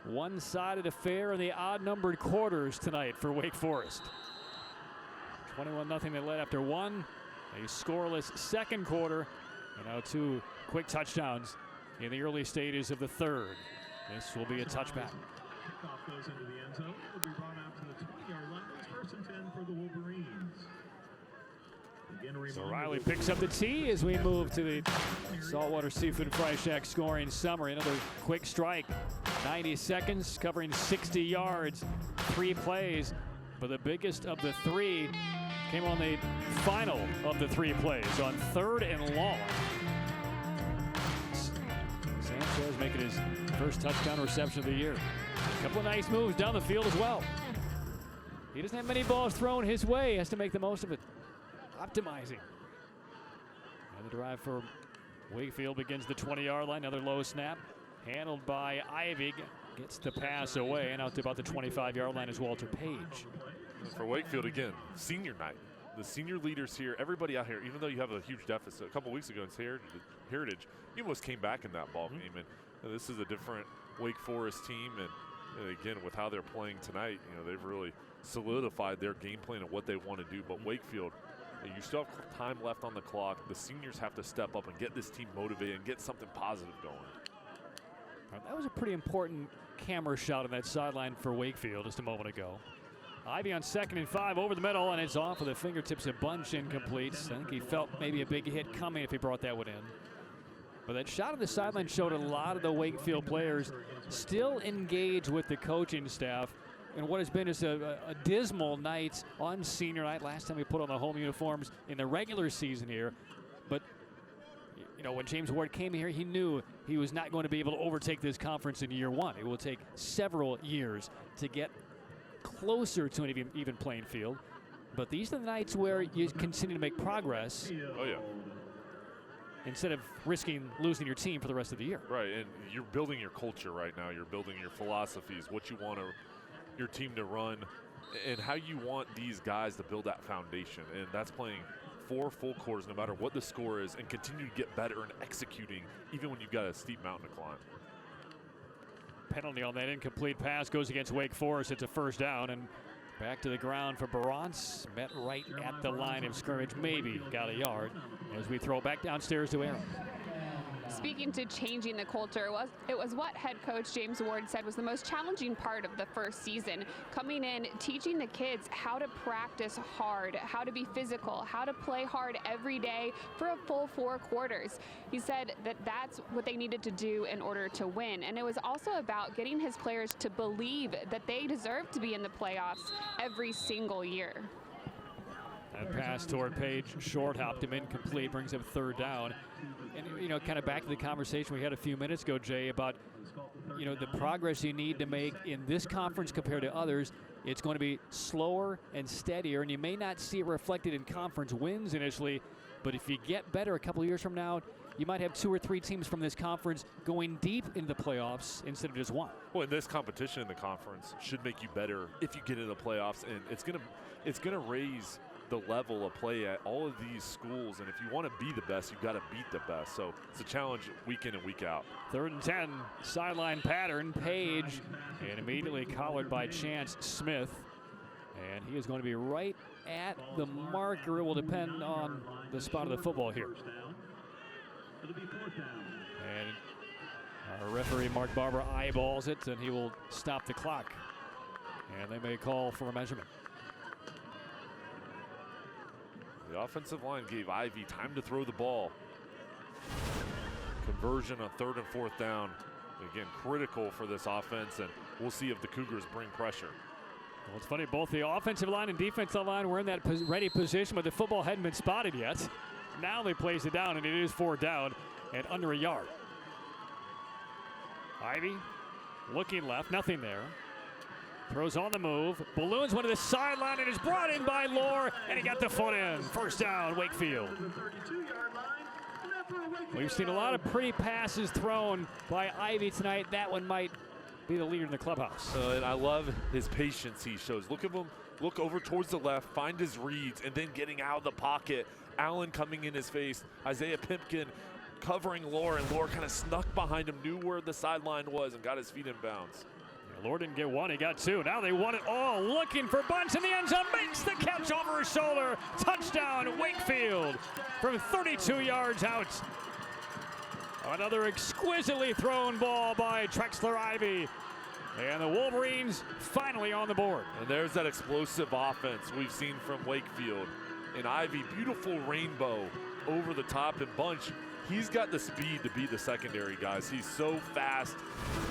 one-sided affair in the odd-numbered quarters tonight for Wake Forest. 21-0 they led after one, a scoreless second quarter, and now 2 quick touchdowns in the early stages of the third. This will be a touchback. Kickoff goes into the end zone. Will be brought out to the 20-yard line. It's 1st and 10 for the Wolverines. So Riley picks up the tee as we move to the Saltwater Seafood Fry Shack scoring summary. Another quick strike, 90 seconds, covering 60 yards, 3 plays. But the biggest of the 3 came on the final of the 3 plays on 3rd and long. Sanchez making his first touchdown reception of the year. A couple of nice moves down the field as well. He doesn't have many balls thrown his way. He has to make the most of it. Optimizing. And the drive for Wakefield begins the 20-yard line. Another low snap. Handled by Ivy. Gets the pass away. And out to about the 25-yard line is Walter Page. For Wakefield, again, senior night. The senior leaders here, everybody out here, even though you have a huge deficit. A couple weeks ago in Heritage, you almost came back in that ball game. And this is a different Wake Forest team. And again, with how they're playing tonight, they've really solidified their game plan and what they want to do. But Wakefield, you still have time left on the clock. The seniors have to step up and get this team motivated and get something positive going. That was a pretty important camera shot on that sideline for Wakefield just a moment ago. Ivy on 2nd and 5 over the middle, and it's off with the fingertips, a bunch incomplete. I think he felt maybe a big hit coming if he brought that one in. But that shot on the sideline showed a lot of the Wakefield players still engaged with the coaching staff in what has been just a dismal night on senior night. Last time we put on the home uniforms in the regular season here. But, you know, when James Ward came here, he knew he was not going to be able to overtake this conference in year one. It will take several years to get closer to an even playing field. But these are the nights where you continue to make progress. Oh, yeah. Instead of risking losing your team for the rest of the year. Right, and you're building your culture right now. You're building your philosophies, what you want your team to run, and how you want these guys to build that foundation. And that's playing 4 full quarters, no matter what the score is, and continue to get better and executing, even when you've got a steep mountain to climb. Penalty on that incomplete pass goes against Wake Forest. It's a first down, and back to the ground for Barantz. Met right at the line of scrimmage. Maybe got a yard as we throw back downstairs to Aaron. Speaking to changing the culture, it was what head coach James Ward said was the most challenging part of the first season. Coming in, teaching the kids how to practice hard, how to be physical, how to play hard every day for a full 4 quarters. He said that that's what they needed to do in order to win. And it was also about getting his players to believe that they deserve to be in the playoffs every single year. That pass toward Page, short hopped him incomplete, brings up third down. And, you know, kind of back to the conversation we had a few minutes ago, Jay, about, you know, the progress you need to make in this conference compared to others. It's going to be slower and steadier, and you may not see it reflected in conference wins initially, but if you get better a couple of years from now, you might have 2 or 3 teams from this conference going deep into the playoffs instead of just one. Well, and this competition in the conference should make you better if you get into the playoffs, and it's gonna raise the level of play at all of these schools, and if you want to be the best, you've got to beat the best. So it's a challenge week in and week out. 3rd and 10, sideline pattern, Page, and immediately collared by Chance Smith. And he is going to be right at the marker. It will depend on the spot of the football here. And our referee, Mark Barber, eyeballs it, and he will stop the clock. And they may call for a measurement. The offensive line gave Ivy time to throw the ball. Conversion on 3rd and 4th down. Again, critical for this offense, and we'll see if the Cougars bring pressure. Well, it's funny, both the offensive line and defensive line were in that ready position, but the football hadn't been spotted yet. Now they place it down, and it is 4th down and under a yard. Ivy looking left, nothing there. Throws on the move, balloons one to the sideline, and is brought in by Lohr, and he got the foot in. First down, Wakefield. We've seen a lot of pretty passes thrown by Ivy tonight. That one might be the leader in the clubhouse. And I love his patience he shows. Look at him, look over towards the left, find his reads, and then getting out of the pocket. Allen coming in his face, Isaiah Pimpkin covering Lohr, and Lohr kind of snuck behind him, knew where the sideline was, and got his feet in bounds. Lohr didn't get one, he got 2. Now they want it all. Looking for Bunce in the end zone. Makes the catch over his shoulder. Touchdown, Wakefield from 32 yards out. Another exquisitely thrown ball by Trexler Ivy. And the Wolverines finally on the board. And there's that explosive offense we've seen from Wakefield. And Ivy, beautiful rainbow over the top, and Bunch, he's got the speed to beat the secondary guys. He's so fast,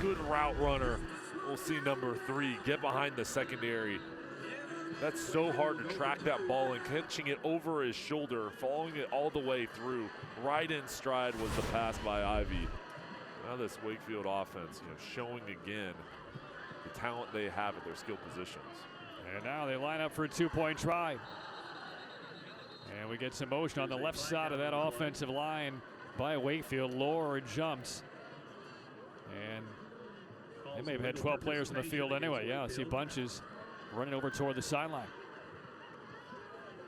good route runner. We'll see number 3 get behind the secondary. That's so hard to track that ball, and catching it over his shoulder, following it all the way through. Right in stride was the pass by Ivy. Now this Wakefield offense, showing again the talent they have at their skill positions. And now they line up for a 2-point try. And we get some motion on the left side of that offensive line by Wakefield. Lohr jumps. And they may have had 12 players on the field anyway. Yeah, I see Bunches running over toward the sideline.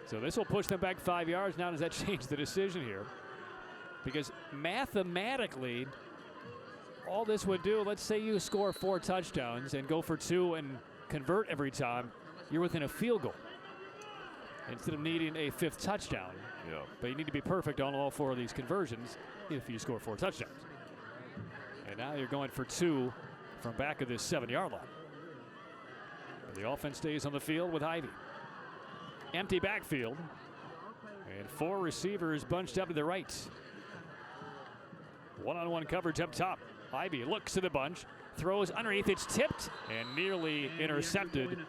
So this will push them back 5 yards. Now does that change the decision here? Because mathematically, all this would do, let's say you score 4 touchdowns and go for 2 and convert every time, you're within a field goal instead of needing a 5th touchdown. Yeah. But you need to be perfect on all 4 of these conversions if you score 4 touchdowns. And now you're going for 2 from back of this 7-yard line. But the offense stays on the field with Ivy. Empty backfield. And 4 receivers bunched up to the right. One-on-one coverage up top. Ivy looks to the bunch, throws underneath. It's tipped and nearly intercepted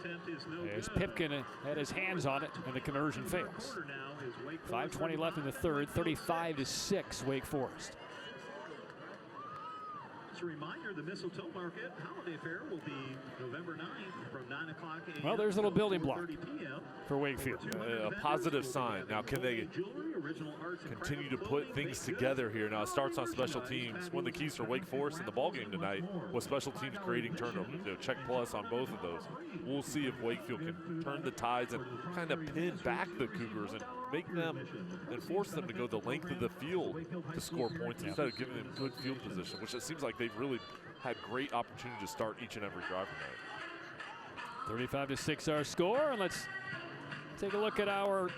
as Pipkin had his hands on it, and the conversion fails. 5:20 left in the third, 35-6 Wake Forest. As a reminder, the Mistletoe Market Holiday Fair will be November 9th from 9 o'clock a.m. Well, there's a little building block for Wakefield. A positive sign. Now, can they continue to put things together here? Now, it starts on special teams. One of the keys for Wake Forest in the ballgame tonight was special teams creating turnovers. Check plus on both of those. We'll see if Wakefield can turn the tides and kind of pin back the Cougars and make them and force them to go the length of the field to score points instead of giving them good field position, which it seems like they've really had great opportunity to start each and every drive tonight. 35-6 our score, and let's take a look at our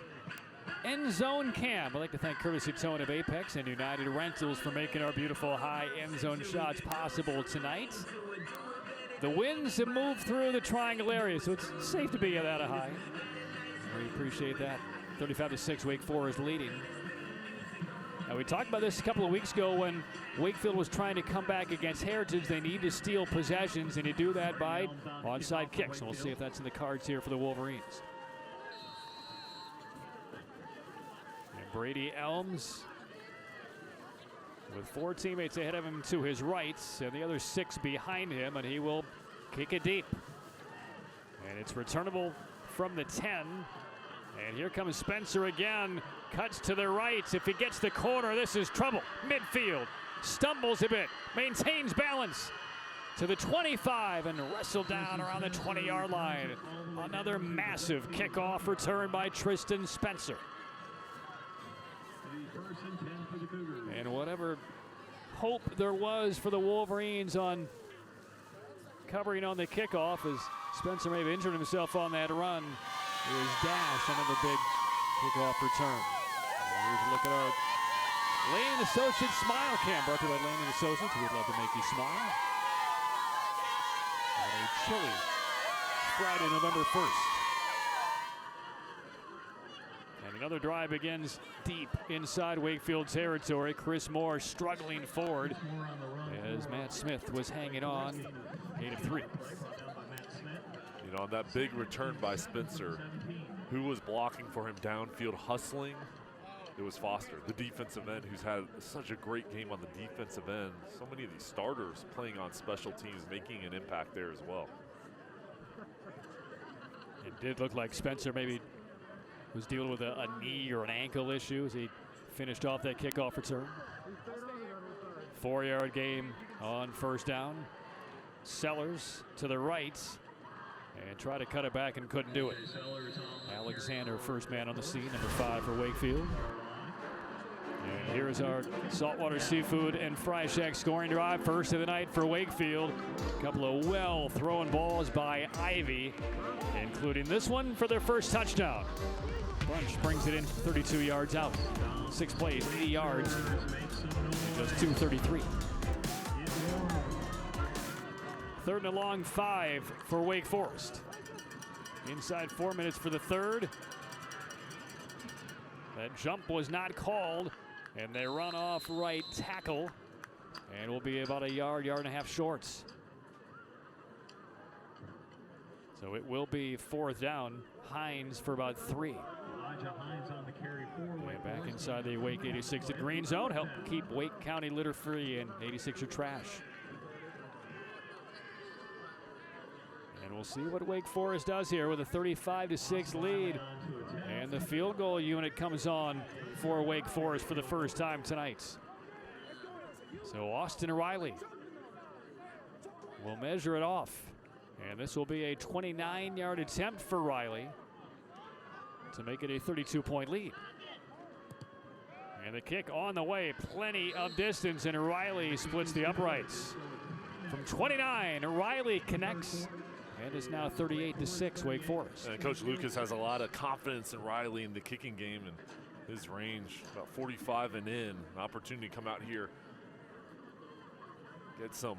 end zone cam. I'd like to thank Courtesy Tone of Apex and United Rentals for making our beautiful high end zone shots possible tonight. The winds have moved through the triangle area, so it's safe to be at a high. We appreciate that. 35-6, Wake Forest leading. Now, we talked about this a couple of weeks ago when Wakefield was trying to come back against Heritage. They need to steal possessions, and you do that by onside kicks. And we'll see if that's in the cards here for the Wolverines. And Brady Elms with 4 teammates ahead of him to his right, and the other 6 behind him, and he will kick it deep. And it's returnable from the 10. And here comes Spencer again, cuts to the right. If he gets the corner, this is trouble. Midfield, stumbles a bit, maintains balance to the 25 and wrestled down around the 20-yard line. Another massive kickoff return by Tristan Spencer. And whatever hope there was for the Wolverines on covering on the kickoff, as Spencer may have injured himself on that run, it was dashed. Another big kickoff return. Here's a look at our Lane Associates Smile Cam, brought to you by Lane Associates. We'd love to make you smile. On a chilly Friday, November 1st. And another drive begins deep inside Wakefield territory. Chris Moore struggling forward as Matt Smith was hanging on. 8 of 3. You know, on that big return by Spencer, who was blocking for him downfield, hustling? It was Foster, the defensive end, who's had such a great game on the defensive end. So many of these starters playing on special teams, making an impact there as well. It did look like Spencer maybe was dealing with a knee or an ankle issue as he finished off that kickoff return. 4-yard game on first down. Sellers to the right and try to cut it back and couldn't do it. Alexander, first man on the scene, number 5 for Wakefield. And here's our Saltwater Seafood and Fry Shack scoring drive. First of the night for Wakefield. A couple of well-thrown balls by Ivy, including this one for their first touchdown. Bunch brings it in 32 yards out. 6 plays, 80 yards, just 2:33. 3rd and a long 5 for Wake Forest. Inside 4 minutes for the third. That jump was not called, and they run off right tackle, and will be about a yard and a half short. So it will be 4th down. Hines for about 3. And back inside the Wake 86 at green zone. Help keep Wake County litter free and 86er trash. And we'll see what Wake Forest does here with a 35-6 lead. And the field goal unit comes on for Wake Forest for the first time tonight. So Austin Riley will measure it off. And this will be a 29-yard attempt for Riley to make it a 32-point lead. And the kick on the way, plenty of distance, and Riley splits the uprights. From 29, Riley connects. And it's now 38-6 Wake Forest. And Coach Lucas has a lot of confidence in Riley in the kicking game, and his range about 45 and in. An opportunity to come out here, get some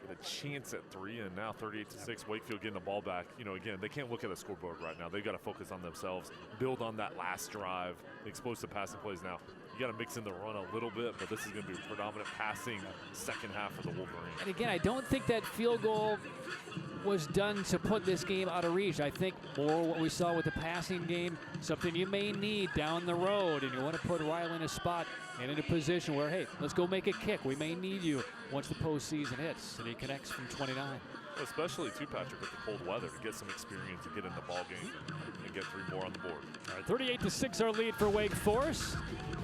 get a chance at 3, and now 38-6, Wakefield getting the ball back. You know, again, they can't look at a scoreboard right now. They've got to focus on themselves, build on that last drive, expose the passing plays now. You got to mix in the run a little bit, but this is going to be predominant passing second half for the Wolverines. And again, I don't think that field goal was done to put this game out of reach. I think more what we saw with the passing game, something you may need down the road, and you want to put Riley in a spot and in a position where, hey, let's go make a kick. We may need you once the postseason hits, and he connects from 29. Especially, too, Patrick, with the cold weather, to get some experience and get in the ball game and get 3 more on the board. All right, 38-6 our lead for Wake Forest.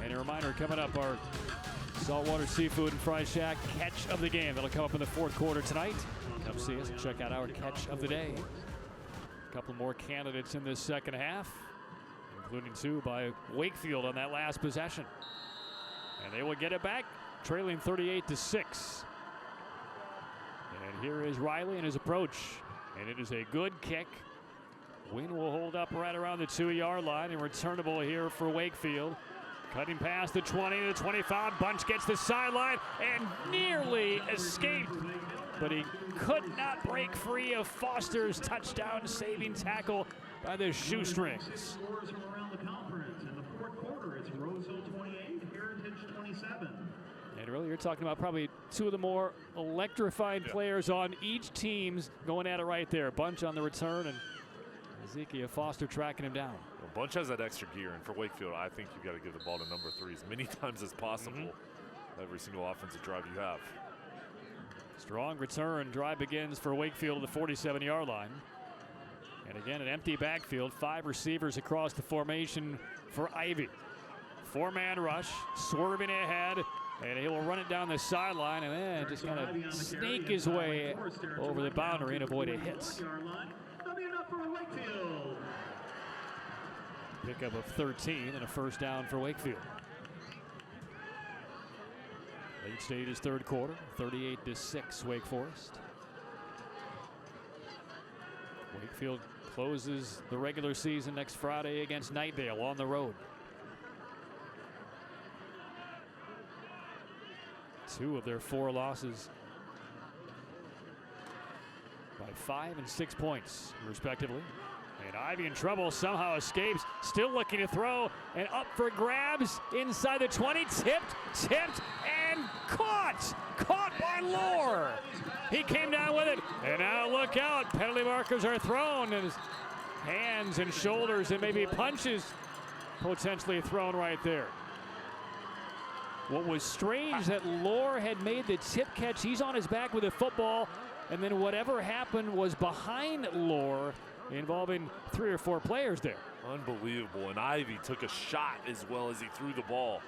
And a reminder, coming up, our Saltwater Seafood and Fry Shack catch of the game. That'll come up in the 4th quarter tonight. Come see us and check out our catch of the day. A couple more candidates in this second half, including 2 by Wakefield on that last possession. And they will get it back, trailing 38-6. And here is Riley in his approach. And it is a good kick. Wind will hold up right around the 2-yard line and returnable here for Wakefield. Cutting past the 20 to the 25. Bunch gets the sideline and nearly escaped. But he could not break free of Foster's touchdown saving tackle by the shoestrings. Scores from around the conference. In the 4th quarter, it's Roseville 28, Heritage 27. And really, you're talking about probably 2 of the more electrifying players on each team's going at it right there. Bunch on the return and Ezekiel Foster tracking him down. Well, Bunch has that extra gear, and for Wakefield, I think you've got to give the ball to number 3 as many times as possible. Every single offensive drive you have. Strong return. Drive begins for Wakefield at the 47-yard line. And again, an empty backfield. 5 receivers across the formation for Ivy. 4-man rush, swerving ahead, and he will run it down the sideline and then just kind of snake his way over the boundary and avoid a hit. Pickup of 13 and a first down for Wakefield. Late stages 3rd quarter, 38-6 Wake Forest. Wakefield closes the regular season next Friday against Nightdale on the road. 2 of their 4 losses by 5 and 6 points, respectively. And Ivy in trouble, somehow escapes, still looking to throw, and up for grabs inside the 20, tipped, and caught by Lohr. He came down with it, and now look out, penalty markers are thrown, and his hands and shoulders and maybe punches potentially thrown right there. What was strange that Lohr had made the tip catch. He's on his back with the football, and then whatever happened was behind Lohr, involving 3 or 4 players there. Unbelievable, and Ivy took a shot as well as he threw the ball.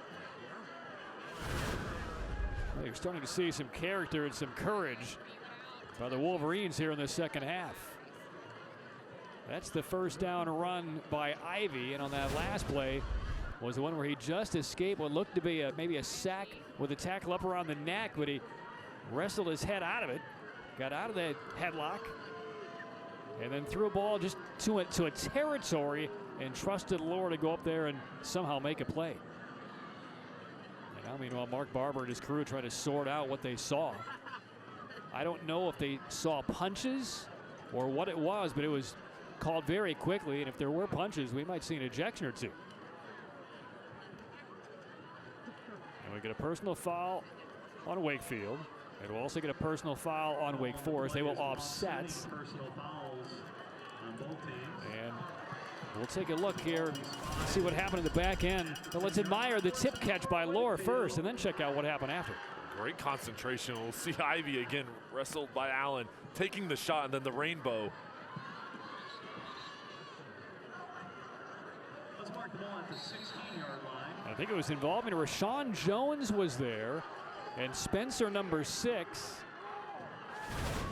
Well, you're starting to see some character and some courage by the Wolverines here in the second half. That's the first down run by Ivy, and on that last play was the one where he just escaped what looked to be maybe a sack with a tackle up around the neck, but he wrestled his head out of it, got out of the headlock, and then threw a ball just to a territory and trusted Lohr to go up there and somehow make a play. And now, meanwhile, Mark Barber and his crew try to sort out what they saw. I don't know if they saw punches or what it was, but it was called very quickly, and if there were punches, we might see an ejection or 2. And we get a personal foul on Wakefield. And we'll also get a personal foul on Wake Forest. They will offset. And we'll take a look here, see what happened in the back end. But let's admire the tip catch by Lohr first, and then check out what happened after. Great concentration. We'll see Ivy again wrestled by Allen, taking the shot, and then the rainbow. Let's mark the ball at the 16-yard line. I think it was involving Rashawn Jones was there. And Spencer, number 6.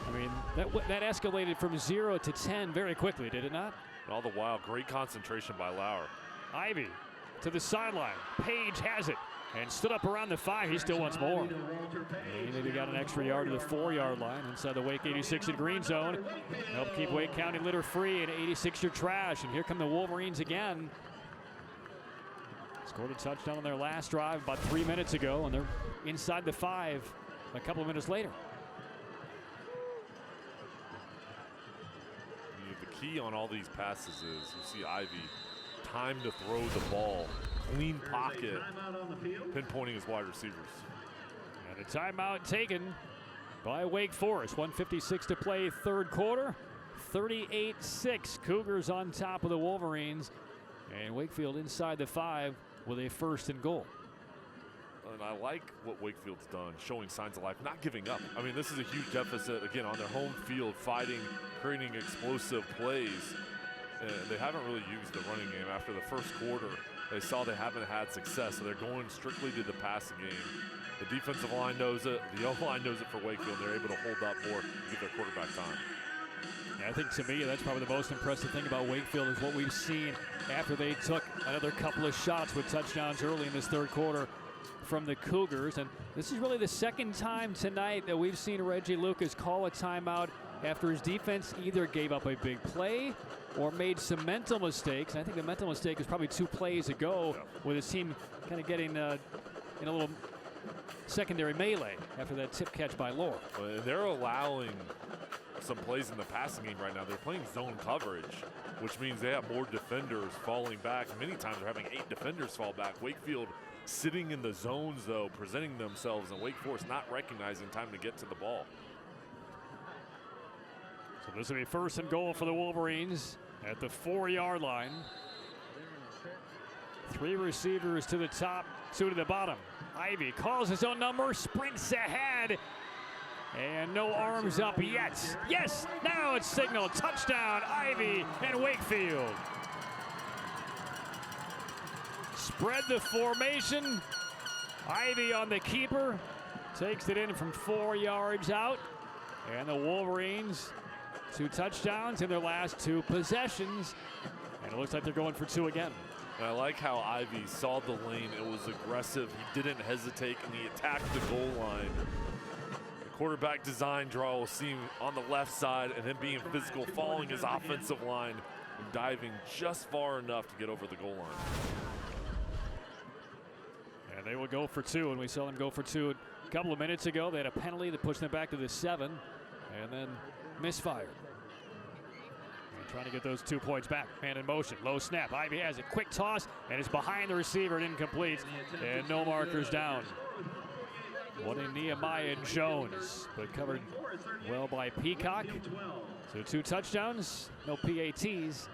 I mean, that escalated from 0 to 10 very quickly, did it not? And all the while, great concentration by Lauer. Ivy to the sideline. Page has it and stood up around the 5. He still wants more. And he maybe got an extra yard to the 4-yard line inside the Wake 86 in green zone. Help keep Wake County litter free and 86-yard trash. And here come the Wolverines again. Scored a touchdown on their last drive about 3 minutes ago, and they're inside the 5 a couple of minutes later. key on all these passes is you see Ivy time to throw the ball, clean pocket, pinpointing his wide receivers. And a timeout taken by Wake Forest. 1:56 to play, third quarter. 38-6. Cougars on top of the Wolverines. And Wakefield inside the 5 with a 1st and goal. And I like what Wakefield's done, showing signs of life, not giving up. I mean, this is a huge deficit, again, on their home field, fighting, creating explosive plays. And they haven't really used the running game. After the first quarter, they saw they haven't had success, so they're going strictly to the passing game. The defensive line knows it. The O-line knows it for Wakefield. They're able to hold up more and give their quarterback time. Yeah, I think to me that's probably the most impressive thing about Wakefield is what we've seen after they took another couple of shots with touchdowns early in this third quarter from the Cougars. And this is really the second time tonight that we've seen Reggie Lucas call a timeout after his defense either gave up a big play or made some mental mistakes. And I think the mental mistake was probably 2 plays ago with his team kind of getting in a little secondary melee after that tip catch by Lohr. They're allowing some plays in the passing game right now. They're playing zone coverage, which means they have more defenders falling back. Many times they're having 8 defenders fall back. Wakefield sitting in the zones, though, presenting themselves, and Wake Forest not recognizing time to get to the ball. So this will be 1st and goal for the Wolverines at the 4-yard line. 3 receivers to the top, 2 to the bottom. Ivy calls his own number, sprints ahead, and no arms up yet. Yes, now it's signaled. Touchdown, Ivy and Wakefield. Spread the formation. Ivy on the keeper. Takes it in from 4 yards out. And the Wolverines, 2 touchdowns in their last 2 possessions. And it looks like they're going for 2 again. And I like how Ivy saw the lane. It was aggressive. He didn't hesitate, and he attacked the goal line. The quarterback design draw will see him on the left side and then being physical, following his offensive line and diving just far enough to get over the goal line. And they will go for 2, and we saw them go for 2 a couple of minutes ago. They had a penalty that pushed them back to the 7, and then misfired. Trying to get those 2 points back. Man in motion, low snap. Ivy has a quick toss and it's behind the receiver and incomplete. And no markers down. One in Nehemiah Jones, but covered well by Peacock. So 2 touchdowns, no PATs,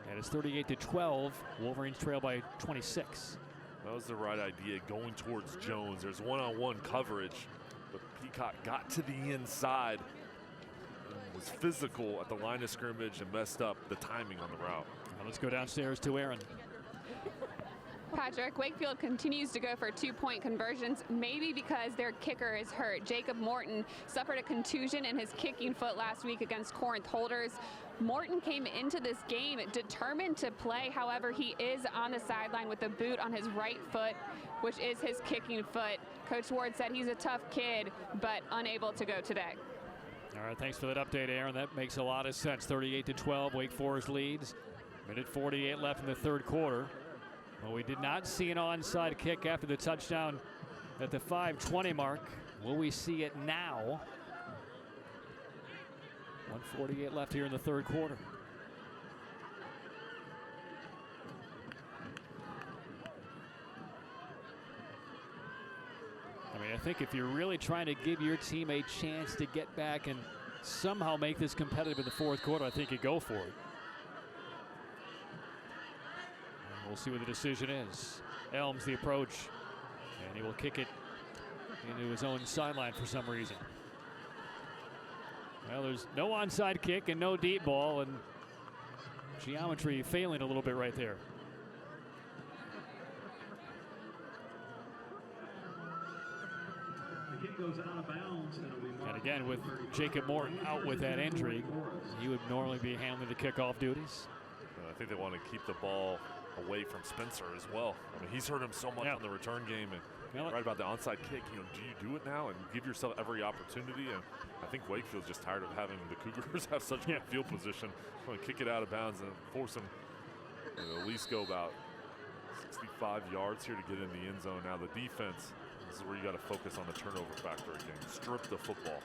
and it's 38-12. Wolverines trail by 26. That was the right idea, going towards Jones. There's one-on-one coverage, but Peacock got to the inside. Was physical at the line of scrimmage and messed up the timing on the route. Now let's go downstairs to Aaron. Patrick, Wakefield continues to go for 2-point conversions, maybe because their kicker is hurt. Jacob Morton suffered a contusion in his kicking foot last week against Corinth Holders. Morton came into this game determined to play. However, he is on the sideline with a boot on his right foot, which is his kicking foot. Coach Ward said he's a tough kid, but unable to go today. All right, thanks for that update, Aaron. That makes a lot of sense. 38-12, Wake Forest leads. Minute 48 left in the third quarter. Well, we did not see an onside kick after the touchdown at the 5:20 mark. Will we see it now? 1:48 left here in the third quarter. I mean, I think if you're really trying to give your team a chance to get back and somehow make this competitive in the fourth quarter, I think you go for it. And we'll see what the decision is. Elms the approach, and he will kick it into his own sideline for some reason. Well, there's no onside kick and no deep ball, and geometry failing a little bit right there. And again, with Jacob Morton out with that injury, he would normally be handling the kickoff duties. I think they want to keep the ball away from Spencer as well. I mean, he's hurt him so much in the return game. And right about the onside kick, you know, do you do it now and give yourself every opportunity? And I think Wakefield's just tired of having the Cougars have such good field position. Want to kick it out of bounds and force them to at least go about 65 yards here to get in the end zone. Now the defense, this is where you got to focus on the turnover factor again. Strip the football.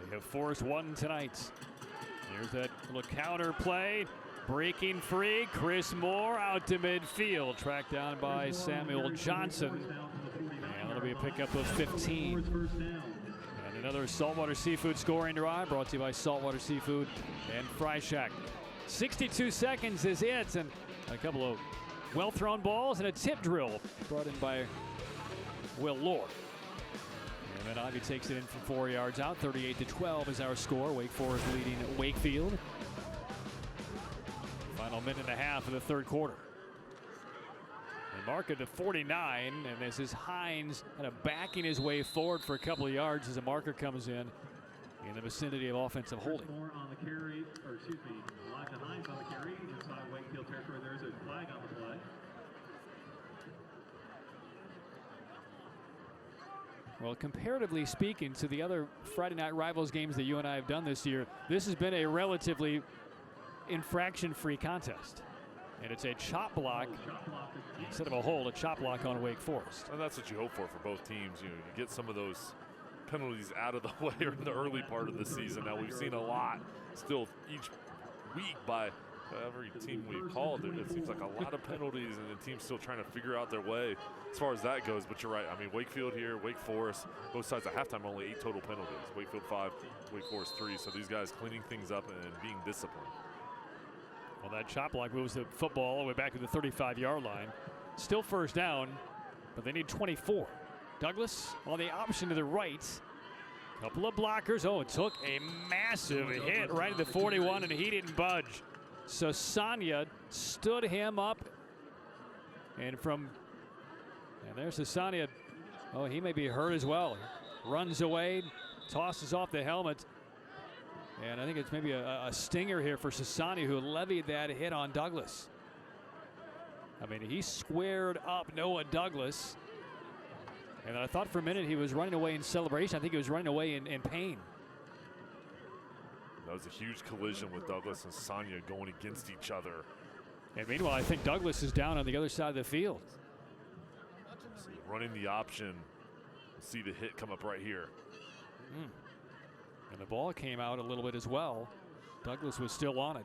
They have forced one tonight. Here's that little counter play. Breaking free, Chris Moore out to midfield. Tracked down by Samuel Johnson. And that'll be a pickup of 15. And another Saltwater Seafood scoring drive brought to you by Saltwater Seafood and Fry Shack. 62 seconds is it, and a couple of well-thrown balls and a tip drill brought in by Will Lord. And then Ivy takes it in from 4 yards out. 38-12 is our score. Wake Forest leading Wakefield. Final minute and a half of the third quarter. And mark it to 49, and this is Hines kind of backing his way forward for a couple of yards as a marker comes in the vicinity of offensive holding. More on the carry, or excuse me, Elijah Hines on the carry inside Wakefield territory. There's a flag on the play. Well, comparatively speaking to the other Friday Night Rivals games that you and I have done this year, this has been a relatively infraction-free contest. And it's a chop block instead of a hold, a chop block on Wake Forest. And that's what you hope for both teams. You get some of those penalties out of the way in the early part of the season. Now we've seen a lot still each week by every team we've called. It seems like a lot of penalties, and the team's still trying to figure out their way as far as that goes. But you're right. I mean, Wakefield here, Wake Forest, both sides at halftime only 8 total penalties. Wakefield 5, Wake Forest 3. So these guys cleaning things up and being disciplined. Well, that chop block moves the football all the way back to the 35-yard line. Still first down, but they need 24. Douglas on the option to the right. Couple of blockers. Oh, it took a massive hit right at the 41, and he didn't budge. Sasanya stood him up. And there's Sasanya. Oh, he may be hurt as well. Runs away, tosses off the helmet. And I think it's maybe a stinger here for Sasanya, who levied that hit on Douglas. I mean, he squared up Noah Douglas. And I thought for a minute he was running away in celebration. I think he was running away in pain. That was a huge collision with Douglas and Sasanya going against each other. And meanwhile, I think Douglas is down on the other side of the field. So running the option. See the hit come up right here. And the ball came out a little bit as well. Douglas was still on it.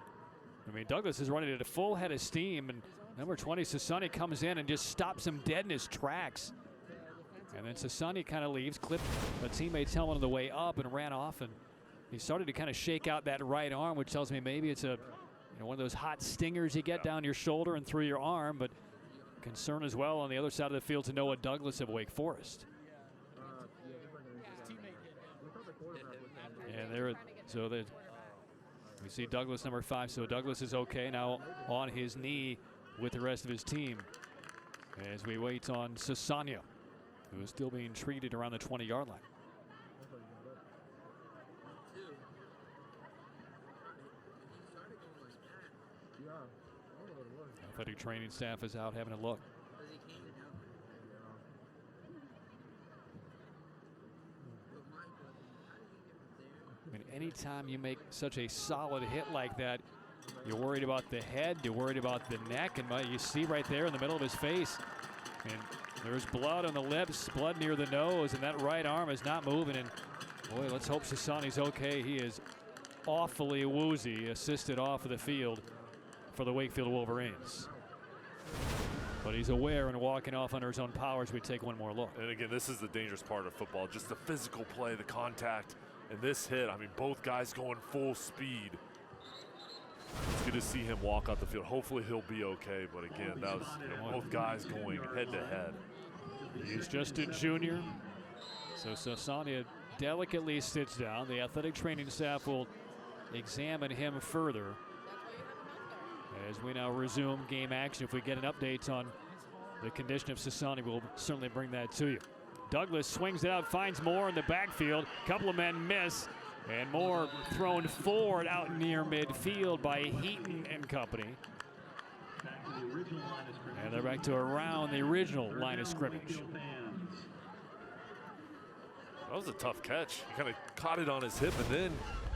I mean, Douglas is running at a full head of steam, and number 20, Sasanya, comes in and just stops him dead in his tracks. And then Sasanya kind of leaves, clipped a teammate's helmet on the way up, and ran off. And he started to kind of shake out that right arm, which tells me maybe it's one of those hot stingers you get down your shoulder and through your arm. But concern as well on the other side of the field to Noah Douglas of Wake Forest. And we see Douglas, number 5. So Douglas is okay now on his knee with the rest of his team as we wait on Sasanya, who is still being treated around the 20-yard line. Athletic training staff is out having a look. I mean, anytime you make such a solid hit like that, you're worried about the head, you're worried about the neck, and you see right there in the middle of his face, and there's blood on the lips, blood near the nose, and that right arm is not moving. And boy, let's hope Sasanya's okay. He is awfully woozy, assisted off of the field for the Wakefield Wolverines. But he's aware and walking off under his own power as we take one more look. And again, this is the dangerous part of football, just the physical play, the contact. And this hit, I mean, both guys going full speed. It's good to see him walk out the field. Hopefully he'll be okay, but again, that was both guys going head to head. He's just a junior, so Sasanya delicately sits down. The athletic training staff will examine him further as we now resume game action. If we get an update on the condition of Sasanya, we'll certainly bring that to you. Douglas swings it out, finds Moore in the backfield. Couple of men miss, and Moore thrown forward out near midfield by Heaton and company. And they're back to around the original line of scrimmage. That was a tough catch. He kind of caught it on his hip and then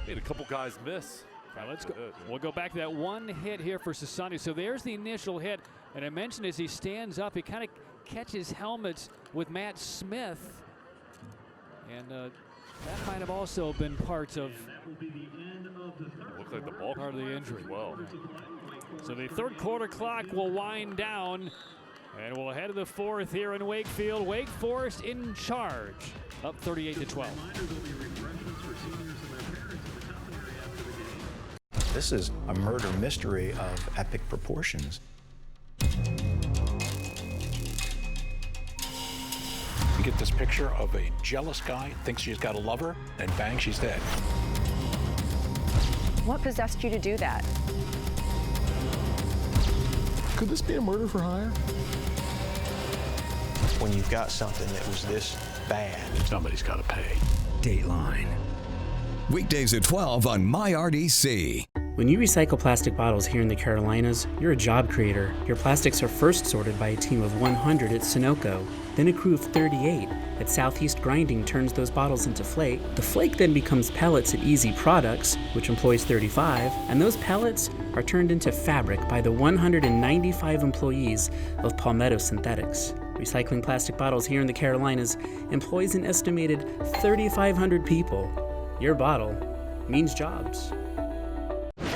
made a couple guys miss. Now let's go. We'll go back to that one hit here for Sasanya. So there's the initial hit, and I mentioned as he stands up, he kind of catches helmets with Matt Smith, and That might have also been part of Looks like the ball part of the injury. Well, so the third quarter clock will wind down, and we'll head to the fourth here in Wakefield. Wake Forest in charge, up 38-12. This is a murder mystery of epic proportions. You get this picture of a jealous guy, thinks she's got a lover, and bang, she's dead. What possessed you to do that? Could this be a murder for hire? When you've got something that was this bad, somebody's got to pay. Dateline. Weekdays at 12 on MyRDC. When you recycle plastic bottles here in the Carolinas, you're a job creator. Your plastics are first sorted by a team of 100 at Sunoco, then a crew of 38 at Southeast Grinding turns those bottles into flake. The flake then becomes pellets at Easy Products, which employs 35, and those pellets are turned into fabric by the 195 employees of Palmetto Synthetics. Recycling plastic bottles here in the Carolinas employs an estimated 3,500 people. Your bottle means jobs.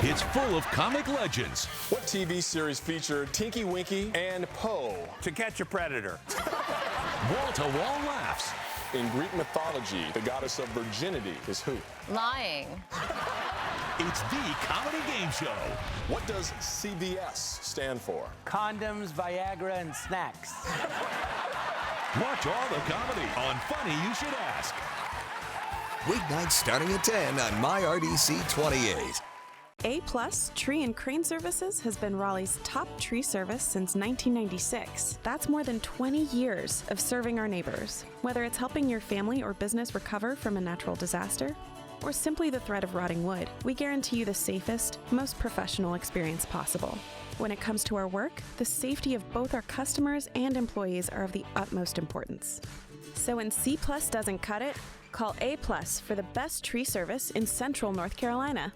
It's full of comic legends. What TV series featured Tinky Winky and Poe? To Catch a Predator. Wall-to-wall laughs. In Greek mythology, the goddess of virginity is who? Lying. It's the comedy game show. What does CVS stand for? Condoms, Viagra, and snacks. Watch all the comedy on Funny You Should Ask. Weeknights starting at 10 on MyRDC 28. A+ Tree and Crane Services has been Raleigh's top tree service since 1996. That's more than 20 years of serving our neighbors. Whether it's helping your family or business recover from a natural disaster, or simply the threat of rotting wood, we guarantee you the safest, most professional experience possible. When it comes to our work, the safety of both our customers and employees are of the utmost importance. So when C+ doesn't cut it, call A+ for the best tree service in Central North Carolina.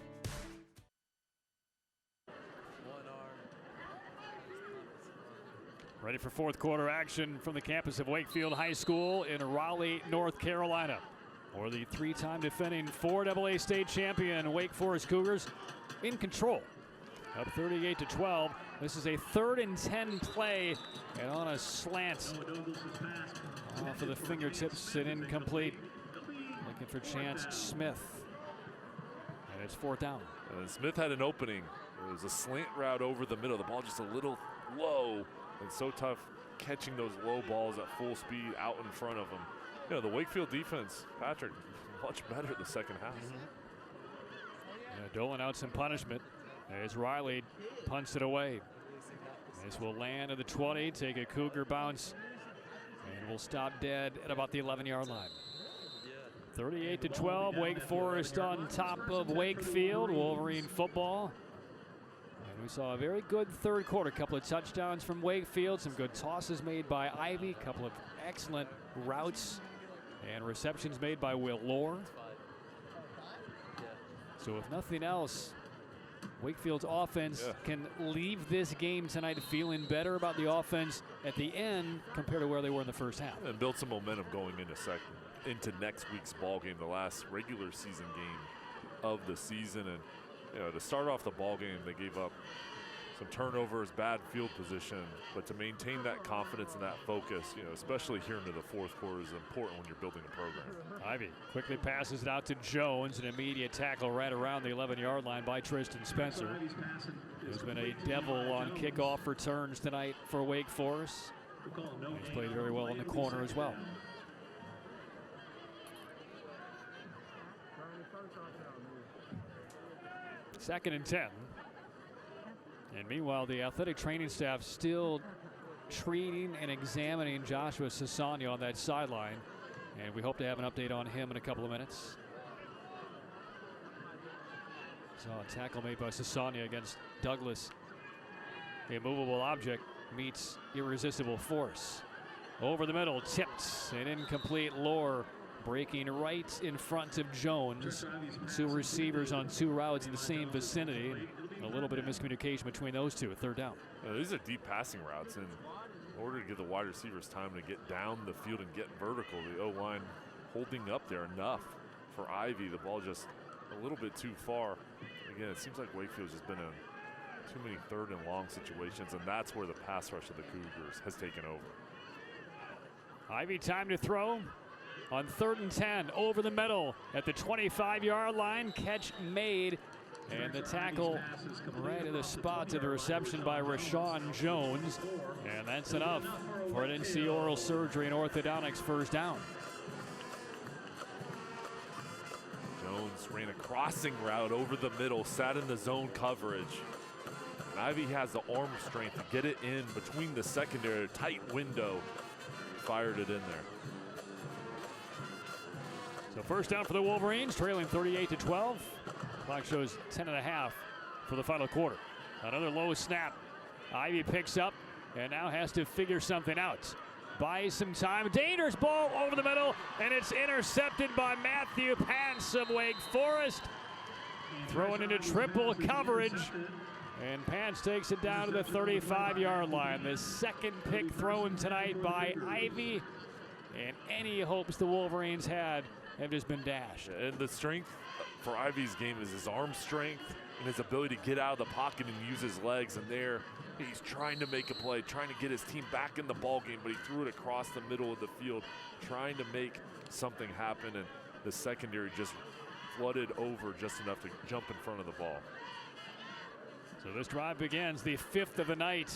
Ready for fourth quarter action from the campus of Wakefield High School in Raleigh, North Carolina. Or the three-time defending 4AA state champion Wake Forest Cougars in control. Up 38-12. This is a 3rd and 10 play, and on a slant off of the fingertips and incomplete. Looking for Chance Smith. And it's 4th down. Smith had an opening. It was a slant route over the middle. The ball just a little low. And so tough catching those low balls at full speed out in front of him. You know, the Wakefield defense, Patrick, much better the second half. Doling out some punishment as Riley punts it away. This will land at the 20, take a Cougar bounce, and will stop dead at about the 11-yard line. 38-12, Wake Forest on top of Wakefield. Wolverine football. And we saw a very good third quarter. Couple of touchdowns from Wakefield. Some good tosses made by Ivy. Couple of excellent routes and receptions made by Will Lohr. So if nothing else, Wakefield's offense can leave this game tonight feeling better about the offense at the end compared to where they were in the first half. And build some momentum going into next week's ball game, the last regular season game of the season. And you know, to start off the ball game, they gave up some turnovers, bad field position, but to maintain that confidence and that focus, you know, especially here into the fourth quarter, is important when you're building a program. Ivy quickly passes it out to Jones, an immediate tackle right around the 11-yard line by Tristan Spencer. There's been a devil on kickoff returns tonight for Wake Forest. He's played very well in the corner as well. Second and 10. And meanwhile, the athletic training staff still treating and examining Joshua Sasanya on that sideline. And we hope to have an update on him in a couple of minutes. So a tackle made by Sasanya against Douglas. The immovable object meets irresistible force. Over the middle, tipped and incomplete. Lohr breaking right in front of Jones. Two receivers on two routes in the same vicinity. A little bit of miscommunication between those two. 3rd down. These are deep passing routes, and in order to give the wide receivers time to get down the field and get vertical, the O-line holding up there enough for Ivy. The ball just a little bit too far. Again, it seems like Wakefield's just been in too many 3rd and long situations, and that's where the pass rush of the Cougars has taken over. Ivy time to throw on 3rd and 10 over the middle at the 25-yard line. Catch made, and the tackle right at the spot to the reception by Rashawn Jones, and that's enough for an NC Oral Surgery and Orthodontics first down. Jones ran a crossing route over the middle, sat in the zone coverage. And Ivy has the arm strength to get it in between the secondary, tight window. Fired it in there. So first down for the Wolverines, trailing 38-12. Clock shows 10.5 for the final quarter. Another low snap. Ivy picks up and now has to figure something out. Buys some time. Dangerous ball over the middle, and it's intercepted by Matthew Pants of Wake Forest. Throwing into triple coverage, and Pants takes it down to the 35-yard line. The second pick thrown tonight by Ivy, and any hopes the Wolverines had have just been dashed. And the strength for Ivy's game is his arm strength and his ability to get out of the pocket and use his legs. And there, he's trying to make a play, trying to get his team back in the ball game, but he threw it across the middle of the field, trying to make something happen, and the secondary just flooded over just enough to jump in front of the ball. So this drive begins, the 5th of the night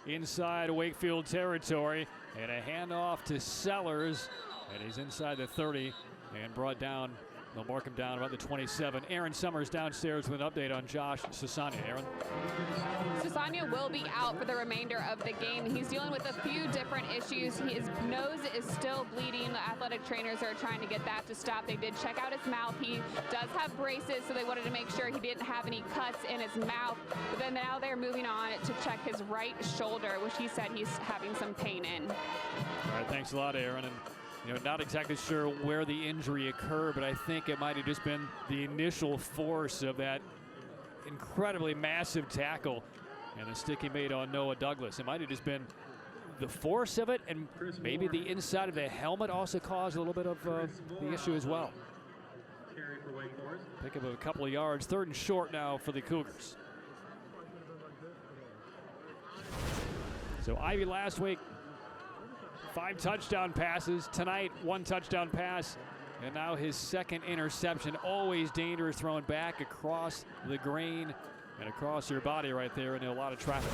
inside Wakefield territory, and a handoff to Sellers, and he's inside the 30 and brought down. They'll mark him down about the 27. Aaron Summers downstairs with an update on Josh Sasania. Aaron? Sasania will be out for the remainder of the game. He's dealing with a few different issues. His nose is still bleeding. The athletic trainers are trying to get that to stop. They did check out his mouth. He does have braces, so they wanted to make sure he didn't have any cuts in his mouth. But then now they're moving on to check his right shoulder, which he said he's having some pain in. All right, thanks a lot, Aaron. And not exactly sure where the injury occurred, but I think it might have just been the initial force of that incredibly massive tackle and the stick he made on Noah Douglas. It might have just been the force of it, and maybe the inside of the helmet also caused a little bit of the issue as well. Pick up a couple of yards. 3rd and short now for the Cougars. So Ivy last week, 5 touchdown passes. Tonight, 1 touchdown pass. And now his second interception. Always dangerous, throwing back across the grain and across your body right there into a lot of traffic.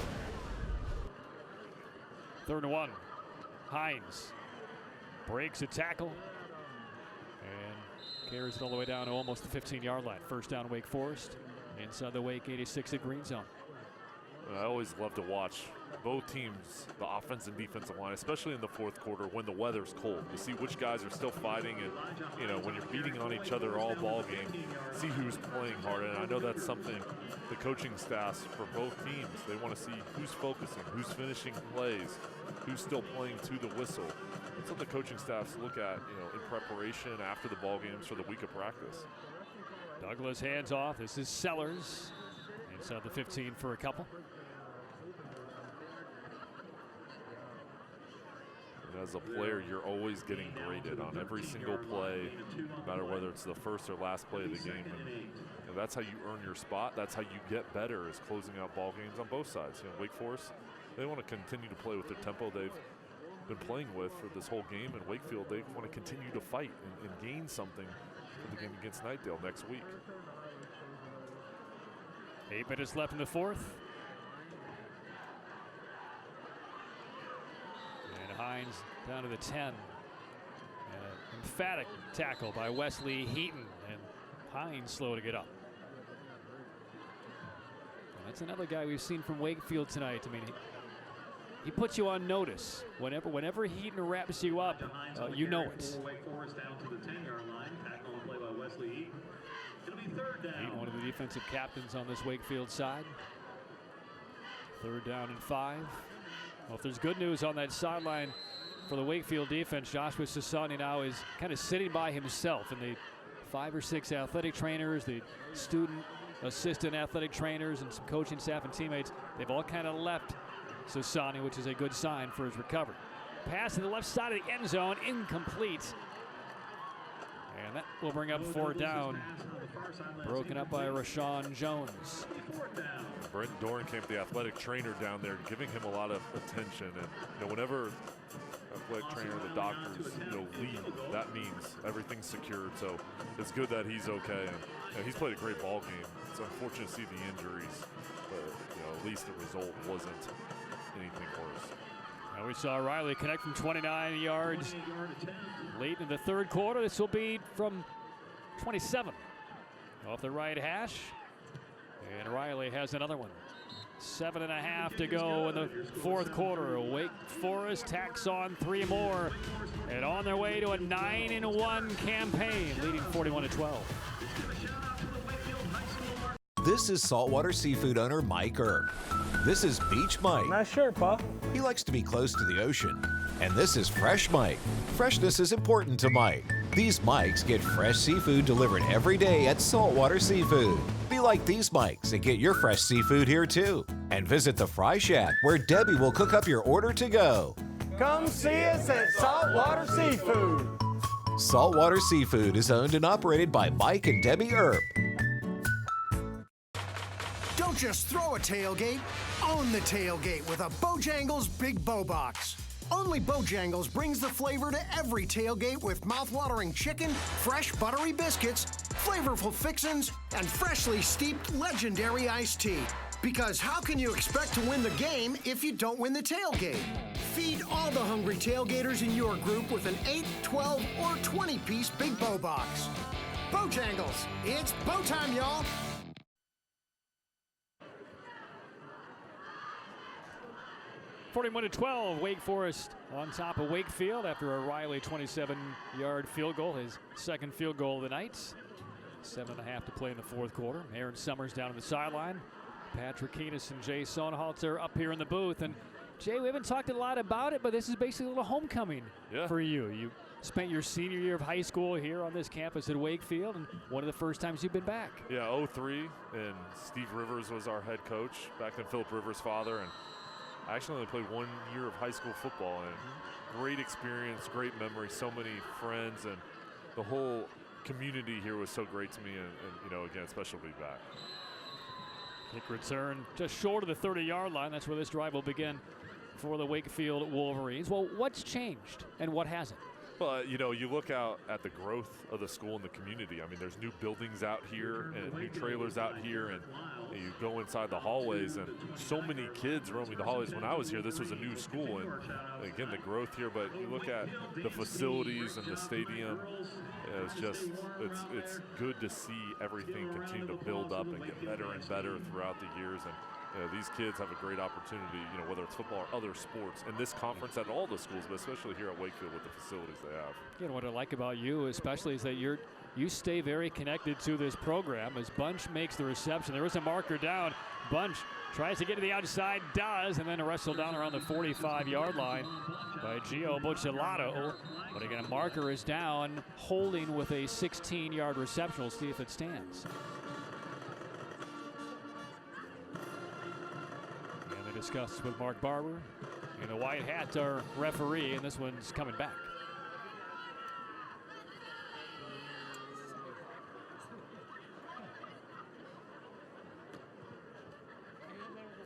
3rd and 1. Hines breaks a tackle and carries it all the way down to almost the 15-yard line. First down, Wake Forest. Inside the Wake 86 at green zone. I always love to watch both teams, the offense and defensive line, especially in the 4th quarter when the weather's cold. You see which guys are still fighting, and when you're beating on each other all ball game, see who's playing hard. And I know that's something the coaching staffs for both teams, they want to see who's focusing, who's finishing plays, who's still playing to the whistle. That's what the coaching staffs look at, in preparation after the ball games for the week of practice. Douglas hands off. This is Sellers inside the 15 for a couple. As a player, you're always getting graded on every single play, no matter whether it's the first or last play of the game. And that's how you earn your spot. That's how you get better, is closing out ball games on both sides. Wake Forest, they want to continue to play with their tempo they've been playing with for this whole game. And Wakefield, they want to continue to fight and gain something for the game against Knightdale next week. 8 minutes left in the 4th. Hines down to the 10. Emphatic tackle by Wesley Heaton, and Hines slow to get up. And that's another guy we've seen from Wakefield tonight. I mean, he puts you on notice. Whenever Heaton wraps you up, you know it. Heaton, one of the defensive captains on this Wakefield side. 3rd down and 5. Well, if there's good news on that sideline for the Wakefield defense, Joshua Sasani now is kind of sitting by himself, and the 5 or 6 athletic trainers, the student assistant athletic trainers, and some coaching staff and teammates, they've all kind of left Sasani, which is a good sign for his recovery. Pass to the left side of the end zone, incomplete. And that will bring up 4th down. Broken up by Rashawn Jones. Brent Dorenkamp, the athletic trainer down there, giving him a lot of attention. And whenever athletic trainer, the doctors, leave, that means everything's secured. So it's good that he's okay. And he's played a great ball game. It's unfortunate to see the injuries, but at least the result wasn't anything worse. And we saw Riley connect from 29 yards late in the 3rd quarter. This will be from 27 off the right hash. And Riley has another one. 7.5 to go in the 4th quarter. Wake Forest tacks on 3 more and on their way to a 9-1 campaign, leading 41-12. This is saltwater seafood owner Mike Earp. This is Beach Mike. Nice shirt, Pa. He likes to be close to the ocean. And this is Fresh Mike. Freshness is important to Mike. These Mikes get fresh seafood delivered every day at Saltwater Seafood. Be like these Mikes and get your fresh seafood here too. And visit the Fry Shack where Debbie will cook up your order to go. Come see us at Saltwater Seafood. Saltwater Seafood is owned and operated by Mike and Debbie Earp. Don't just throw a tailgate, own the tailgate with a Bojangles Big Bow Box. Only Bojangles brings the flavor to every tailgate with mouth-watering chicken, fresh buttery biscuits, flavorful fixins, and freshly steeped legendary iced tea. Because how can you expect to win the game if you don't win the tailgate? Feed all the hungry tailgaters in your group with an 8, 12, or 20-piece Big Bow Box. Bojangles, it's bow time, y'all! 41-12, Wake Forest on top of Wakefield after a Riley 27-yard field goal, his 2nd field goal of the night. 7.5 to play in the 4th quarter. Aaron Summers down on the sideline. Patrick Keenis and Jay Sonhalter up here in the booth. And Jay, we haven't talked a lot about it, but this is basically a little homecoming for you. You spent your senior year of high school here on this campus at Wakefield, and one of the first times you've been back. Yeah, 03, and Steve Rivers was our head coach, back then Philip Rivers' father. And I actually only played 1 year of high school football, and great experience, great memory, so many friends, and the whole community here was so great to me, and again, special to be back. Kick return just short of the 30-yard line. That's where this drive will begin for the Wakefield Wolverines. Well, what's changed and what hasn't? Well, you look out at the growth of the school and the community. I mean, there's new buildings out here and new trailers out here, and you go inside the hallways, and so many kids roaming the hallways. When I was here, this was a new school, and again, the growth here. But you look at the facilities and the stadium, it's good to see everything continue to build up and get better and better throughout the years. And these kids have a great opportunity, whether it's football or other sports, in this conference at all the schools, but especially here at Wakefield with the facilities they have. What I like about you especially is that you stay very connected to this program. As Bunch makes the reception, there is a marker down. Bunch tries to get to the outside, does, and then a wrestle down around the 45-yard line by Gio Buccellato. But again, a marker is down, holding with a 16-yard reception. We'll see if it stands. Discuss with Mark Barber in the white hat, our referee, and this one's coming back.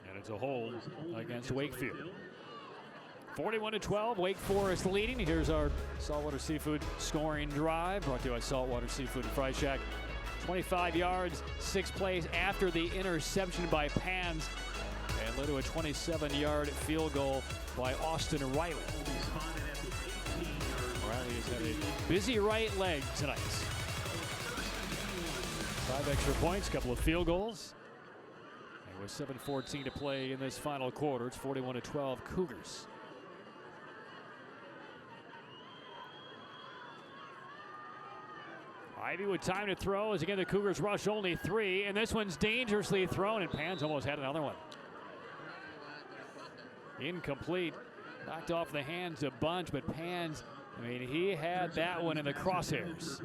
And it's a hold against Wakefield. 41-12, Wake Forest leading. Here's our Saltwater Seafood scoring drive, brought to you by Saltwater Seafood and Fry Shack. 25 yards, 6 plays after the interception by Pans, and led to a 27-yard field goal by Austin Riley. Riley has had a busy right leg tonight. 5 extra points, a couple of field goals. And with 7:14 to play in this final quarter, it's 41-12 Cougars. Ivy with time to throw as again the Cougars rush only 3, and this one's dangerously thrown, and Pans almost had another one. Incomplete, knocked off the hands of Bunch, but Pans, I mean, he had that one in the crosshairs.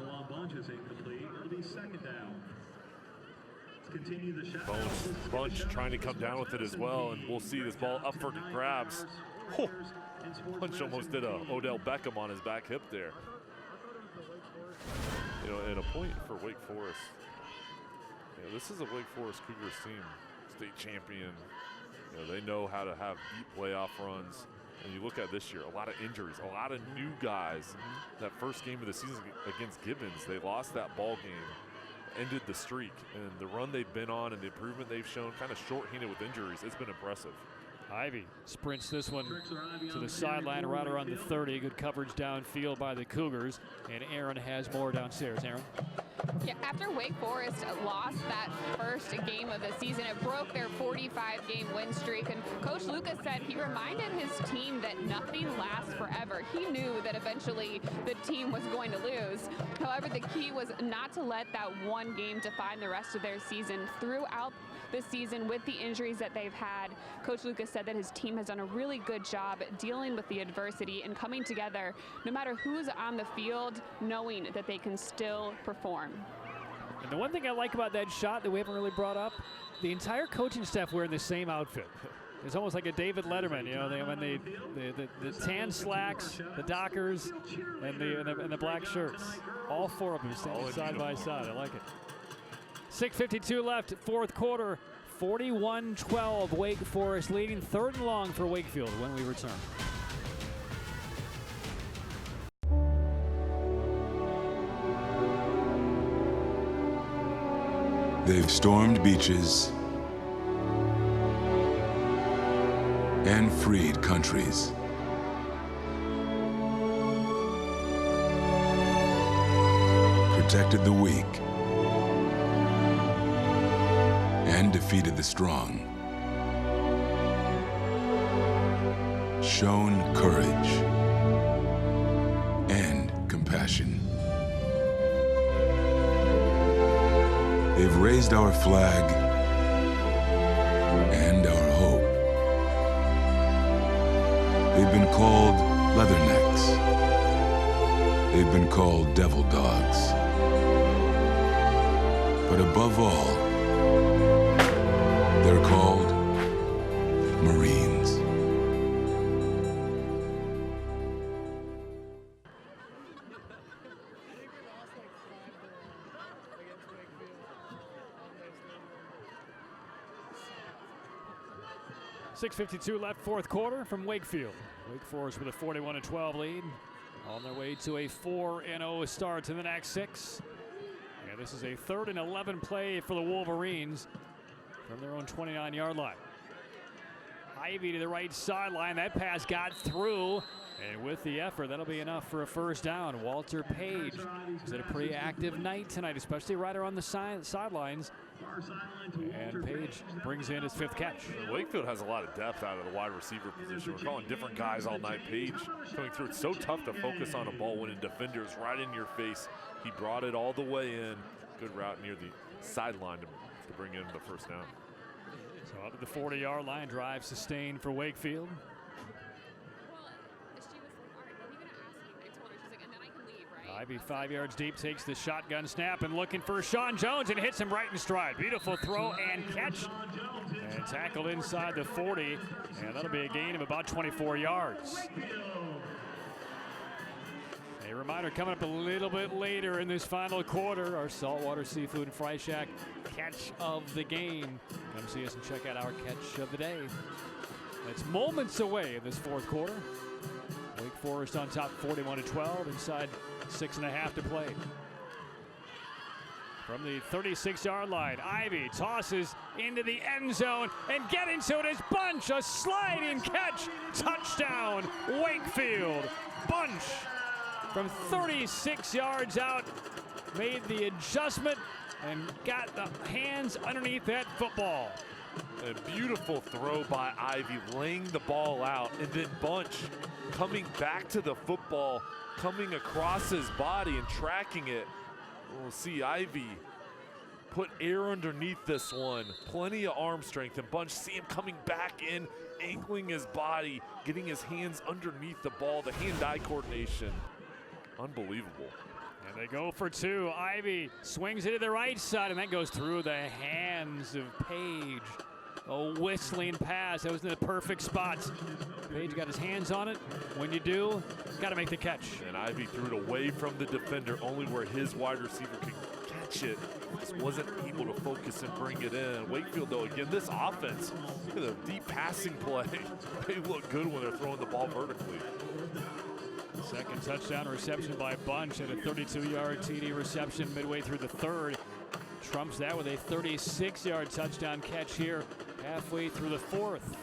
Bunch trying to come down with it as well, and we'll see this ball up for grabs. Oh, Bunch almost did a Odell Beckham on his back hip there. You know, and a point for Wake Forest. You know, this is a Wake Forest Cougars team, state champion. You know, they know how to have deep playoff runs. And you look at this year, a lot of injuries, a lot of new guys. That first game of the season against Gibbons, they lost that ball game, ended the streak. And the run they've been on and the improvement they've shown, kind of shorthanded with injuries, it's been impressive. Ivy sprints this one to the sideline right around the 30. Good coverage downfield by the Cougars. And Aaron has more downstairs. Aaron? Yeah, after Wake Forest lost that first game of the season, it broke their 45-game win streak. And Coach Lucas said he reminded his team that nothing lasts forever. He knew that eventually the team was going to lose. However, the key was not to let that one game define the rest of their season. Throughout the season, with the injuries that they've had, Coach Lucas said that his team has done a really good job dealing with the adversity and coming together, no matter who's on the field, knowing that they can still perform. And the one thing I like about that shot that we haven't really brought up, the entire coaching staff wearing the same outfit. It's almost like a David Letterman, you know, the tan slacks, the Dockers, and the black shirts. All four of them standing side by side. I like it. 6:52 left, fourth quarter. 41-12, Wake Forest leading, third and long for Wakefield when we return. They've stormed beaches and freed countries. Protected the weak and defeated the strong. Shown courage and compassion. They've raised our flag and our hope. They've been called leathernecks. They've been called devil dogs. But above all, they're called Marines. .6:52 left, fourth quarter from Wakefield. Wake Forest with a 41-12 lead. On their way to a 4-0 start to the next 6. Yeah, this is a 3rd and 11 play for the Wolverines from their own 29-yard line. Ivy to the right sideline. That pass got through. And with the effort, that'll be enough for a first down. Walter Page has had a pretty active night tonight, especially right around the sidelines. And Page brings in his 5th catch. Wakefield has a lot of depth out of the wide receiver position. We're calling different guys all night. Page coming through. It's so tough to focus on a ball when a defender's right in your face. He brought it all the way in. Good route near the sideline to bring in the first down. So up to the 40-yard line, drive sustained for Wakefield. Ivy 5 yards deep, takes the shotgun snap and looking for Sean Jones and hits him right in stride. Beautiful throw and catch. And tackled inside the 40. And that'll be a gain of about 24 yards. A reminder coming up a little bit later in this final quarter, our Saltwater Seafood and Fry Shack catch of the game. Come see us and check out our catch of the day. It's moments away in this fourth quarter. Wake Forest on top 41-12, inside 6.5 to play. From the 36-yard line, Ivy tosses into the end zone and getting to it is Bunch, a sliding catch, touchdown, Wakefield. Bunch from 36 yards out made the adjustment and got the hands underneath that football. A beautiful throw by Ivy, laying the ball out, and then Bunch coming back to the football, coming across his body and tracking it. We'll see Ivy put air underneath this one. Plenty of arm strength, and Bunch see him coming back in, ankling his body, getting his hands underneath the ball, the hand-eye coordination. Unbelievable. And they go for 2. Ivy swings it to the right side, and that goes through the hands of Page. A whistling pass. That was in the perfect spot. Page got his hands on it. When you do, got to make the catch. And Ivy threw it away from the defender, only where his wide receiver could catch it. Just wasn't able to focus and bring it in. Wakefield, though, again, this offense, look at the deep passing play. They look good when they're throwing the ball vertically. Second touchdown reception by Bunch at a 32-yard TD reception midway through the third. Trumps that with a 36-yard touchdown catch here halfway through the fourth.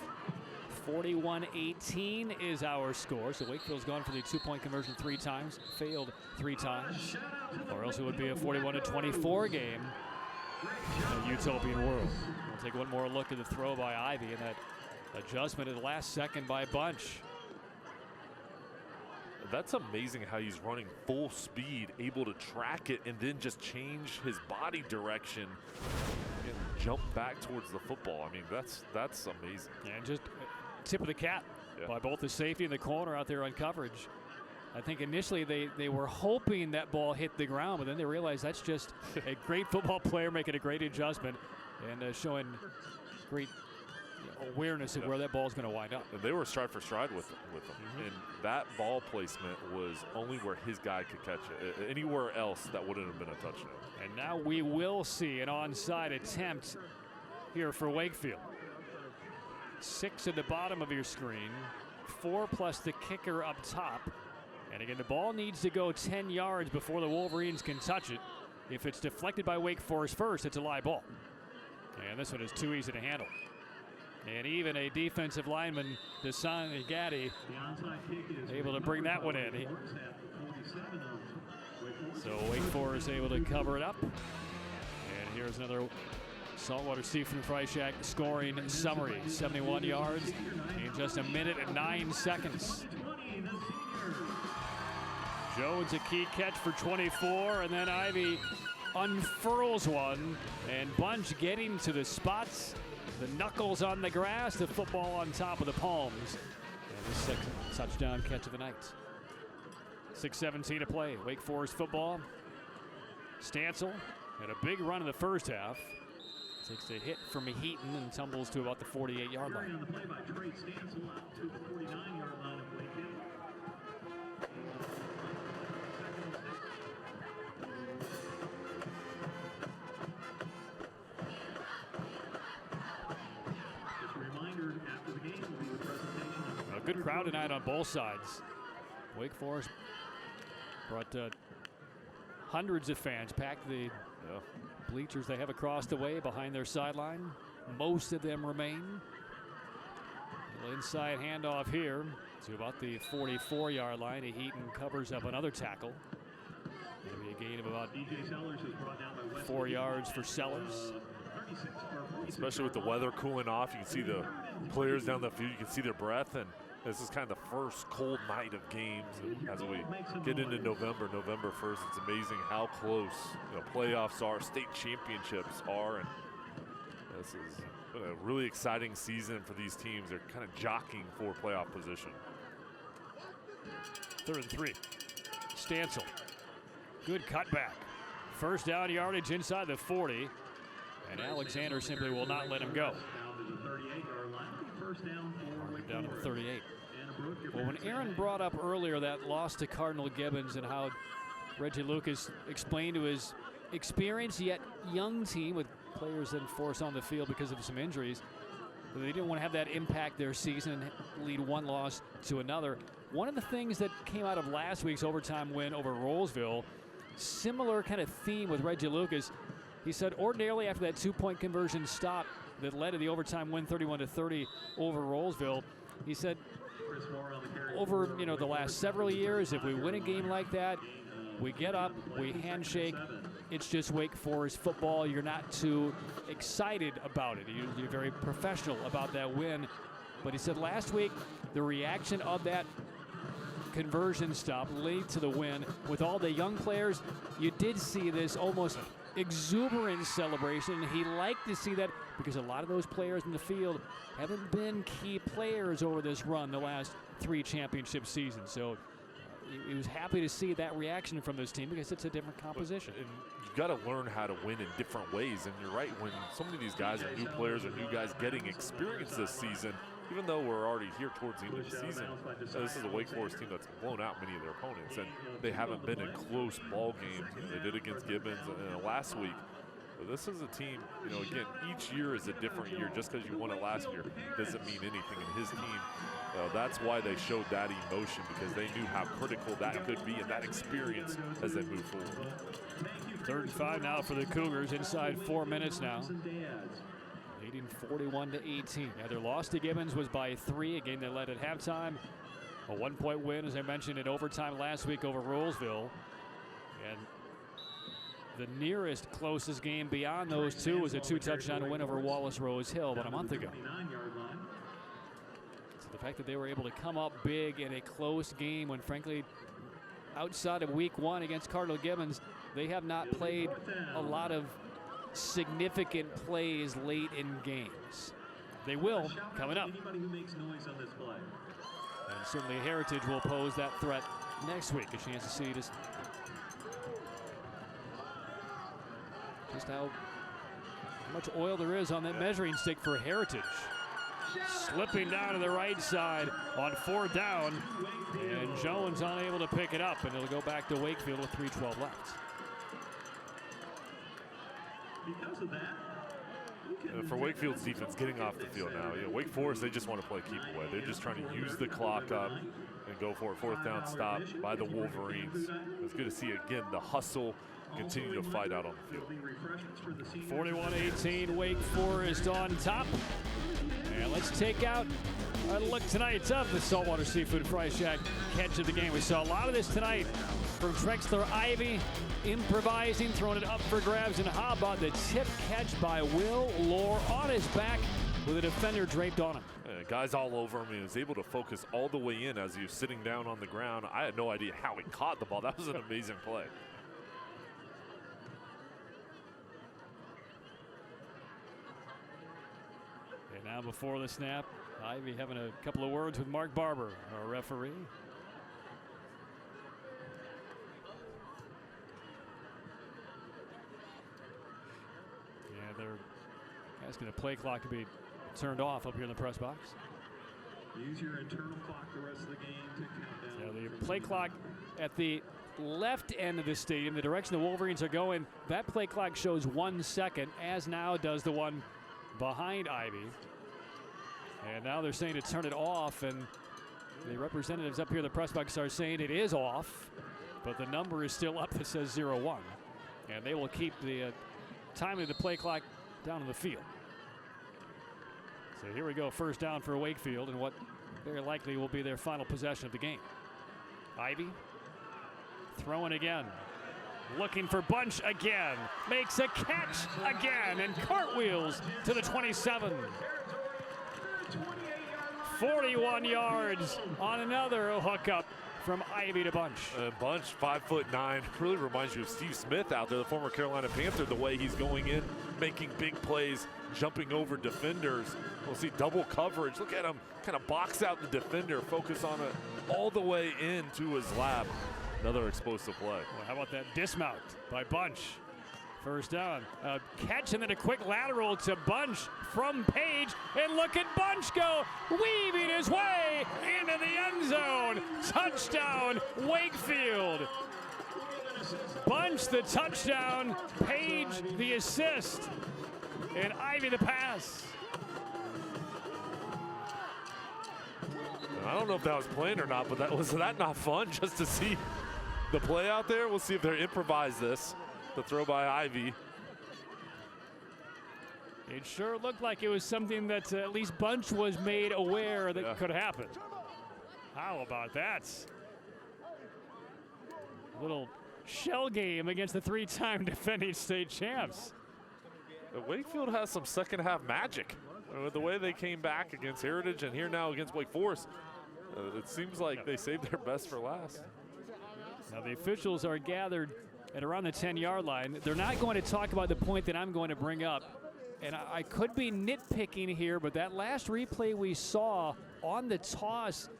41-18 is our score. So Wakefield's gone for the two-point conversion 3 times, failed 3 times, or else it would be a 41-24 game in a utopian world. We'll take one more look at the throw by Ivy and that adjustment at the last second by Bunch. That's amazing how he's running full speed, able to track it and then just change his body direction and jump back towards the football. I mean, that's amazing. And just tip of the cap by both the safety and the corner out there on coverage. I think initially they were hoping that ball hit the ground, but then they realized that's just a great football player making a great adjustment and showing great awareness of where that ball's going to wind up. And they were stride for stride with him. And that ball placement was only where his guy could catch it. Anywhere else, that wouldn't have been a touchdown. And now we will see an onside attempt here for Wakefield. 6 at the bottom of your screen, 4 plus the kicker up top. And again, the ball needs to go 10 yards before the Wolverines can touch it. If it's deflected by Wake Forest first, it's a live ball. And this one is too easy to handle. And even a defensive lineman, Desan Gaddy, able to bring that one in. So Wake Forest able to cover it up. And here's another Saltwater Seafood Fry Shack scoring summary. 71 yards in just a minute and 9 seconds. Jones a key catch for 24, and then Ivy unfurls one, and Bunch getting to the spots. The knuckles on the grass, the football on top of the palms. And the second touchdown catch of the night. 6:17 to play. Wake Forest football. Stancil had a big run in the first half. Takes a hit from Heaton and tumbles to about the 48-yard line. On the play by Trey Stancil out to the 49-yard line of Wakefield. A good crowd tonight on both sides. Wake Forest brought hundreds of fans, packed the bleachers they have across the way behind their sideline. Most of them remain. Little inside handoff here to about the 44-yard line. Heaton covers up another tackle. That'll be a gain of about 4 yards for Sellers. Especially with the weather cooling off, you can see the players down the field, you can see their breath, and this is kind of the first cold night of games. And as we get into November 1st, it's amazing how close playoffs are, state championships are, and this is a really exciting season for these teams. They're kind of jockeying for playoff position. 3rd and 3. Stancil. Good cutback. First down yardage inside the 40. And Alexander simply will not let him go. Down to the 38. Well, when Aaron brought up earlier that loss to Cardinal Gibbons and how Reggie Lucas explained to his experienced yet young team with players then forced on the field because of some injuries, they didn't want to have that impact their season and lead one loss to another. One of the things that came out of last week's overtime win over Rollsville, similar kind of theme with Reggie Lucas. He said ordinarily after that 2-point conversion stop that led to the overtime win 31-30 over Rollsville, he said over the last several years, if we win a game like that, we get up, we handshake, it's just Wake Forest football. You're not too excited about it. You're very professional about that win. But he said last week, the reaction of that conversion stop led to the win. With all the young players, you did see this almost exuberant celebration. He liked to see that because a lot of those players in the field haven't been key players over this run the last 3 championship seasons. So he was happy to see that reaction from this team because it's a different composition. And you've got to learn how to win in different ways. And you're right, when so many of these guys are new players or new guys getting experience this season, even though we're already here towards the end of the season, this is a Wake Forest team that's blown out many of their opponents, and they haven't been in close ball games. They did against Gibbons last week. But this is a team, again, each year is a different year. Just because you won it last year doesn't mean anything. And his team, that's why they showed that emotion, because they knew how critical that could be and that experience as they move forward. 3rd and 5 now for the Cougars, inside 4 minutes now. Leading 41-18. Yeah, their loss to Gibbons was by 3. Again, they led at halftime. A 1-point win, as I mentioned, in overtime last week over Rollsville. And the nearest closest game beyond those two was a 2-touchdown win over Wallace Rose Hill about a month ago. So the fact that they were able to come up big in a close game when, frankly, outside of week 1 against Cardinal Gibbons, they have not played a lot of significant plays late in games. They will coming up. And certainly Heritage will pose that threat next week. A chance to see just how much oil there is on that measuring stick for Heritage. Slipping down to the right side on 4th down, and Jones unable to pick it up, and it'll go back to Wakefield with 3:12 left. Because of that, for Wakefield's defense getting off the field now, Wake Forest, they just want to play keep away. They're just trying to use the clock up and go for a 4th down stop by the Wolverines. It's good to see, again, the hustle continue to fight out on the field. 41-18, Wake Forest on top. And let's take out a look tonight of the Saltwater Seafood Fry Shack catch of the game. We saw a lot of this tonight from Trexler Ivy, improvising, throwing it up for grabs, and how about the tip catch by Will Lohr on his back with a defender draped on him. Guys all over him. He was able to focus all the way in as he was sitting down on the ground. I had no idea how he caught the ball. That was an amazing play. And now before the snap, Ivy having a couple of words with Mark Barber, our referee. Yeah, they're asking the play clock to be turned off up here in the press box. Use your internal clock the rest of the game to count down. Yeah, the play clock at the left end of the stadium, the direction the Wolverines are going, that play clock shows 1 second, as now does the one behind Ivy. And now they're saying to turn it off, and the representatives up here in the press box are saying it is off, but the number is still up that says 0-1. And they will keep the timing of the play clock down in the field. So here we go, 1st down for Wakefield, and what very likely will be their final possession of the game. Ivy throwing again, looking for Bunch again, makes a catch again, and cartwheels to the 27. 41 yards on another hookup from Ivy to Bunch. Bunch, 5'9", really reminds you of Steve Smith out there, the former Carolina Panther, the way he's going in, making big plays, jumping over defenders. We'll see double coverage. Look at him kind of box out the defender, focus on it all the way into his lap. Another explosive play. Well, how about that dismount by Bunch? 1st down. Catch and then a quick lateral to Bunch from Page. And look at Bunch go, weaving his way into the end zone. Touchdown, Wakefield. Bunch the touchdown, Page the assist, and Ivy the pass. I don't know if that was planned or not, but was that not fun just to see the play out there? We'll see if they improvise this. The throw by Ivy. It sure looked like it was something that at least Bunch was made aware that could happen. How about that? Little shell game against the 3-time defending state champs. Wakefield has some second-half magic. With the way they came back against Heritage and here now against Wake Forest, it seems like they saved their best for last. Now the officials are gathered at around the 10-yard line. They're not going to talk about the point that I'm going to bring up. And I could be nitpicking here, but that last replay we saw on the toss,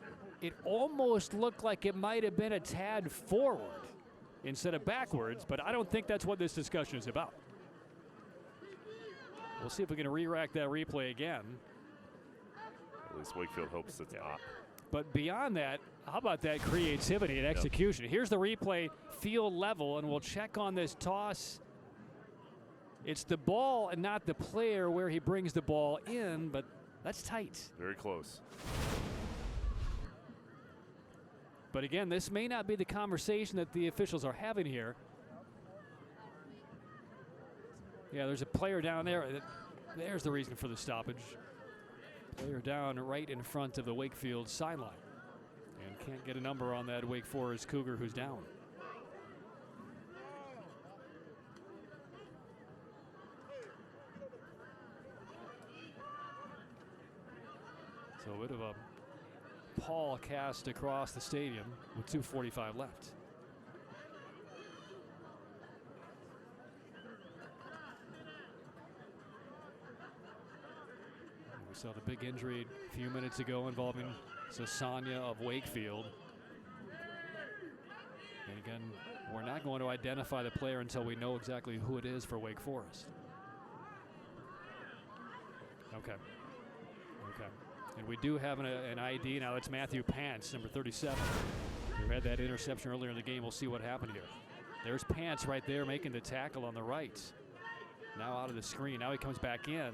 it almost looked like it might have been a tad forward instead of backwards, but I don't think that's what this discussion is about. We'll see if we can re-rack that replay again. At least Wakefield hopes it's not. But beyond that, how about that creativity and execution? Here's the replay, field level, and we'll check on this toss. It's the ball and not the player where he brings the ball in, but that's tight. Very close. But again, this may not be the conversation that the officials are having here. Yeah, there's a player down there. There's the reason for the stoppage. Player down right in front of the Wakefield sideline. And can't get a number on that Wake Forest Cougar who's down. So a bit of a pall cast across the stadium with 2:45 left. We saw the big injury a few minutes ago involving Sasanya of Wakefield. And again, we're not going to identify the player until we know exactly who it is for Wake Forest. Okay. Okay. And we do have an ID now. That's Matthew Pants, number 37. We had that interception earlier in the game. We'll see what happened here. There's Pants right there making the tackle on the right. Now out of the screen. Now he comes back in.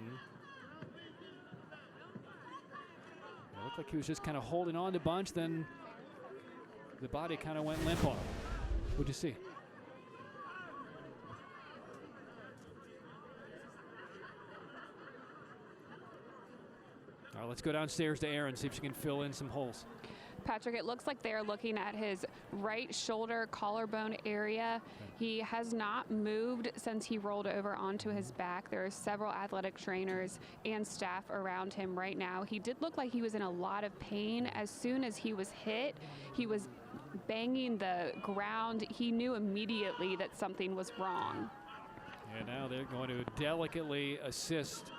It looked like he was just kind of holding on to Bunch, then the body kind of went limp on him. What'd you see? All right, let's go downstairs to Aaron, see if she can fill in some holes. Patrick, it looks like they're looking at his right shoulder collarbone area. He has not moved since he rolled over onto his back. There are several athletic trainers and staff around him right now. He did look like he was in a lot of pain. As soon as he was hit, he was banging the ground. He knew immediately that something was wrong. And now they're going to delicately assist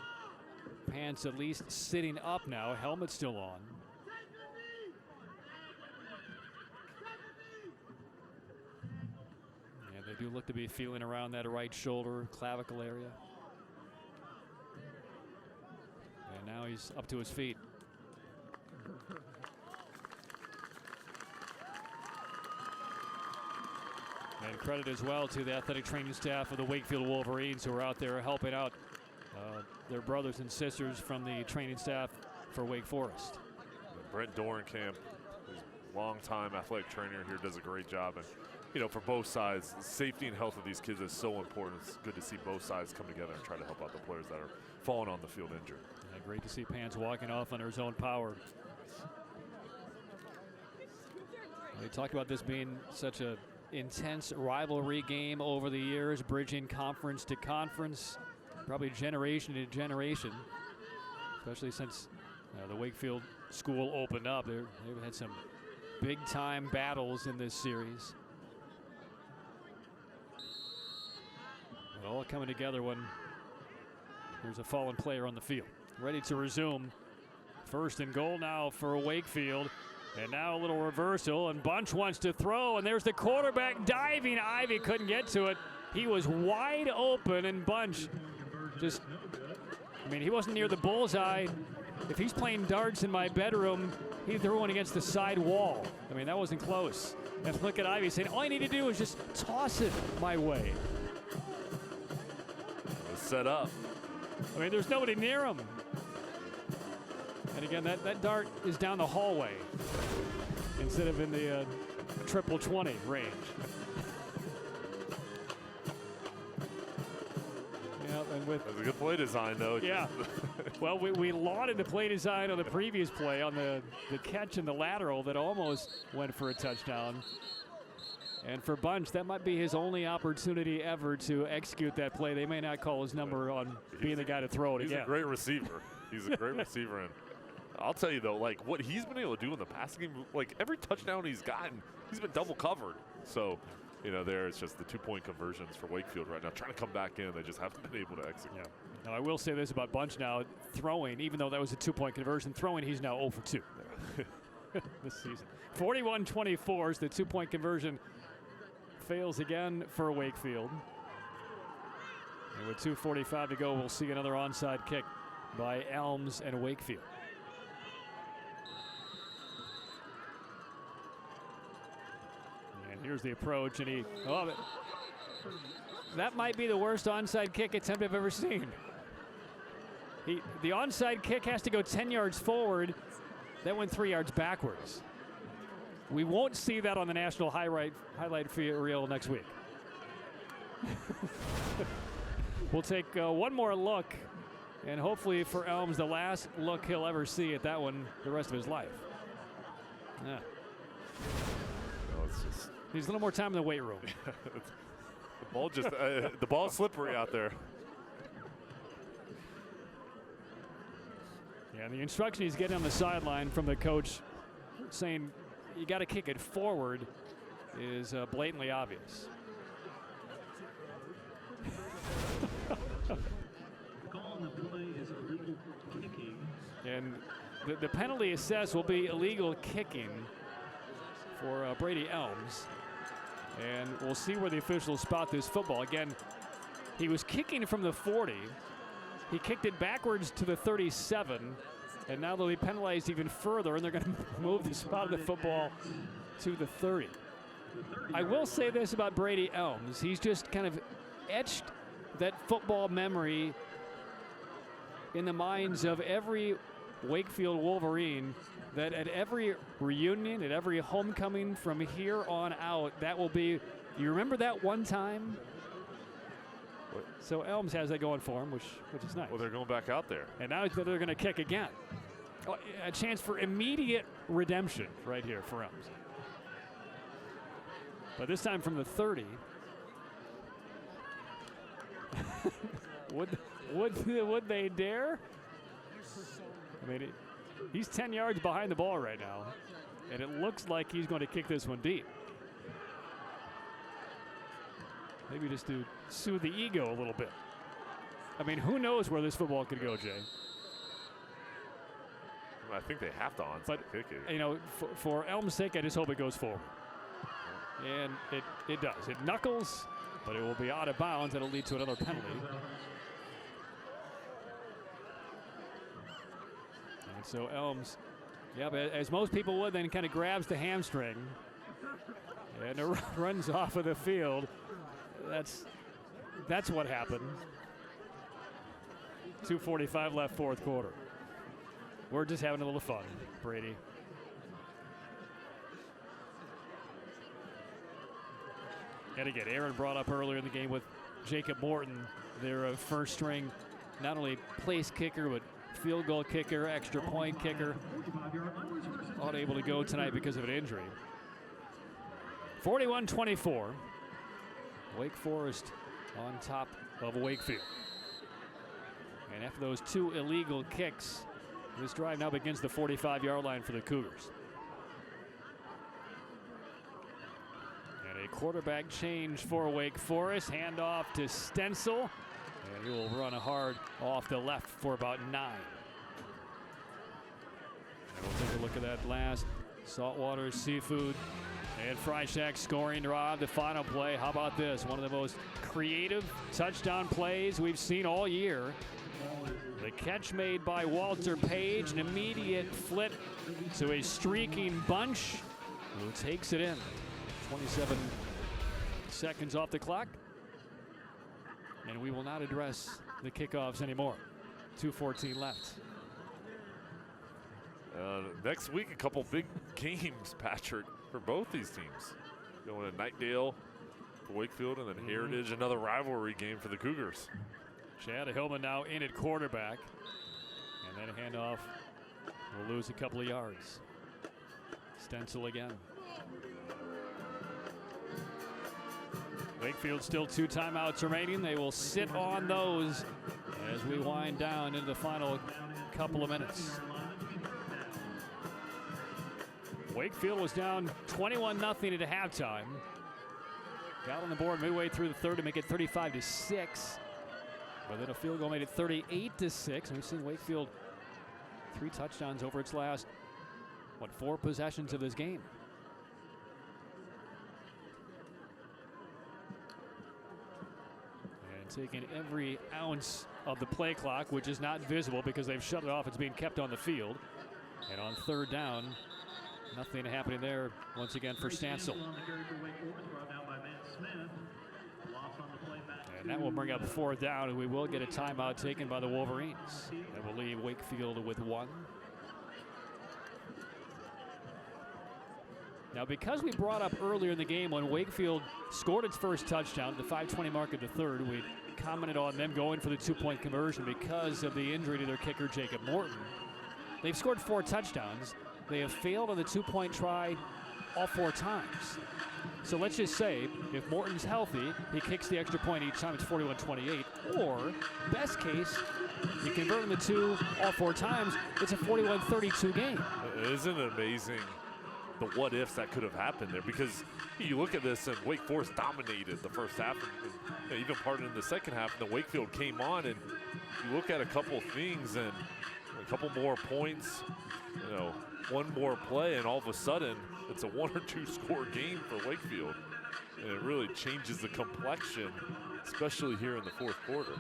Pants, at least sitting up now. Helmet still on. Yeah, they do look to be feeling around that right shoulder, clavicle area. And now he's up to his feet. And credit as well to the athletic training staff of the Wakefield Wolverines who are out there helping out their brothers and sisters from the training staff for Wake Forest. Brent Dorenkamp, who's a long-time athletic trainer here, does a great job. And, you know, for both sides, the safety and health of these kids is so important. It's good to see both sides come together and try to help out the players that are falling on the field injured. Yeah, great to see Pants walking off under his own power. We talked about this being such a intense rivalry game over the years, bridging conference to conference, probably generation to generation, especially since the Wakefield school opened up. They've had some big-time battles in this series. It all coming together when there's a fallen player on the field. Ready to resume. First and goal now for Wakefield. And now a little reversal, and Bunch wants to throw, and there's the quarterback diving. Ivy couldn't get to it. He was wide open, and Bunch just, I mean, he wasn't near the bullseye. If he's playing darts in my bedroom, he threw one against the side wall. I mean, that wasn't close. And look at Ivy saying, all I need to do is just toss it my way. Set up. I mean, there's nobody near him. And again, that dart is down the hallway instead of in the triple 20 range. Yeah, and with that's a good play design, though. Yeah. Well, we lauded the play design on the previous play on the catch and the lateral that almost went for a touchdown. And for Bunch, that might be his only opportunity ever to execute that play. They may not call his number on being the guy to throw it again. He's a great receiver. He's a great receiver. And I'll tell you, though, like what he's been able to do in the passing game, like every touchdown he's gotten, he's been double covered. So, you know, there it's just the 2-point conversions for Wakefield right now. Trying to come back in, they just haven't been able to execute. Yeah. Now, I will say this about Bunch now, throwing, even though that was a 2-point conversion, throwing, he's now 0 for 2. this season. 41-24 is the two-point conversion. Fails again for Wakefield. And with 2:45 to go, we'll see another onside kick by Elms and Wakefield. And here's the approach, and that might be the worst onside kick attempt I've ever seen. The onside kick has to go 10 yards forward. That went 3 yards backwards. We won't see that on the national highlight reel next week. We'll take one more look, and hopefully for Elms, the last look he'll ever see at that one the rest of his life. Yeah. He's a little more time in the weight room. The ball's slippery out there. Yeah, the instruction he's getting on the sideline from the coach saying you got to kick it forward is blatantly obvious. And the penalty assessed will be illegal kicking for Brady Elms. And we'll see where the officials spot this football. Again, he was kicking from the 40. He kicked it backwards to the 37. And now they'll be penalized even further, and they're going to move the spot of the football to the 30. I will say this about Brady Elms. He's just kind of etched that football memory in the minds of every Wakefield Wolverine, that at every reunion, at every homecoming from here on out, that will be, you remember that one time? So Elms has that going for him, which is nice. Well, they're going back out there. And now they're going to kick again. A chance for immediate redemption right here for Elms. But this time from the 30. Would they dare? I mean, he's 10 yards behind the ball right now, and it looks like he's going to kick this one deep. Maybe just to soothe the ego a little bit. I mean, who knows where this football could go, Jay? I think they have to onside kick it. You know, for Elm's sake, I just hope it goes forward. And it does. It knuckles, but it will be out of bounds. That'll lead to another penalty. And so Elms, yeah, but as most people would, then kind of grabs the hamstring and runs off of the field. That's what happened. 2:45 left, fourth quarter. We're just having a little fun, Brady. And again, Aaron brought up earlier in the game with Jacob Morton, their first string, not only place kicker, but field goal kicker, extra point kicker. Unable to go tonight because of an injury. 41-24. Wake Forest on top of Wakefield. And after those two illegal kicks, this drive now begins the 45-yard line for the Cougars. And a quarterback change for Wake Forest. Handoff to Stencil. And he will run hard off the left for about 9. And we'll take a look at that last Saltwater Seafood and Fry Shack scoring drive. The final play. How about this? One of the most creative touchdown plays we've seen all year. The catch made by Walter Page, an immediate flip to a streaking Bunch who takes it in. 27 seconds off the clock. And we will not address the kickoffs anymore. 2:14 left. Next week, a couple big games, Patrick, for both these teams. Going to Nightdale for Wakefield, and then Heritage, another rivalry game for the Cougars. Chad Hillman now in at quarterback. And then a handoff will lose a couple of yards. Stencil again. Wakefield still 2 timeouts remaining. They will sit on those as we wind down into the final couple of minutes. Wakefield was down 21-0 at halftime. Got on the board midway through the third to make it 35-6. But then a field goal made it 38-6. And we've seen Wakefield 3 touchdowns over its last 4 possessions of this game. And taking every ounce of the play clock, which is not visible because they've shut it off. It's being kept on the field. And on 3rd down, nothing happening there once again for Stansel. And that will bring up 4th down, and we will get a timeout taken by the Wolverines. That will leave Wakefield with 1. Now, because we brought up earlier in the game when Wakefield scored its first touchdown, the 5:20 mark of the 3rd, we commented on them going for the 2-point conversion because of the injury to their kicker, Jacob Morton. They've scored 4 touchdowns. They have failed on the 2-point try all 4 times. So let's just say if Morton's healthy, he kicks the extra point each time. It's 41-28. Or, best case, you convert on the 2 all 4 times. It's a 41-32 game. Isn't it amazing the what ifs that could have happened there? Because you look at this and Wake Forest dominated the first half and even part in the second half. And then Wakefield came on, and you look at a couple things and a couple more points, you know, 1 more play, and all of a sudden it's a 1 or 2 score game for Wakefield. And it really changes the complexion, especially here in the 4th quarter.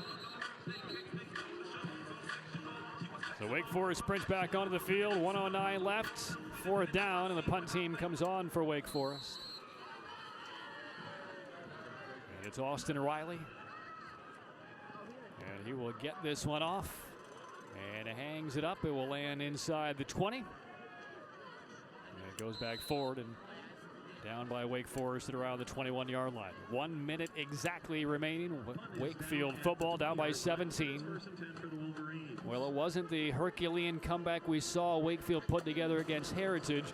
So Wake Forest sprints back onto the field, 1:09 left, 4th down, and the punt team comes on for Wake Forest. And it's Austin Riley. And he will get this one off. And hangs it up. It will land inside the 20. And it goes back forward and down by Wake Forest at around the 21-yard line. 1 minute exactly remaining. Wakefield football down by 17. Well, it wasn't the Herculean comeback we saw Wakefield put together against Heritage,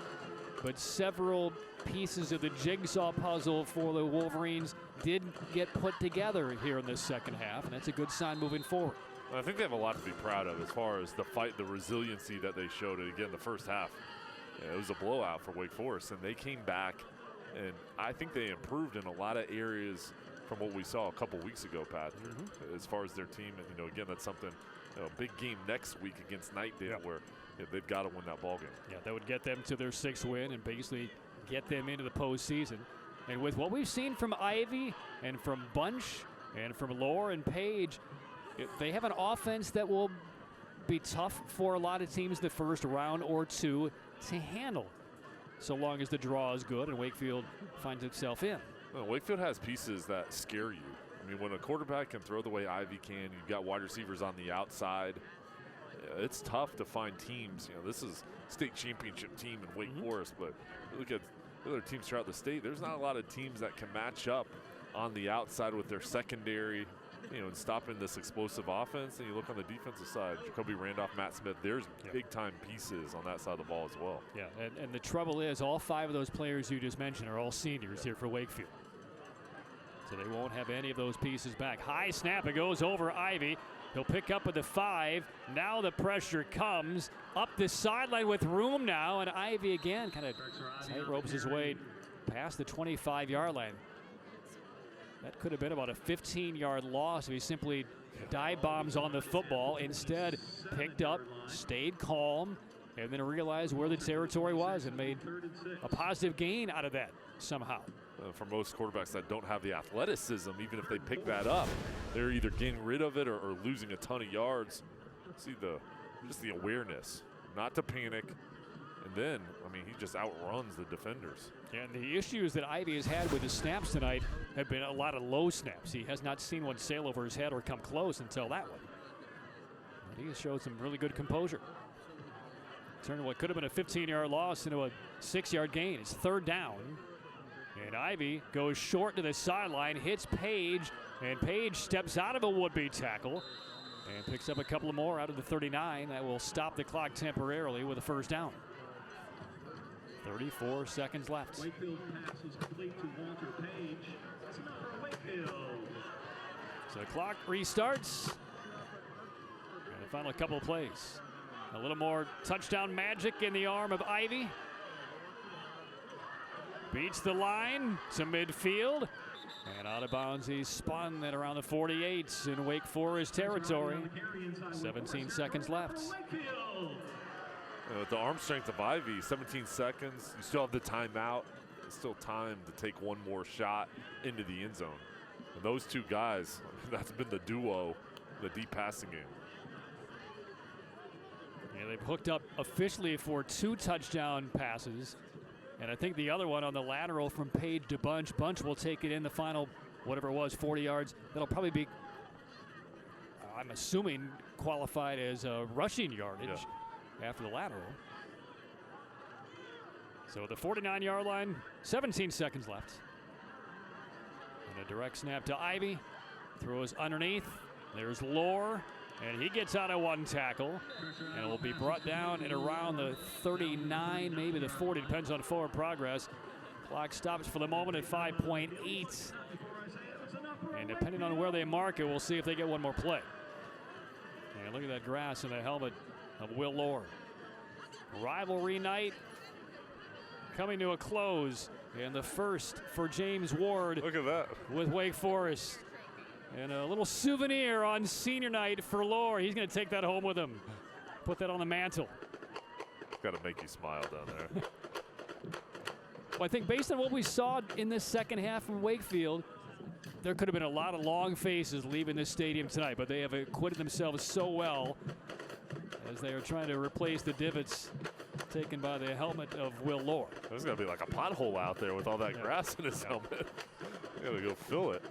but several pieces of the jigsaw puzzle for the Wolverines did get put together here in this second half, and that's a good sign moving forward. I think they have a lot to be proud of as far as the fight, the resiliency that they showed. And again, the first half, it was a blowout for Wake Forest, and they came back, and I think they improved in a lot of areas from what we saw a couple weeks ago, Pat, as far as their team. And, you know, again, that's something, you know, big game next week against Nightdale where they've got to win that ball game. Yeah, that would get them to their 6th win and basically get them into the postseason. And with what we've seen from Ivy and from Bunch and from Lohr and Page, they have an offense that will be tough for a lot of teams the first round or 2 to handle, so long as the draw is good and Wakefield finds itself in. Well, Wakefield has pieces that scare you. I mean, when a quarterback can throw the way Ivy can, you've got wide receivers on the outside. It's tough to find teams. You know, this is state championship team in Wake Forest, but you look at other teams throughout the state, there's not a lot of teams that can match up on the outside with their secondary, you know, and stopping this explosive offense. And you look on the defensive side, Jacoby Randolph, Matt Smith, there's big-time pieces on that side of the ball as well. Yeah, and the trouble is all 5 of those players you just mentioned are all seniors here for Wakefield. So they won't have any of those pieces back. High snap, it goes over Ivy. He'll pick up with the 5. Now the pressure comes up the sideline with room now, and Ivy again kind of tight ropes his way past the 25-yard line. That could have been about a 15-yard loss if he simply dive bombs on the football. Instead, picked up, stayed calm, and then realized where the territory was and made a positive gain out of that somehow. For most quarterbacks that don't have the athleticism, even if they pick that up, they're either getting rid of it or losing a ton of yards. See just the awareness, not to panic. And then, I mean, he just outruns the defenders. Yeah, and the issues that Ivy has had with his snaps tonight have been a lot of low snaps. He has not seen one sail over his head or come close until that one. But he has showed some really good composure. Turned what could have been a 15-yard loss into a 6-yard gain. It's 3rd down. And Ivy goes short to the sideline, hits Page, and Page steps out of a would-be tackle and picks up a couple of more out of the 39. That will stop the clock temporarily with a 1st down. 34 seconds left. Wakefield passes complete to Walter Page. That's enough for Wakefield. So the clock restarts. And the final couple of plays. A little more touchdown magic in the arm of Ivy. Beats the line to midfield. And out of bounds, he's spun at around the 48 in Wake Forest territory. 17 seconds left. With the arm strength of Ivy, 17 seconds. You still have the timeout. There's still time to take one more shot into the end zone. And those two guys, that's been the duo, the deep passing game. Yeah, they've hooked up officially for 2 touchdown passes. And I think the other one on the lateral from Page to Bunch. Bunch will take it in the final, whatever it was, 40 yards. That'll probably be, I'm assuming, qualified as a rushing yardage after the lateral. So the 49-yard line, 17 seconds left. And a direct snap to Ivy. Throws underneath. There's Lohr. And he gets out of 1 tackle and will be brought down at around the 39, maybe the 40, depends on forward progress. Clock stops for the moment at 5.8. And depending on where they mark it, we'll see if they get one more play. And look at that grass in the helmet of Will Lohr. Rivalry night coming to a close. And the first for James Ward. Look at that. With Wake Forest. And a little souvenir on senior night for Lohr. He's going to take that home with him. Put that on the mantle. Got to make you smile down there. Well, I think based on what we saw in this second half from Wakefield, there could have been a lot of long faces leaving this stadium tonight, but they have acquitted themselves so well as they are trying to replace the divots taken by the helmet of Will Lohr. There's going to be like a pothole out there with all that grass in his helmet. You got to go fill it.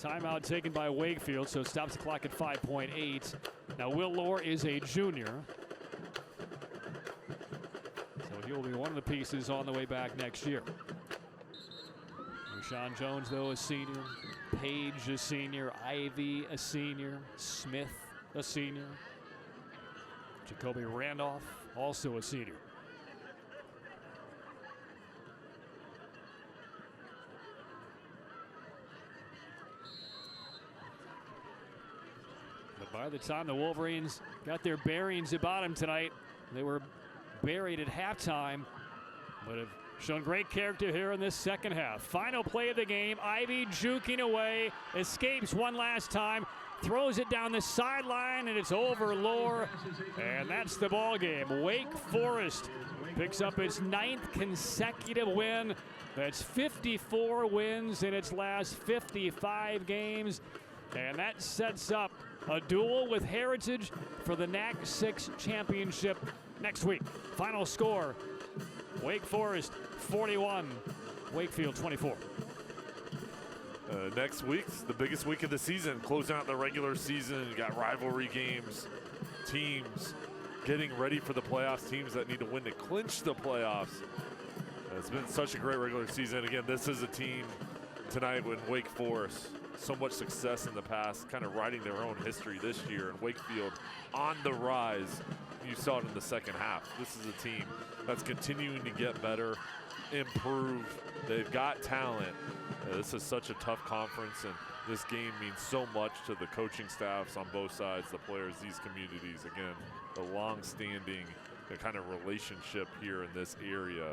Timeout taken by Wakefield, so stops the clock at 5.8. Now, Will Lohr is a junior. So he'll be one of the pieces on the way back next year. Rashawn Jones, though, a senior. Page, a senior. Ivy, a senior. Smith, a senior. Jacoby Randolph, also a senior. By the time the Wolverines got their bearings about them tonight, they were buried at halftime, but have shown great character here in this second half. Final play of the game, Ivy juking away, escapes one last time, throws it down the sideline, and it's over Lohr, and that's the ball game. Wake Forest picks up its 9th consecutive win. That's 54 wins in its last 55 games, and that sets up a duel with Heritage for the NAC 6 championship next week. Final score, Wake Forest 41, Wakefield 24. Next week's the biggest week of the season, closing out the regular season. You got rivalry games, teams getting ready for the playoffs, teams that need to win to clinch the playoffs. It's been such a great regular season. Again, this is a team tonight with Wake Forest. So much success in the past, kind of writing their own history this year. And Wakefield on the rise. You saw it in the second half. This is a team that's continuing to get better, improve. They've got talent. This is such a tough conference, and this game means so much to the coaching staffs on both sides, the players, these communities. Again, the long-standing kind of relationship here in this area,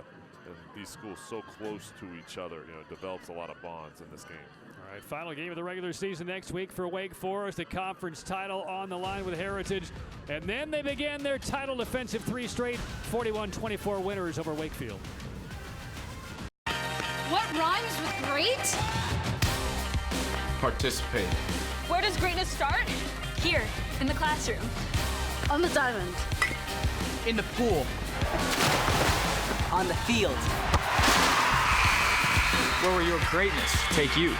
and these schools so close to each other, develops a lot of bonds in this game. All right, final game of the regular season next week for Wake Forest, a conference title on the line with Heritage. And then they began their title defensive 3 straight 41-24 winners over Wakefield. What rhymes with great? Participate. Where does greatness start? Here, in the classroom. On the diamond. In the pool. On the field. Where will your greatness take you?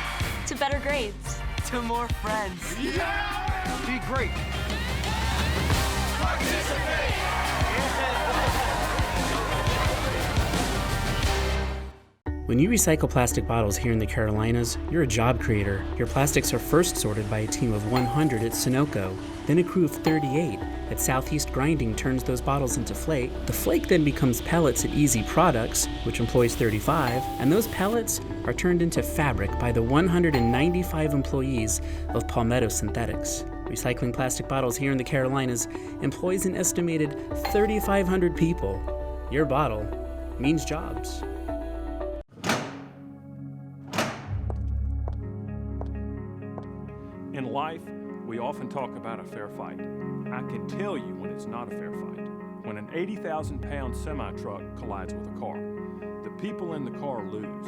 To better grades. To more friends. Yeah! Be great. Participate! When you recycle plastic bottles here in the Carolinas, you're a job creator. Your plastics are first sorted by a team of 100 at Sunoco, then a crew of 38 at Southeast Grinding turns those bottles into flake. The flake then becomes pellets at Easy Products, which employs 35, and those pellets are turned into fabric by the 195 employees of Palmetto Synthetics. Recycling plastic bottles here in the Carolinas employs an estimated 3,500 people. Your bottle means jobs. In life, we often talk about a fair fight. I can tell you when it's not a fair fight. when an 80,000-pound semi-truck collides with a car. The people in the car lose,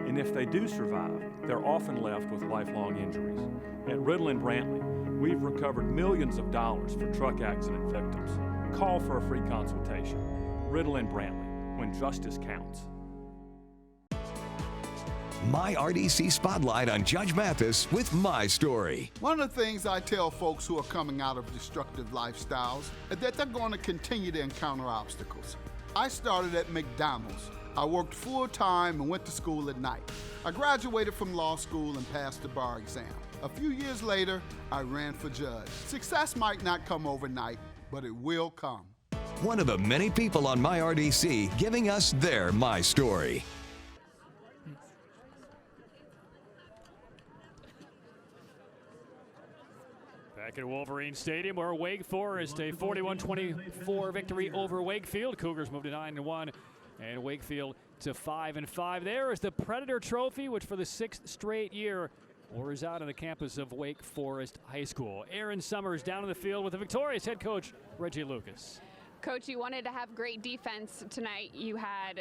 and if they do survive, they're often left with lifelong injuries. At Riddle and Brantley, we've recovered millions of dollars for truck accident victims. Call for a free consultation. Riddle and Brantley, when justice counts. My RDC Spotlight on Judge Mathis with my story. One of the things I tell folks who are coming out of destructive lifestyles is that they're going to continue to encounter obstacles. I started at McDonald's. I worked full-time and went to school at night. I graduated from law school and passed the bar exam. A few years later, I ran for judge. Success might not come overnight, but it will come. One of the many people on My RDC giving us their My Story. Back at Wolverine Stadium, where Wake Forest, a 41-24 victory over Wakefield. Cougars moved to 9-1, and Wakefield to 5-5. There is the Predator Trophy, which for the 6th straight year will reside on the campus of Wake Forest High School. Aaron Summers down in the field with the victorious head coach, Reggie Lucas. Coach, you wanted to have great defense tonight. You had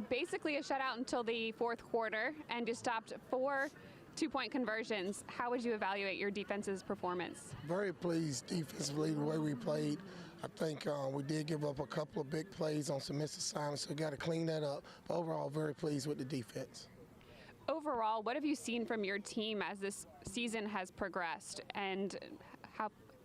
basically a shutout until the 4th quarter, and you stopped 4 two-point conversions. How would you evaluate your defense's performance? Very pleased defensively the way we played. I think we did give up a couple of big plays on some missed assignments, so we got to clean that up. But overall, very pleased with the defense. Overall, what have you seen from your team as this season has progressed, and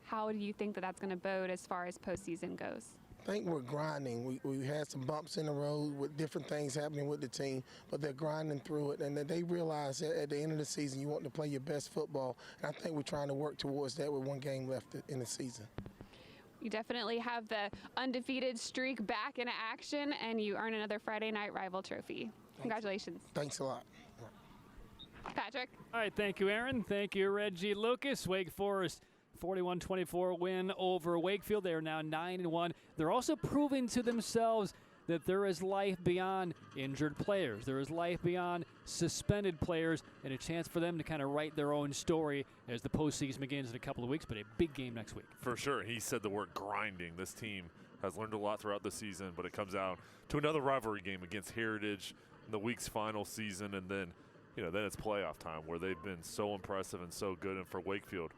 how do you think that that's going to bode as far as postseason goes? I think we're grinding. We had some bumps in the road with different things happening with the team, but they're grinding through it, and they realize that at the end of the season you want to play your best football, and I think we're trying to work towards that with one game left in the season. You definitely have the undefeated streak back in action, and you earn another Friday Night Rival trophy. Congratulations. Thanks a lot. Patrick. All right, thank you, Aaron. Thank you, Reggie Lucas. Wake Forest 41-24 win over Wakefield. They are now 9-1. They're also proving to themselves that there is life beyond injured players. There is life beyond suspended players, and a chance for them to kind of write their own story as the postseason begins in a couple of weeks, but a big game next week. For sure. He said the word grinding. This team has learned a lot throughout the season, but it comes out to another rivalry game against Heritage in the week's final season, and then it's playoff time where they've been so impressive and so good. And for Wakefield,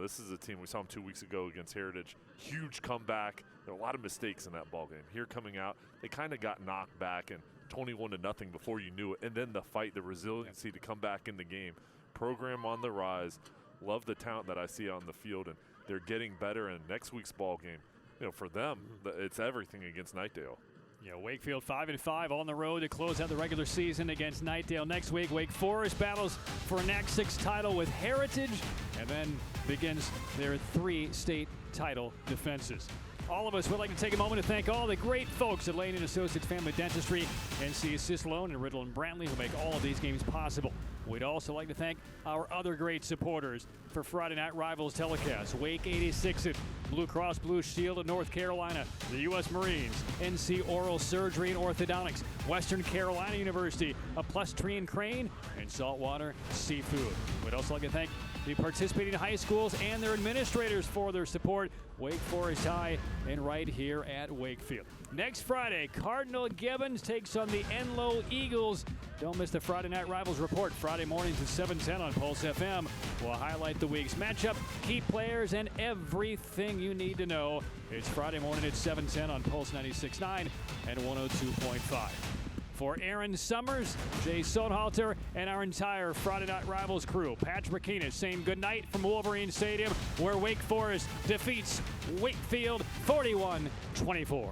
this is a team, we saw them 2 weeks ago against Heritage. Huge comeback. There were a lot of mistakes in that ball game. Here coming out, they kind of got knocked back and 21-0 before you knew it. And then the fight, the resiliency to come back in the game. Program on the rise. Love the talent that I see on the field, and they're getting better. And next week's ball game, for them, it's everything against Knightdale. Wakefield 5-5 on the road to close out the regular season against Knightdale next week. Wake Forest battles for an Act 6 title with Heritage, and then begins their 3 state title defenses. All of us would like to take a moment to thank all the great folks at Lane & Associates Family Dentistry, NC Assist Loan, and Riddle and Brantley who make all of these games possible. We'd also like to thank our other great supporters for Friday Night Rivals telecast. Wake 86 at Blue Cross Blue Shield of North Carolina, the U.S. Marines, NC Oral Surgery and Orthodontics, Western Carolina University, a Plus Tree and Crane, and Saltwater Seafood. We'd also like to thank the participating high schools and their administrators for their support. Wake Forest High and right here at Wakefield. Next Friday, Cardinal Gibbons takes on the Enloe Eagles. Don't miss the Friday Night Rivals report Friday mornings at 7:10 on Pulse FM. We'll highlight the week's matchup, key players, and everything you need to know. It's Friday morning at 7:10 on Pulse 96.9 and 102.5. For Aaron Summers, Jay Sohnhalter, and our entire Friday Night Rivals crew, Patrick McKenna saying goodnight from Wolverine Stadium, where Wake Forest defeats Wakefield 41-24.